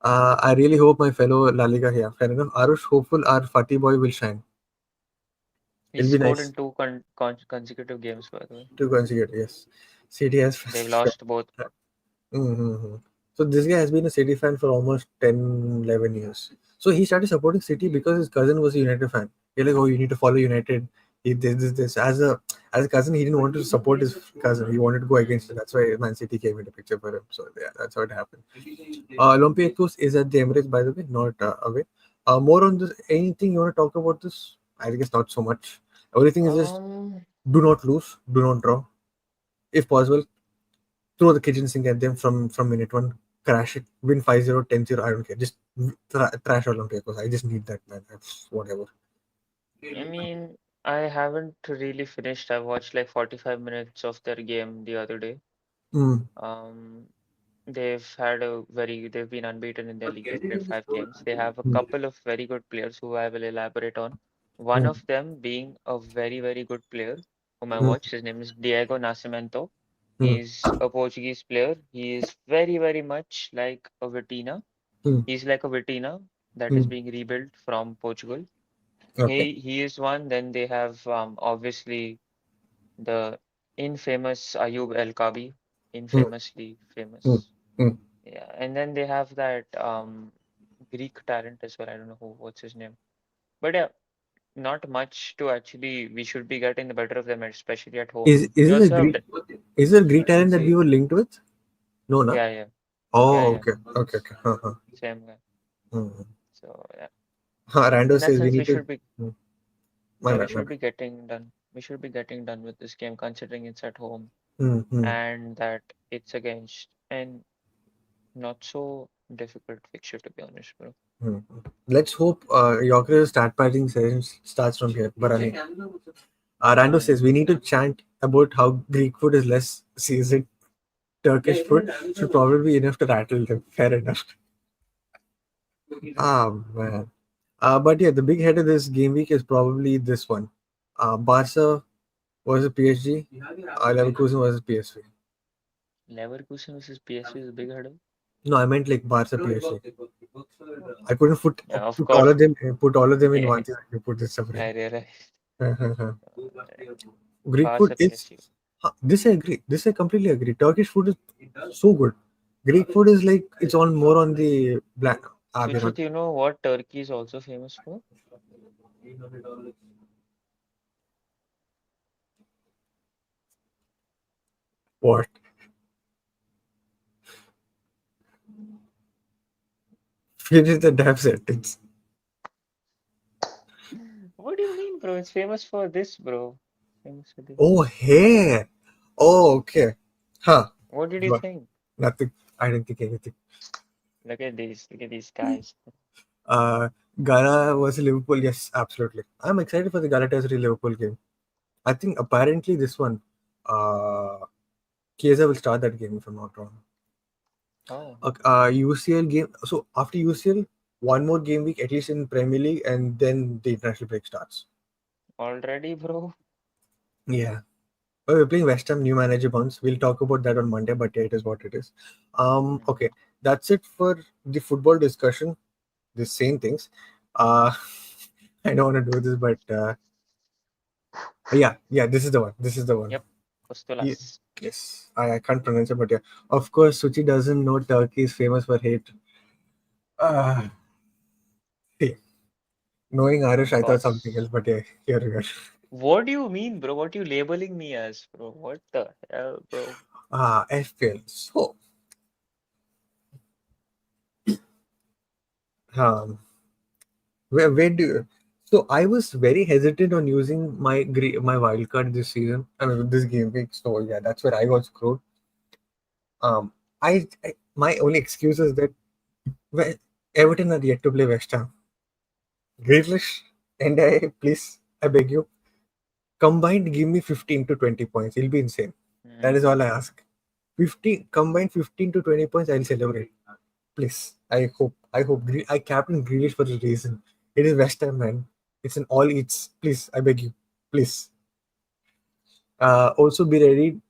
I really hope my fellow La Liga here. Fair enough. Arush, hopeful our Fatih boy will shine. he It'll be scored nice in two consecutive games, by the way. to consider. Yes, City has. They've lost both. Mm-hmm. So this guy has been a City fan for almost 10, 11 years. So he started supporting City because his cousin was a United fan. He's like, oh, you need to follow United. He did this. As a cousin, he didn't want to support his cousin. He wanted to go against it. That's why Man City came into picture for him. So yeah, that's how it happened. Olympiacos is at the Emirates, by the way, not away. More on this. Anything you want to talk about this? I guess not so much. Everything is just Um, do not lose, do not draw. If possible, throw the kitchen sink at them from minute one. Crash it, win 5-0, 10-0. I don't care. Just trash Olympiacos. I just need that, man. That's whatever. I mean, I haven't really finished. I watched like 45 minutes of their game the other day. Mm, Um, they've been unbeaten in their league. They've played 5 games. They have a couple of very good players who I will elaborate on. One mm, of them being a very, very good player whom I mm, watched. His name is Diego Nascimento. mm, He's a Portuguese player. He is very, very much like a Vitina. mm, He's like a Vitina that is mm. being rebuilt from Portugal. Okay. He is one. Then they have obviously the infamous Ayub El Kabi, Mm, infamously mm, famous. mm. Yeah, and then they have that Greek talent as well. I don't know what's his name. But yeah, not much to actually we should be getting the better of them, especially at home. Is We it a also have Greek? Is it a Greek talent that we were linked with? No, no. yeah, yeah, yeah, Oh, yeah, okay, okay, okay. Uh-huh. same guy. Mm. So yeah. Rando In that says we sense we need to. should be Mm. My yeah, we bad, my should bad. be getting done. We should be getting done with this game considering it's at home Mm, mm, and that it's against and not so difficult fixture to be honest, bro. mm. Let's hope Yorker's start batting session starts from here. Barani. Rando says Hmm. we need to chant about how Greek food is less seasoned. Turkish food should probably be enough to rattle them. Fair enough. Ah, man. But yeah, the big head of this game week is probably this one. Barca versus PSG. Leverkusen versus PSV. Leverkusen versus PSV is a big hurdle. No, I meant like Barca PSG. Oh, I couldn't yeah, of put all course. of them in Yeah, one thing. You put this separate. I realize. Greek food Barca is. PSG. This I agree. This I completely agree. Turkish food is so good. Greek food is like it's on more on the black. They're not Sushit, you know what Turkey is also famous for? what? Finish the damn sentence. What do you mean, bro? It's famous for this, bro. Famous for this. Oh, hair. Oh, okay. Huh. What did you think? Nothing. I didn't think anything. Look at these guys. Uh, Gala versus Liverpool. Yes, absolutely. I'm excited for the Galatasaray Liverpool game. I think apparently this one, uh, Chiesa will start that game if I'm not wrong. Oh, UCL game. So after UCL, one more game week at least in Premier League, and then the international break starts. already, bro? Yeah. We're playing West Ham, new manager bounce. We'll talk about that on Monday, but yeah, it is what it is. Hmm. Okay, that's it for the football discussion. The same things. Uh, I don't want to do this, but yeah, yeah, this is the one. This is the one. Yep. Yeah, Costolas. yes, I can't pronounce it, but yeah. Of course, Suchi doesn't know Turkey is famous for hate. Uh, see, knowing Irish, Of I thought something course. else, but yeah, here we are. What do you mean, bro? What you labeling me as, bro? What the hell, bro? FPL. So, um, where do you, so I was very hesitant on using my wild card this season. I mean this game week. So yeah, that's where I got screwed. My only excuse is that well, Everton are yet to play West Ham. Grealish and I please I beg you combined give me 15 to 20 points. It'll be insane. That is Hmm. all I ask. 15 combined 15 to 20 points. I'll celebrate. Please. I captain Grealish for a reason. It is West Ham, man. It's an all eats. Please, I beg you. Please. Also be ready.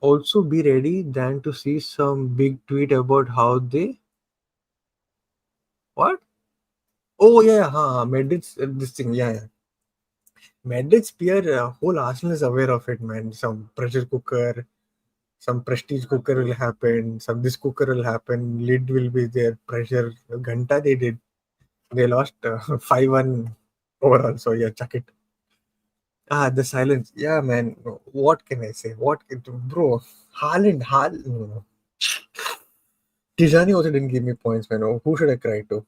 Also be ready then to see some big tweet about how they what? Oh yeah, Madrid's this thing. Yeah, yeah. Madrid's peer whole Arsenal is aware of it, man. Some pressure cooker, some prestige cooker will happen. Some this cooker will happen. Lid will be there. Pressure. Ganta they did. They lost 5-1 overall. So yeah, chuck it. The silence. Yeah, man. What can I say? Bro? Haaland. Tijani also didn't give me points, man. Oh, who should I cry to?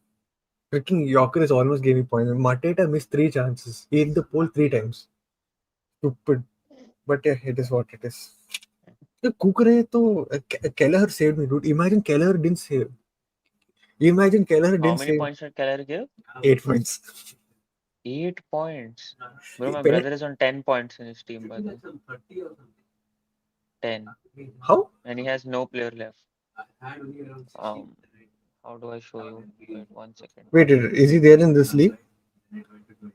Freaking Yorker is almost gave me points. Mateta missed three chances. He hit the pole three times. Stupid. But yeah, it is what it is. The Kukre to Kelleher saved me, dude. Imagine Kelleher didn't save. Imagine Kelleher How didn't many save. points did Keller give? 8 points. 8 points. Bro, my Penalty. brother is on 10 points in his team, by the way. 10. How? And he has no player left. Um, how do I show you? Wait 1 second. Wait, is he there in this league?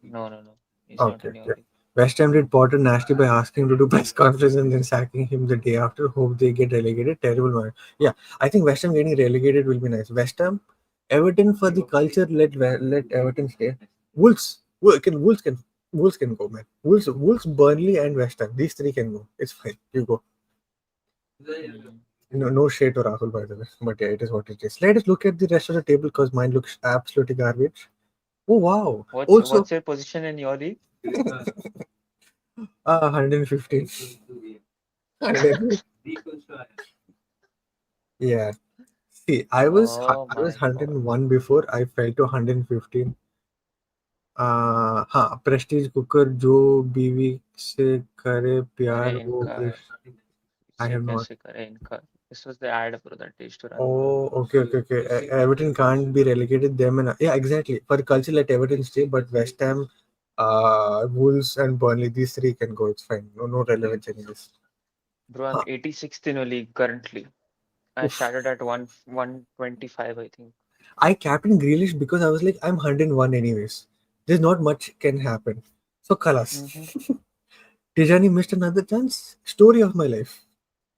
No, no, no. He's not Okay, in your okay. league. West Ham did Potter nasty by asking him to do press conference and then sacking him the day after. Hope they get relegated. Terrible man. Yeah, I think West Ham getting relegated will be nice. West Ham, Everton for the culture. Let Everton stay. Wolves, Wolves can go, man. Wolves, Burnley and West Ham. These three can go. It's fine. You go. Hmm. No, no shade to Rahul, by the way. But yeah, it is what it is. Let us look at the rest of the table because mine looks absolutely garbage. Oh wow! Also, What's your position in your league? 115. 100. Yeah. See, Oh I was my God. 101 before I fell to 115. हाँ Prestige cooker जो बीवी से करे अरे प्यार वो इनकार press आई से हैव नॉट. कैसे करे इनकार. This was the ad, bro, that they used to run. Oh, okay, okay, okay. Everton can't be relegated. Them and yeah, exactly. For culture, let Everton stay, but West Ham, Wolves, and Burnley, these three can go. It's fine. No, no relevance in this. Bro, I'm Huh. 86th in a league currently. I Oof. started at 125, I think. I captained Grealish because I was like, I'm 101 anyways. There's not much can happen. So, Kalas. Mm-hmm. Tijani missed another chance. Story of my life.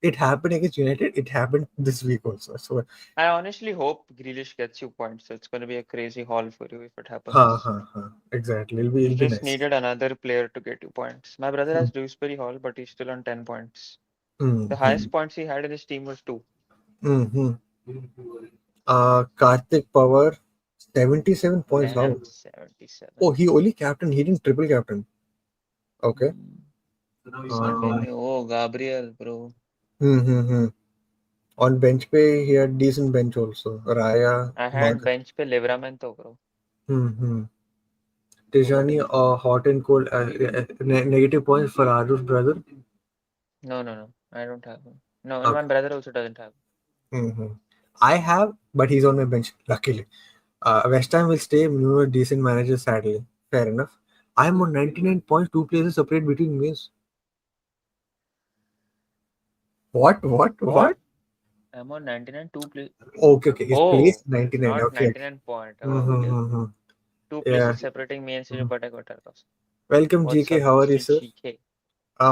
It happened against United. It happened this week also. So, I honestly hope Grealish gets you points. It's going to be a crazy haul for you if it ha happens. ha ha. Exactly. You It'll be just nice. needed another player to get you points. My brother Hmm. has Dewsbury Hall, but he's still on 10 points. The Mm-hmm. highest points he had in his team was 2. Mm-hmm. Karthik Power, 77 points. Wow. Damn, 77. Oh, he only captain. He didn't triple captain. Okay. Hmm. Uh, Oh, Gabriel, bro. mm-hmm. On bench pay, he had decent bench also. Raya, I had Mag. bench pe Livramento, bro. Mm-hmm. Tijani, hot and cold. Negative points for Aru's brother. No, no, no. I don't have him. No, and my Okay. brother also doesn't have Mm-hmm. I have, but he's on my bench, luckily. West Ham will stay newer decent manager, sadly. Fair enough. I'm on 99 points, two places separate between me. What? What? him. What? What? I'm on 99, Okay, okay. His place Oh, 99. not Okay. 99 point. Oh, okay, okay. Mm-hmm. Two Yeah. places separating me and Sinu, Mhm. but I got her lost. Welcome, What's GK. up, How are you, Mr. sir? GK?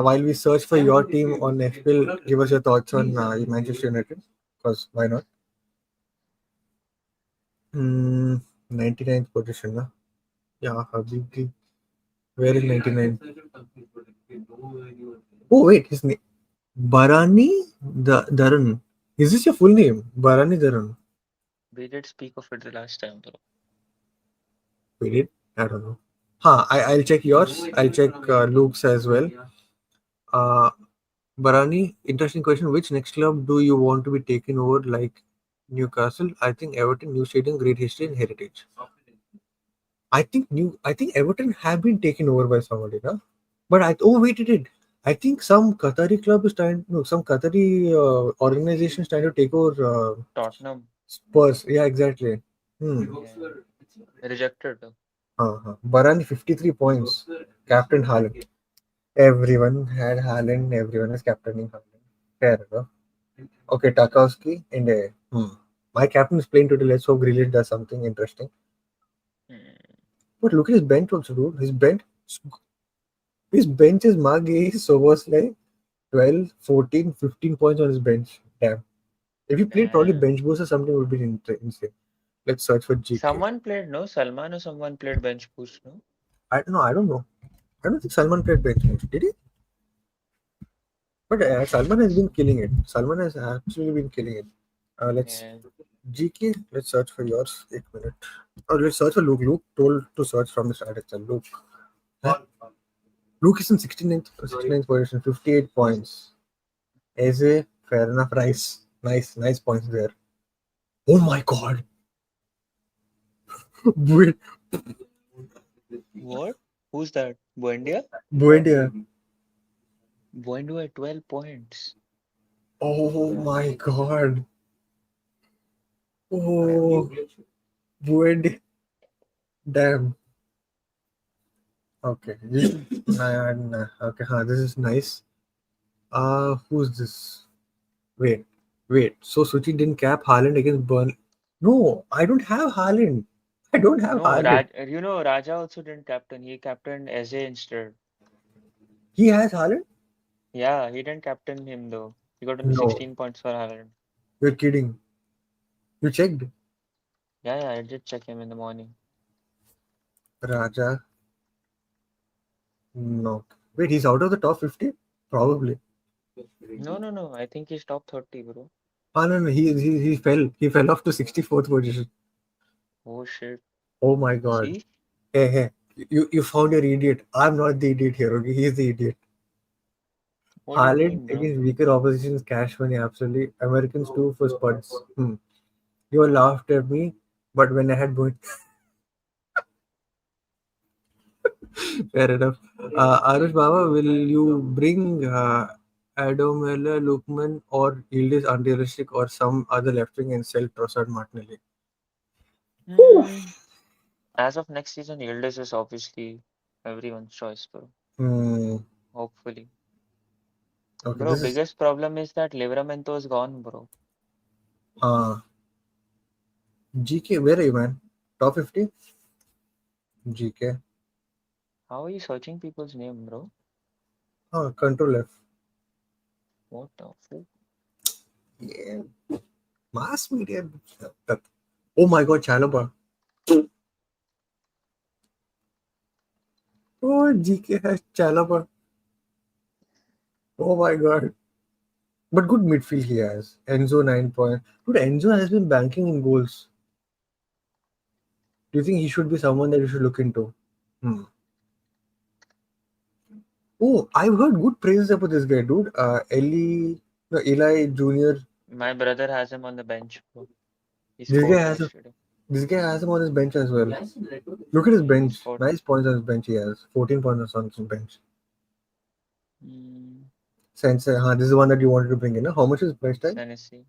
While we search for your team on FPL, give us your thoughts on Manchester United. Because why not? 99th position, na? Yeah, Habibti. Where is 99? Oh, wait. His name. Barani Dharan. Is this your full name? Barani Dharan. We did speak of it the last time, bro. We did? I don't know. I'll check yours. I'll check Luke's as well. Uh, Barani, interesting question. Which next club do you want to be taken over like Newcastle? I think Everton, new stadium, great history and heritage. I think Everton have been taken over by somebody, na? But wait, it did. I think some Qatari club is trying no, some Qatari organization is trying to take over Tottenham, Spurs. Yeah, exactly. Hmm. yeah, rejected. Barani 53 points. Captain Haaland. Everyone had Haaland, everyone is captaining Haaland. Fair enough. Okay, Tarkowski in the. My captain is playing today. Let's hope Grealish does something interesting. Hmm. But look at his bench also, dude. His bench is Magi, Soboslai, 12, 14, 15 points on his bench. Damn. If he played probably Damn. bench boost or something would be insane. Let's search for GK. Someone played, no? Salman or someone played bench boost, no? I don't know. I don't know. I don't think Salman played bench boost. Did he? But Salman has been killing it. Salman has actually been killing it. Let's Yeah. GK. Let's search for yours. 1 minute. Or let's search for Luke. Luke told to search from the start itself. Luke. Huh? Luke is in 69th position, 58 points. Eze, fair enough. Rice. Nice points there. Oh my god. Bu- What? Who's that? Buendia? Buendia. Buendia at 12 points. Oh my god. Oh, Buendia. Damn. Okay. Nah. Okay, this is nice. Who's this? Wait, wait. So Suchi didn't cap Haaland against Burn. No, I don't have Haaland. I don't have No, Haaland. Raja also didn't captain. He captained Eze instead. He has Haaland? Yeah, he didn't captain him though. He got only No, 16 points for Haaland. you're kidding. You checked? Yeah, yeah, I did check him in the morning. Raja? No. Wait, he's out of the top 50? Probably. No, no, no. I think he's top 30, bro. No. He fell. He fell off to 64th position. Oh shit. Oh my god. See? Hey. You found your idiot. I'm not the idiot here, okay? He's the idiot. What do you Haaland mean, bro? against weaker oppositions, cash money, absolutely. Americans too for Spuds. You all laughed at me, but when I had going, fair enough. Arush Baba, will you bring Adomela Lukman or Yildiz unrealistic or some other left wing and sell Trossard Martinelli? Hmm. As of next season, Yildiz is obviously everyone's choice, bro. Hmm. Hopefully. Okay, Bro, this is biggest problem is that Livramento is gone, bro. uh, GK. Where are you, man? Top 50? GK. How are you searching people's name, bro? Control F. What the fuck? Yeah. Mass media. That- Oh my god, Chalobah. Oh, GK has Chalobah. Oh my god. But good midfield he has. Enzo 9 point. Dude, Enzo has been banking in goals. Do you think he should be someone that you should look into? Hmm. Oh, I've heard good praises about this guy, dude. Eli Junior. My brother has him on the bench, bro. He This guy scored has a, yesterday. this guy has him on his bench as well. Look at his He bench. scored. Nice points on his bench. He has 14 points on his bench. Mm, Since this is the one that you wanted to bring in. How much is price tag? Tennessee.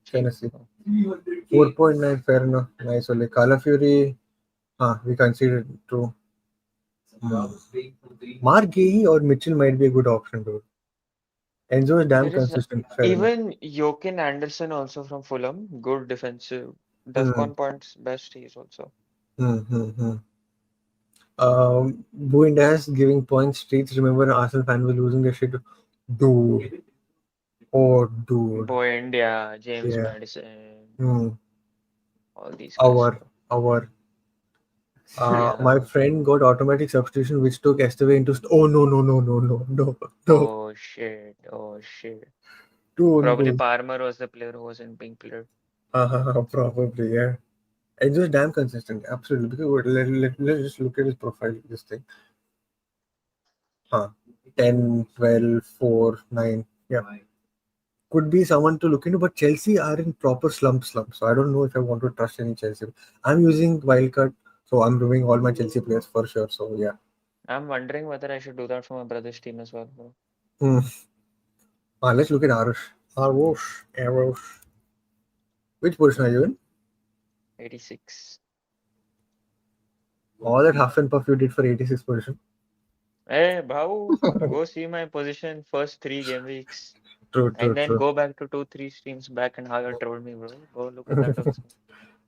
Cheap, Tennessee. bro. 4.9. Fair enough. Nice. Only Calafury. We considered to Mark Gahey or Mitchell might be a good option, dude. Enzo is damn There is consistent. Fair enough. even Joaquin Anderson also from Fulham. Good defensive. Hmm. Defcon points best he is also. Hmm. Buendas giving points streaks. Remember, an Arsenal fan was losing their shit. Dude. Oh, dude. Buendia, James Yeah. Madison, Hmm. all these guys, Our, bro. our. My Yeah. friend got automatic substitution, which took Esteve into. Oh no. Oh shit. Oh shit. Two own Probably goals. Parmer was the player who wasn't being played. Probably, yeah. Enzo is damn consistent. Absolutely. Because let's just look at his profile. This thing. Huh. 10, 12, 4, 9. Yeah. Could be someone to look into, but Chelsea are in proper slump. So I don't know if I want to trust any Chelsea. I'm using wildcard, so I'm removing all my Chelsea players for sure. So yeah. I'm wondering whether I should do that for my brother's team as well, bro. Hmm. Let's look at Arush. Arush. Which position are you in? 86. All that huff and puff you did for 86 position. Hey, bro, go see my position first 3 game weeks. And then True. go back to 2, 3 streams back and how you trolled me, bro. Go look at that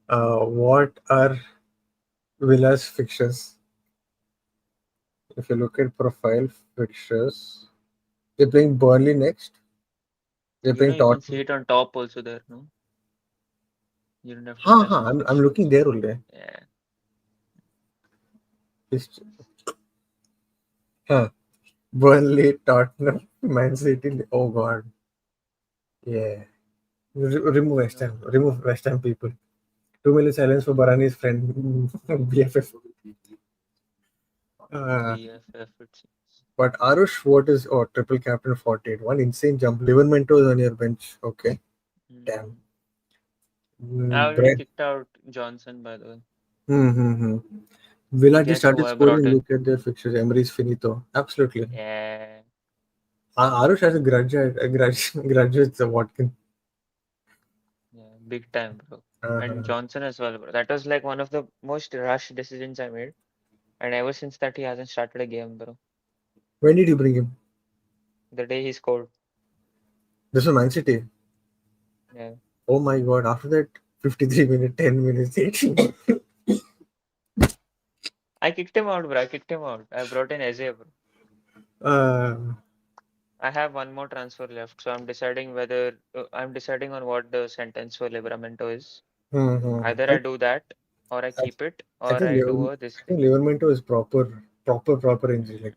also. What are Villa's fixtures? If you look at profile fixtures, they're playing Burnley next. They're playing You can see Tottenham. it on top also there, no? You don't have to Ha press ha. on I'm looking fixtures. there only. Yeah. Just, huh. Burnley, Tottenham, Man City. Oh God. Yeah. Remove West Ham. Remove West Ham people. 2 million silence for Barani's friend BFF. Uh, BFF, it seems. but Arush, what is triple captain 48? One insane jump. Livermento is on your bench. Okay. Damn. I already Brent. kicked out Johnson, by the way. Mm-hmm. Villa just Guess who started I brought scoring. in? Look at their fixtures. Emery's finito. Absolutely. Yeah, Arush has a grudge with Watkins. yeah, big time, bro. And Uh-huh. Johnson as well, bro. That was like one of the most rushed decisions I made. And ever since that, he hasn't started a game, bro. When did you bring him? The day he scored. This was Man City. Yeah. Oh my god! After that, 53 minutes, 10 minutes, 18. I kicked him out, bro. I kicked him out. I brought in Eze, bro. uh, I have one more transfer left, so I'm deciding whether I'm deciding on what the sentence for Livramento is. hmm Either I, I do that, or I I, keep it, I or think I do Lever, this I think thing. Livermento is proper injury, like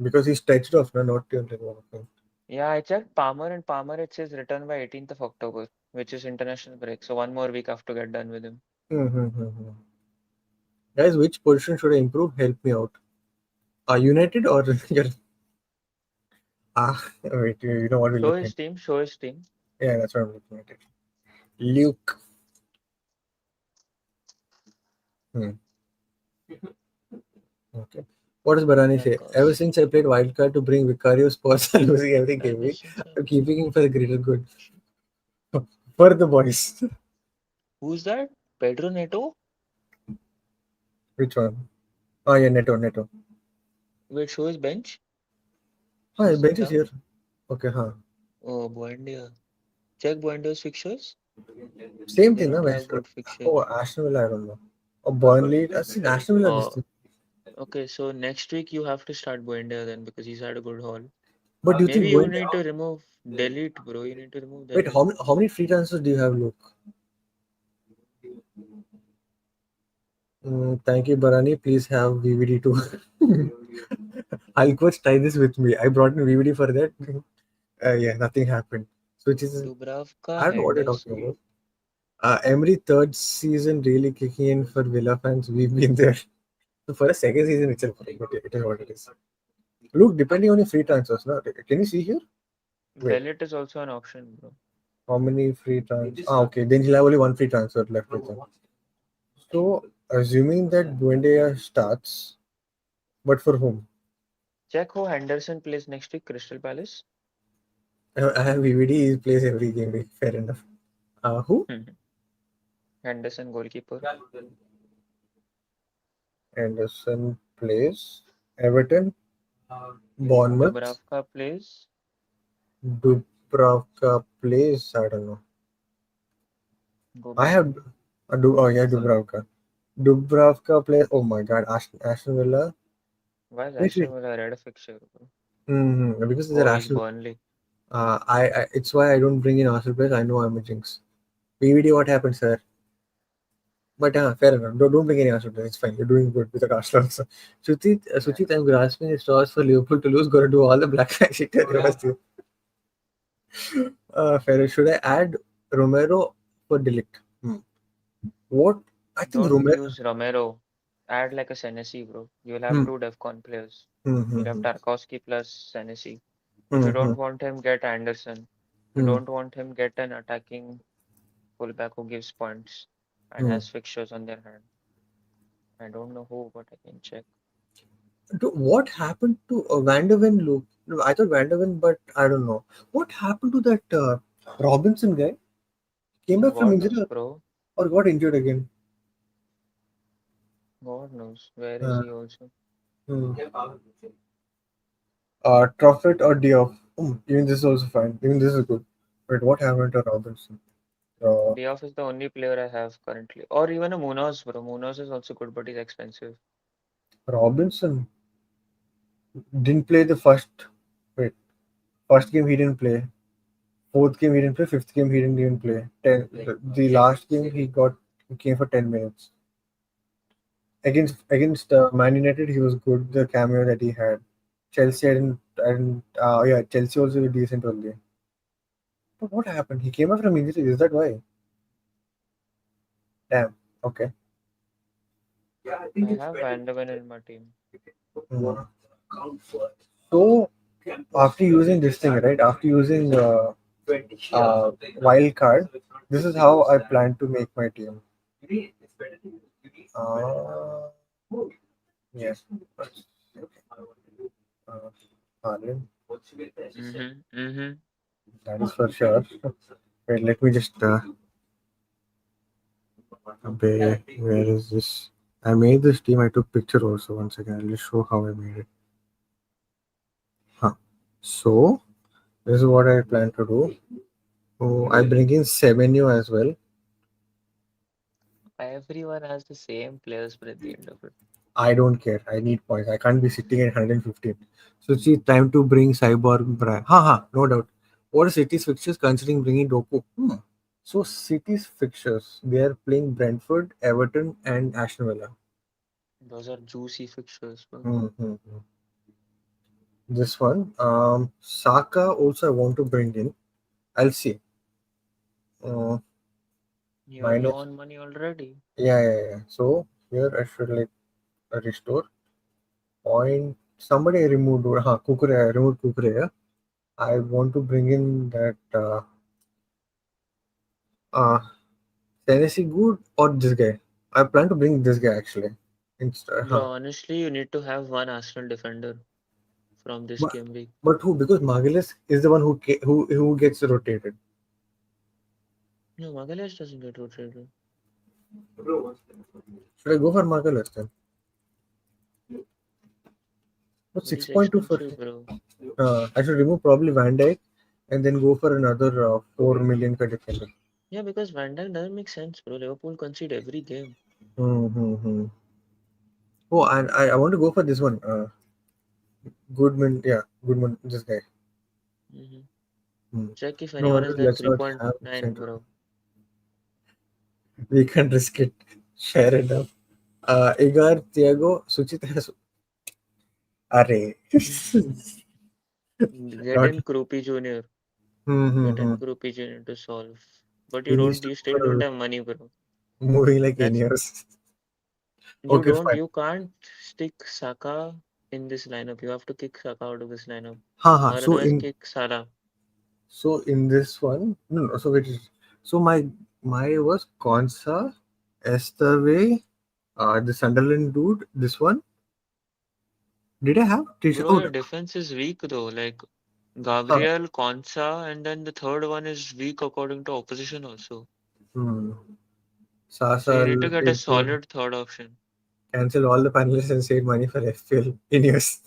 because he's stretched off, no, not till like walking. Yeah, I checked Palmer, and Palmer it says return by 18th of October, which is international break. So one more week I have to get done with him. Mm-hmm. Guys, which position should I improve? Help me out. United or wait, you know what we're Show looking at? his team, show his team. Yeah, that's what I'm looking at. It. Luke. Hmm. Okay. What does Barani say? Ever Lakos. since I played wildcard to bring Vicario Sports are losing every game Ever week, since I I'm played. keeping him for the greater good. For the boys. Who's that? Pedro Neto? Which one? Oh yeah, Neto. Wait, show his bench. Hi, Is it bench is here. down? Okay, huh. Oh, Buendia. Check Buendia's fixtures. Same They thing, no? don't West. have good fixtures. Oh, Aston Villa, I don't know. Or Burnley. I see Aston Villa this Oh, thing. okay. So next week you have to start Buendia then because he's had a good haul. But do you think Maybe you going? need to remove delete, bro. You need to remove Wait, delete. how many free transfers do you have, Luke? Thank you, Barani. Please have VVD too. I'll coach try this with me. I brought in VVD for that. Yeah, nothing happened. So which is Dubravka, I don't know what you're talking Henderson. about. Emery third season really kicking in for Villa fans. We've been there. So for a second season itself, but it is what it is. Look, depending on your free transfers, now can you see here? Wait, Delete is also an option, bro. how many free transfers? Okay, then he'll have only one free transfer left with him. So assuming that Buendia starts, but for whom? Check who Henderson plays next week, Crystal Palace. I have VVD. He plays every game. Fair enough. Who? Henderson goalkeeper. Anderson plays Everton, Bournemouth, Dubravka plays Dubravka plays. I don't know. Go I back. have. Oh yeah, Dubravka. Dubravka plays. Oh my God, Aston Villa. Why is Wait. Aston Villa red a fixture, bro? Because they're Oh, he's Arsenal. Burnley. It's why I don't bring in Arsenal players. I know I'm a jinx. BVD, what happened, sir? But fair enough. Don't bring any Arsenal players. It's fine. You're doing good with the Arsenal also. Yeah. Suchit, I'm grasping at straws for Liverpool to lose. Gonna do all the black flag shit. Fair. Should I add Romero for delete? What? I think Don't Romero. use Romero. Add like a Senesi, bro. You'll have Hmm. two DEFCON players. Hmm. You'll have Hmm. Tarkowski plus Senesi. If Hmm. you Hmm. don't want him, get Anderson. If you Hmm. don't want him, get an attacking fullback who gives points and Hmm. has fixtures on their hand. I don't know who, but I can check. What happened to Van der Ven? Look, no, I thought Van der Ven, but I don't know. What happened to that Robinson guy? Came back from God injury knows, bro. or got injured again? God knows. Where is Uh, he also? hmm. Truffet or Diouf? Even this is also fine. Even this is good. Wait, what happened to Robinson? Uh, Diop is the only player I have currently. Or even a Munoz, bro. Munoz is also good, but he's expensive. Robinson didn't play the first. Wait, first game he didn't play. Fourth game he didn't play. Fifth game he didn't even play. The last game he came for 10 minutes against Man United. He was good. The cameo that he had. Chelsea and yeah, Chelsea also did decent only. But what happened? He came up from injury. Is that why? Damn. Okay. I have Van de Ven in my team. Hmm. So after using this thing, right? After using wild card, this is how I plan to make my team. Uh, yes. Uh, Haaland, Mm-hmm. Mm-hmm. that is for sure. Wait, let me just. Where is this? I made this team. I took picture also. One second. I'll just show how I made it. Huh. So this is what I plan to do. Oh, I bring in Semenyo as well. Everyone has the same players, but at the end of it. I don't care. I need points. I can't be sitting at 115. So see, time to bring Cyborg Brian. Ha, no doubt. What are City's fixtures considering bringing Doku? So City's fixtures, they are playing Brentford, Everton, and Aston Villa. Those are juicy fixtures, bro. Hmm. This one, Saka also I want to bring in. I'll see. Uh, You're low minus, on money already. yeah. So here I should like restore point. Somebody I removed. Kukure. I removed Kukure. Yeah? I want to bring in that. Uh, Tennessee good or this guy? I plan to bring this guy actually. Bro, honestly, you need to have one Arsenal defender from this But game week. who? Because Magalhães is the one who gets rotated. No, Magalhães doesn't get rotated. Should I go for Magalhães then? What But six he's point two for? expensive, bro. I should remove probably Van Dijk and then go for another 4 million ka defender. Yeah, because Van Dijk doesn't make sense, bro. Liverpool concede every game. Mm-hmm. Oh, and I want to go for this one. Goodman, yeah, Goodman, this guy. Hmm. Hmm. Check if No, anyone no, has that let's not have 3.9, center. bro. We can risk it. Share it up. Igar, Thiago, Suchita. Array. Get Not. in Krupi Jr. Get in Mm-hmm. Krupi Jr. to solve. But He needs to you go still don't for have money, bro. moving like That's Ineos. Okay, fine. you can't stick Saka in this lineup. You have to kick Saka out of this lineup. Ha. Or So otherwise in kick Salah. this one, no. So wait. So my was Konsa, Esteve, the Sunderland dude. This one. Did I have Tisha? Bro, Oh, your defense is weak though. Like uh, Gabriel, Konsa, and then the third one is weak according to opposition also. hmm. So you Sasal, need to get a Igor, solid third option. cancel all the panelists and save money for FPL in years.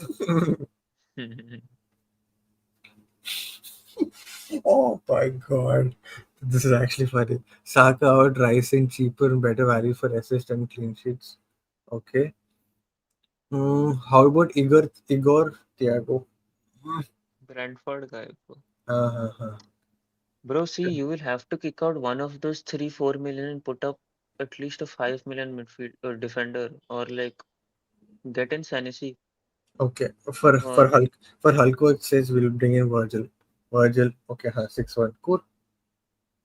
Oh my god. This is actually funny. Saka out Rice and cheaper and better value for assist and clean sheets. Okay. How about Igor Thiago? Brentford guy, bro. Uh-huh. Bro, see, you will have to kick out one of those 3-4 million and put up at least a 5 million midfield or defender or like get in Sanesi Okay. For or Hulk it says we'll bring in Virgil. Virgil. Okay. 6-1. Cool.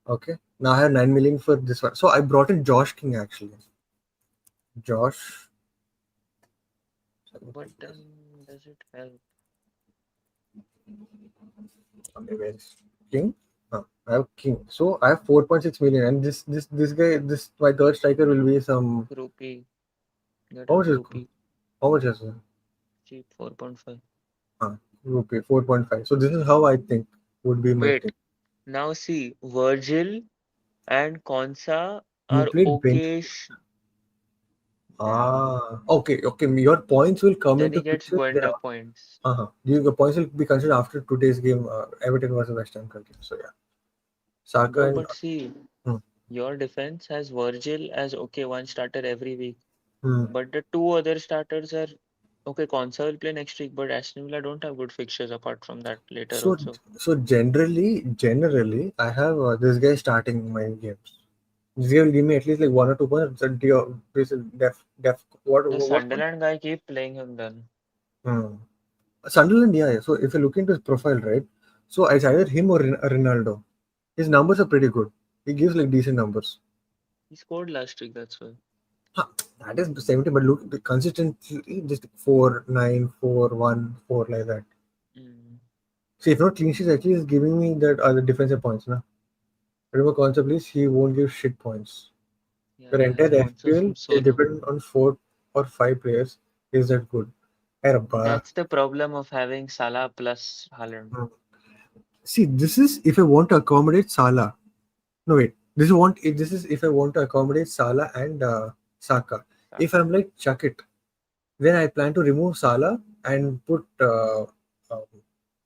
Okay. Now I have 9 million for this one. So I brought in Josh King actually. Josh. but then does it help? Okay, where is King? I have King. So I have 4.6 million, and this guy, this my third striker will be some. Groupie, get How in much is Groupie, how much is it? cheap 4.5. Rupee 4.5. So this is how I think would be my Wait, team. now see, Virgil and Konsa He are played bench. okayish. Then Okay. Your points will come then into he gets picture there. Gwenda points. Your points will be considered after today's game. Everton was a West Ham game. So yeah, Saka Bro, and but see, hmm, your defense has Virgil as okay, one starter every week. hmm. But the two other starters are okay. Konsa will play next week, but Aston Villa don't have good fixtures apart from that later So also. generally, I have this guy starting my games. This guy will give me at least like 1 or 2 points. This is def. The What point? Sunderland guy keep playing him then. Hmm. Sunderland, yeah. So if you look into his profile, right? So it's either him or Ronaldo. His numbers are pretty good. He gives like decent numbers. He scored last week, that's why. Huh, that is 70, but look consistently just 4, 9, 4, 1, 4 like that. Mm. See, if not clean sheets, at least giving me that other defensive points. Na? Remember concept is he won't give shit points. Yeah, Your yeah, entire sponsors FPL from so is long. dependent on 4 or 5 players. Is that good? Arabba. That's the problem of having Salah plus Haaland. Hmm. See, this is if I want to accommodate Salah. No wait, this is if I want to accommodate Salah and Saka. If Saka. I'm like chuck it, then I plan to remove Salah and put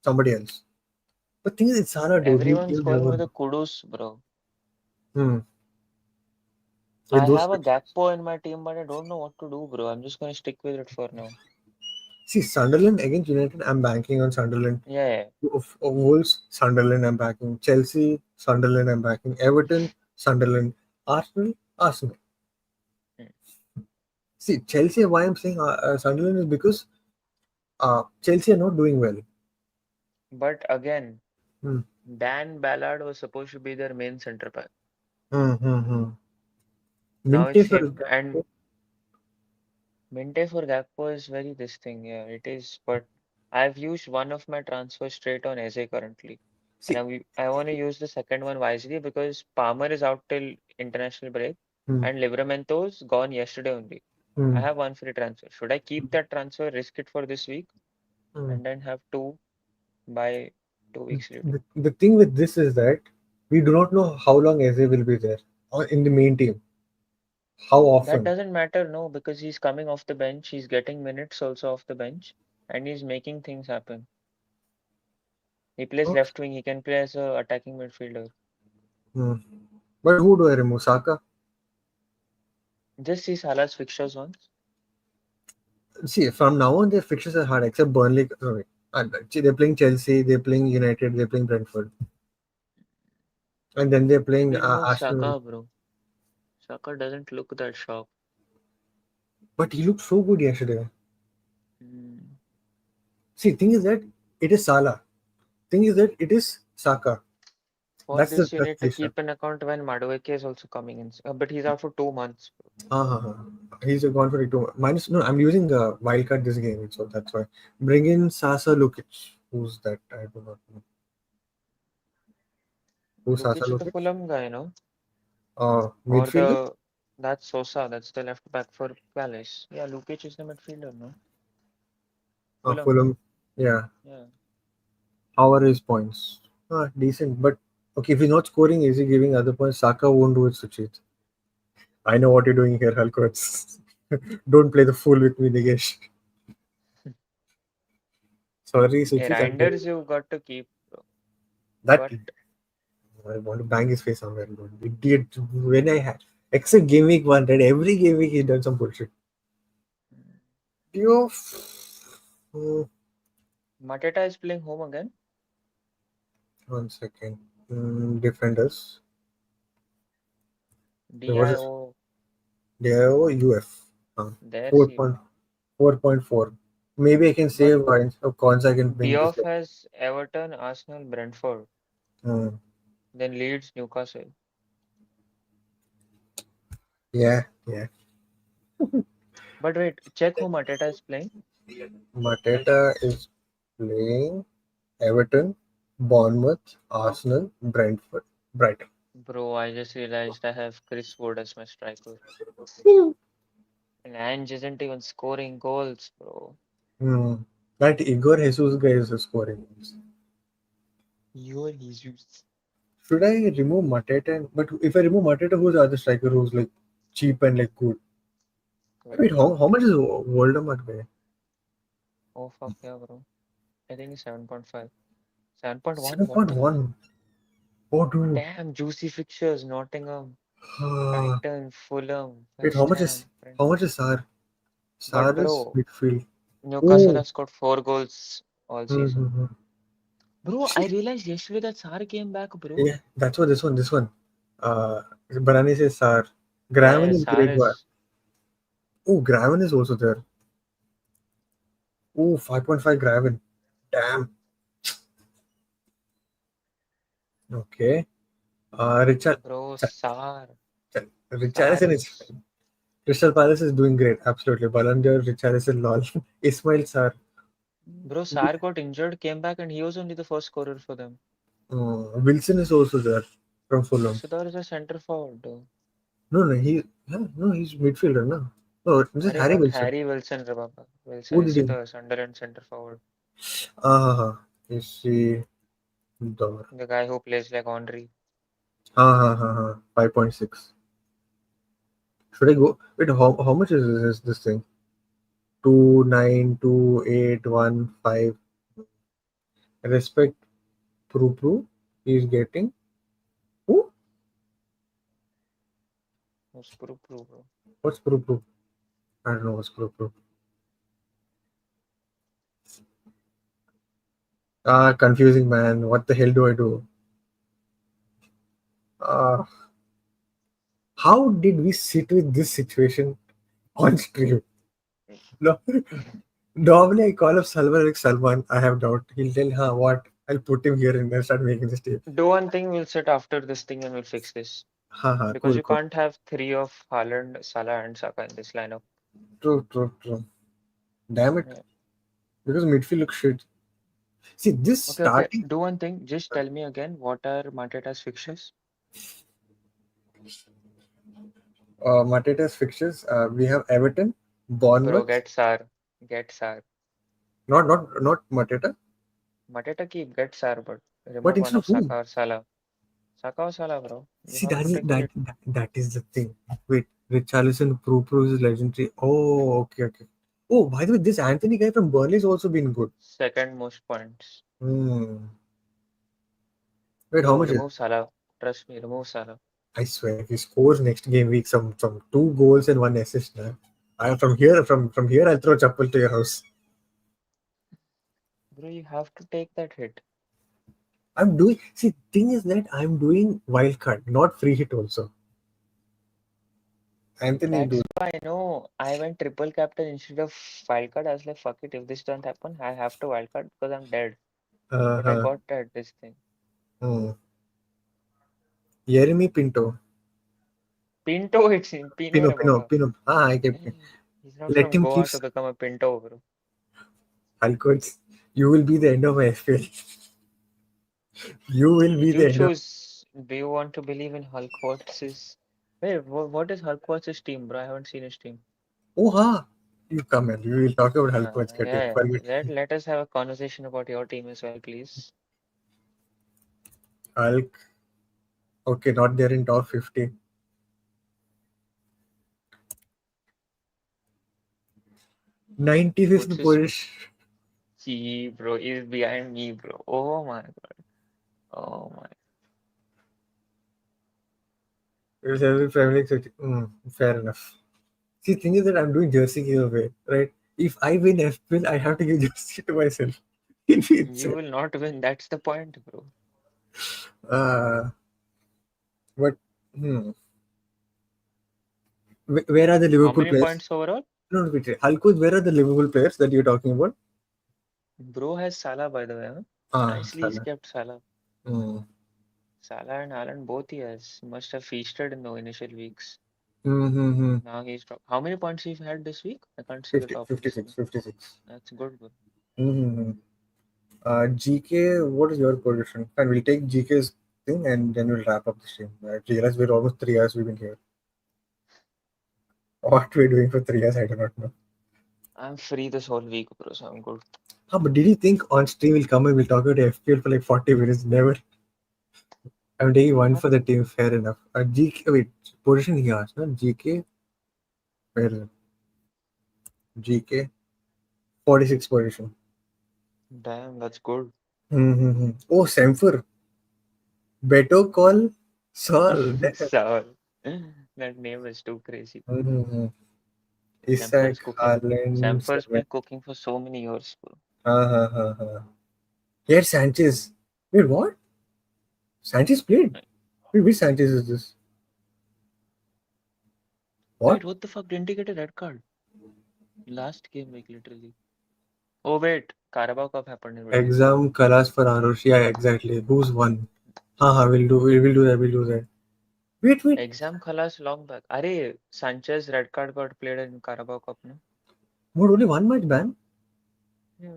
somebody else. But thing is, it's Salah, dude. Everyone's You going never with know. a Kudus, bro. Hmm. With I those have a fixtures. Gakpo in my team, but I don't know what to do, bro. I'm just gonna stick with it for now. See, Sunderland against United, I'm banking on Sunderland. Yeah, yeah. Of Wolves, Sunderland, I'm backing. Chelsea, Sunderland, I'm backing. Everton, Sunderland. Arsenal, Arsenal. Mm. See, Chelsea, why I'm saying Sunderland is because Chelsea are not doing well. But again, Hmm. Dan Ballard was supposed to be their main centre back. Hmm, hmm, hmm. Now Minte it's for him. And Gakpo. Minte for Gakpo is very this thing. Yeah, it is. But I've used one of my transfers straight on Eze currently. And See, I want to use the second one wisely because Palmer is out till international break hmm, and Livramento's gone yesterday only. I hmm, have one free transfer. Should I keep that transfer, risk it for this week, hmm. and then have two by 2 weeks later? The thing with this is that we do not know how long Eze will be there in the main team. How That often? doesn't matter, no, because he's coming off the bench, he's getting minutes also off the bench, and he's making things happen. He plays Okay. left wing, he can play as a attacking midfielder. Hmm. But who do I remove? Saka? Just see Salah's fixtures once. See, from now on, their fixtures are hard, except Burnley. Sorry. They're playing Chelsea, they're playing United, they're playing Brentford. And then they're playing Maybe remove Arsenal. Saka, bro. Saka doesn't look that sharp. But he looked so good yesterday. Hmm. See, thing is that it is Salah. Thing is that it is Saka. For That's this, you the need to issue. keep an account when Madueke is also coming in. But he's out for 2 months. He's gone for it too. Minus no, I'm using wildcard this game, so that's why. Bring in Sasa Lukic. Who's that? I do not know. Who's Sasa Lukic is the Lukic? Fulham guy, no? Or Midfielder? that's Sosa, that's the left back for Palace. Yeah, Lukic is the midfielder, no? Fulham, no? Fulham. Yeah. Yeah. How are his points? Decent. But okay, if he's not scoring, is he giving other points? Saka won't do it, Suchit. I know what you're doing here, Halkots. Don't play the fool with me, Nigesh. Sorry, Yeah, Suchit. I'm Reinders telling you got to keep, bro. that But I want to bang his face somewhere. Dude. Idiot. When I had except game week one, right? Every game week he done some bullshit. You. Hmm, Mateta is playing home again. 1 second. Defenders. What is DIO, DIO UF? there's Four you. point 4.4. Maybe I can But save cons. I can bring this Diouf up. has Everton, Arsenal, Brentford, Hmm. then Leeds, Newcastle. Yeah, yeah. But wait, check who Mateta is playing. Mateta is playing Everton, Bournemouth, Arsenal, Brentford, Brighton. Bro, I just realized I have Chris Wood as my striker. And Ange isn't even scoring goals, bro. Hmm. That Igor Jesus guy is scoring. You're Jesus. Should I remove Mateta? But if I remove Mateta, who's the other striker who's like cheap and like good? Wait, how much is Voldemort guy? Oh fuck yeah, bro. I think it's 7.5. 7.1? What the fuck? 7.1. Oh, dude. Damn, juicy fixtures. Nottingham, Uh, Brighton, Fulham, wait, West Ham, how Brentford. much is Sar? But Sar is bro, midfield. Newcastle Oh, has scored 4 goals all season. mm-hmm. Bro, I realized yesterday that Sar came back, bro. Yeah, that's what this one. Barani says Sar. Yeah, Graven yeah, is Sar grade one. is. Oh, Graven is also there. Oh, 5.5 Graven. Damn. Okay. Richard. Bro, Sar. Richarlison Sar is is. fine. Crystal Palace is doing great. Absolutely. Ballinger, Richarlison, lol. Ismail Sar. Bro, Sar got injured, came back, and he was only the first scorer for them. Wilson is also there from Fulham. So there is a center forward, though. No, no, no, he's midfielder, no. No, this is अरे Harry not Wilson. Harry Wilson रे बाबा. Who Wilson did is he? the Sunderland center forward. Is he the? The guy who plays like Henry. 5.6. Should I go? Wait, how much is this thing? 292815. Respect Pru. He's getting. Who? Who's Pru bro? What's Pru? I don't know what's Pru. Confusing man. What the hell do I do? Uh, how did we sit with this situation on stream? No, normally I call up Salman like Salman. I have doubt. He'll tell, huh, what? I'll put him here and then start making the tape. Do one thing, we'll sit after this thing and we'll fix this. Because Cool, you cool. can't have three of Haaland, Salah, and Saka in this lineup. True. Damn it. Yeah. Because midfield looks shit. See, this Okay. starting Do one thing. Just tell me again what are Mateta's fixtures? Mateta's fixtures, we have Everton, Bro, Bournemouth. get Sar. Get Sar. Not Mateta. Mateta keep get Sar, but But remove one instead of of who? Saka or Salah. Saka or Salah, bro. You See, have to take a hit. that is the thing. Wait, Richarlison Pro is legendary. Oh, okay. Oh, by the way, this Anthony guy from Burnley has also been good. Second most points. Hmm. Wait, how Bro, much is? remove Salah. Trust me, remove Salah. I swear, if he scores next game week some 2 goals and 1 assist, now, from here I'll throw Chappal to your house. Bro, you have to take that hit. I'm doing. See, thing is that I'm doing wild card, not free hit also. Anthony do. That's why I know I went triple captain instead of wildcard. I was like, fuck it, if this doesn't happen, I have to wildcard because I'm dead. But I Uh, got that this thing. hmm. Jeremy Pinto. Pinto, it's in Pino, re baba. Pino. I get it. He's not Let from him keep Goa to become a Pinto, bro. Halcoats. You will be the end of my FPL. You will be You the end of. choose. Do you want to believe in Hulk? What's his? Wait, what is Hulk? What's his team, bro? I haven't seen his team. Oh, ha! You come here. We will talk about Halcoats. Get Yeah. Forget. Let us have a conversation about your team as well, please. Hulk. Okay, not there in top 50. 95th What's his? position. Gee, bro, he's behind me, bro. Oh my god. Oh my. It was every Premier League. Fair enough. See, thing is that I'm doing jersey giveaway, right? If I win FPL, I have to give jersey to myself. It's, You will not win. That's the point, bro. uh, but hmm. Where are the How Liverpool many players? points overall? No, wait. Halkut, where are the Liverpool players that you're talking about? Bro has Salah, by the way. Huh? Nicely he's Salah. kept Salah. Hmm. Salah and Haaland both he has. Must have feasted in the initial weeks. Mm-hmm. Now he's dropped. How many points he's had this week? I can't see the 50, top of the 56, screen. 56. That's good, bro. Mm-hmm. GK, what is your position? And we'll take GK's thing and then we'll wrap up the stream. I realize we're almost 3 hours we've been here. What we're doing for 3 hours, I do not know. I'm free this whole week, bro, so I'm good. But did you think on stream we'll come and we'll talk about FPL for like 40 minutes? Never. I'm taking one What? for the team, fair enough. GK, wait, position he asked, no? GK, where is it? GK, 46 position. Damn, that's good. Mm-hmm. Oh, Semfer, better call Saul. Saul. That name is too crazy. Mm-hmm. Samfer Isaac, is cooking. Haaland, Samfer's 7. been cooking for so many years, bro. Here, Sanchez. Wait, what? Sanchez played? Wait, which Sanchez is this? Wait, What? what the fuck? Didn't he get a red card? Last game week, literally. Oh, wait. Carabao Cup happened in between. Exam Kalas for Arush. Yeah, exactly. Who's won? We'll do that. We'll do that. Wait. Exam khalas long back. Are Sanchez red card got played in Carabao Cup, no? What, only one match ban? Yeah.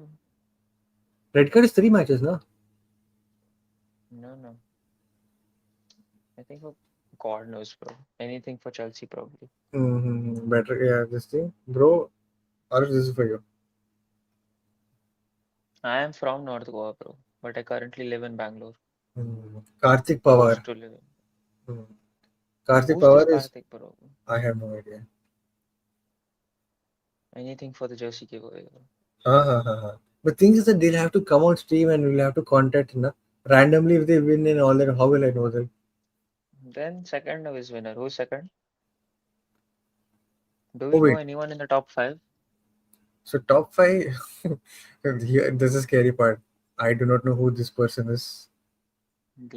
Red card is 3 matches, no? No. I think God knows, bro. Anything for Chelsea, probably. Better, yeah, this thing, bro. Or this is for you. I am from North Goa, bro, but I currently live in Bangalore. Karthik Pawar. Used to live in. Hmm. Karthik Who's this Pawar is. Karthik, bro? I have no idea. Anything for the jersey giveaway, bro. But thing is that they'll have to come on stream and we'll have to contact, randomly if they win and all that. How will I know that? Then second is winner. Who's second? Do Oh we know wait. anyone in the top five? So top five. Here, this is the scary part. I do not know who this person is.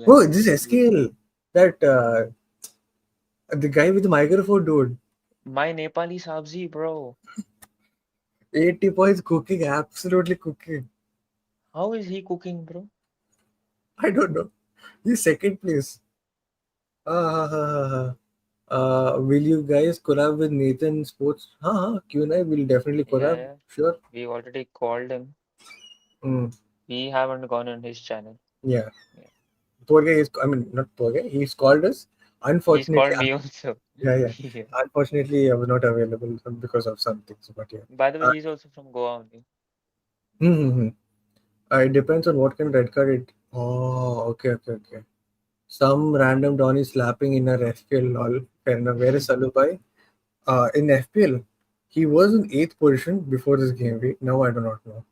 Oh, this is Glasner. SKL. That the guy with the microphone, dude. My Nepali Sabzi, bro. 80 points cooking, absolutely cooking. How is he cooking, bro? I don't know. He's second place. Will you guys collab with Nathan Sports? क्यों नहीं? Will definitely Yeah, collab. yeah. Sure. We already called him. Mm, We haven't gone on his channel. yeah. Yeah. Poor guy is. I mean, not poor guy. He's called us. He's Unfortunately, called me also. yeah, yeah. Yeah. Unfortunately, I was not available because of some things. But yeah. By the way, Uh, he's also from Goa only. mm-hmm. It depends on what kind of red card it. Oh, okay, okay, okay. Some random Don is slapping in a FPL. Lol. Fair enough. Where is Salubai? In FPL, he was in eighth position before this game week. Now I do not know.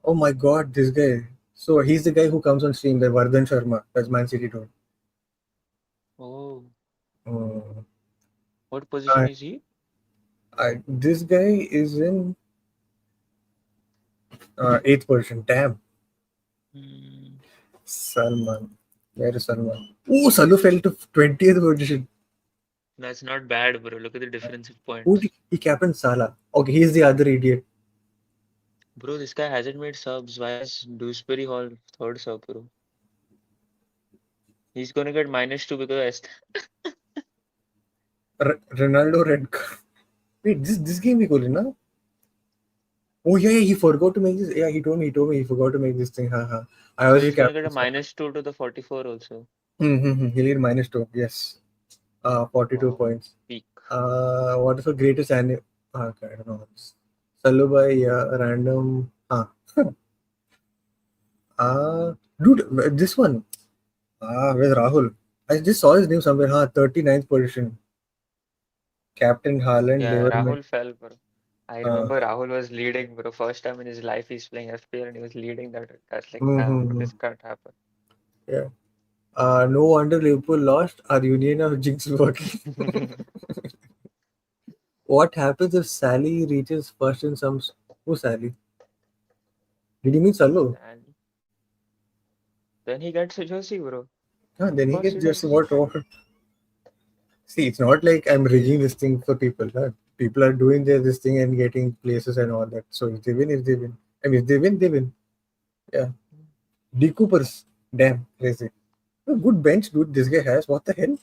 Oh my God, this guy. So he's the guy who comes on stream, the Vardhan Sharma. That's Man City dude. Oh, Mm. what position I, is he? this guy is in eighth position. Damn. Hmm. Salman. Where is Salman? Oh, Salu fell to 20th position. That's not bad, bro. Look at the difference of Who points. did he captain Salah? Okay, he's the other idiot. Bro, this guy hasn't made subs. Why is Dewsbury Hall third sub, bro? He's gonna get -2 because Ronaldo red card. Wait, this game we call it, na? Oh yeah, yeah, he forgot to make this. Yeah, he told me he forgot to make this thing. I so was the he's gonna get captain. a -2 to the 44 also. He need -2. Yes. 42 Wow, points. peak. What is the greatest anime? Okay, I don't know. Salubai, random. Dude, this one. Where's Rahul? I just saw his name somewhere. 39th position. Captain Haaland, Yeah, Liverpool. Rahul fell, bro. I Uh, remember Rahul was leading, bro. First time in his life he's playing FPL and he was leading that. That's like, nah, bro, mm-hmm. this can't happen. Yeah. No wonder Liverpool lost. Our union of jinx is working. What happens if Sally reaches first in some? Who Sally? Did you mean Salu? And then he gets a jersey, bro. Then Of he course gets he just does. what. See, it's not like I'm rigging this thing for people. Huh? People are doing this thing and getting places and all that. So if they win, if they win. I mean, if they win, they win. Yeah. D Coopers. Damn, crazy. A good bench, dude. This guy has. What the hell?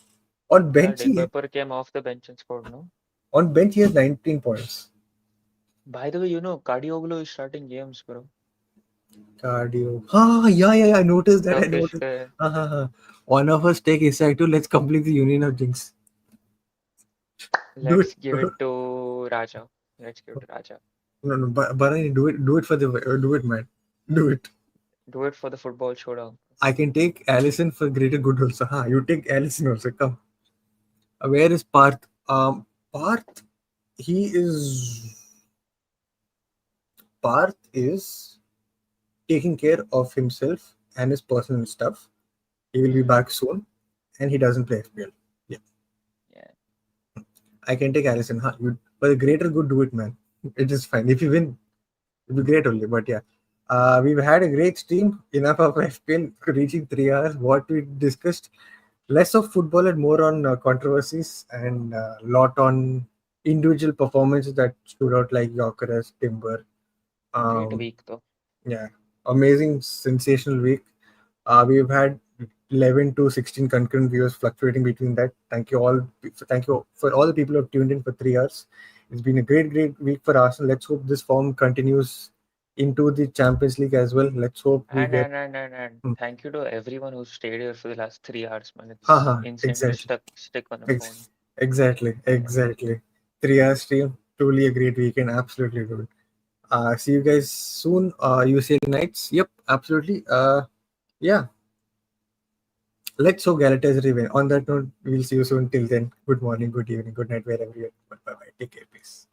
On Yeah, bench, Dick Pepper came off the bench and scored, no? he has 19 points. By the way, you know, Kadioglu is starting games, bro. Cardio. Yeah, yeah, yeah. I noticed that. I Turkish noticed. guy. One of us take Isaac to let's complete the Union of Jinx. Do it, Let's give bro. it to Raja. Let's give it to Raja. No, no, but I do it for the, do it, man. Do it. Do it for the football showdown. I can take Allison for greater good also. You take Allison also. Come. Where is Parth? Parth, he is Parth is taking care of himself and his personal stuff. He will be Hmm. back soon, and he doesn't play FPL. Yeah, Yeah. I can take Allison. For the greater good, do it, man. It is fine. If you win, it'll be great only. But yeah, we've had a great stream. Enough of FPL reaching 3 hours. What we discussed, less of football and more on controversies and a lot on individual performances that stood out, like Yorkeres, Timber. Great Um, week, though. yeah, amazing, sensational week. We've had 11 to 16 concurrent viewers fluctuating between that. Thank you all. Thank you for all the people who have tuned in for 3 hours. It's been a great, great week for Arsenal. Let's hope this form continues into the Champions League as well. Let's hope we And get. and and and and Hmm. thank you to everyone who stayed here for the last 3 hours, man. It's Haha, insane to exactly. stick on a phone. Exactly, Yeah. exactly. 3 hour stream, truly a great weekend. Absolutely good. See you guys soon. UCL nights. Yep, absolutely. Yeah. Let's hope Galatasaray win. On that note, we'll see you soon. Till then, good morning, good evening, good night, wherever you're. Bye bye. Take care. Peace.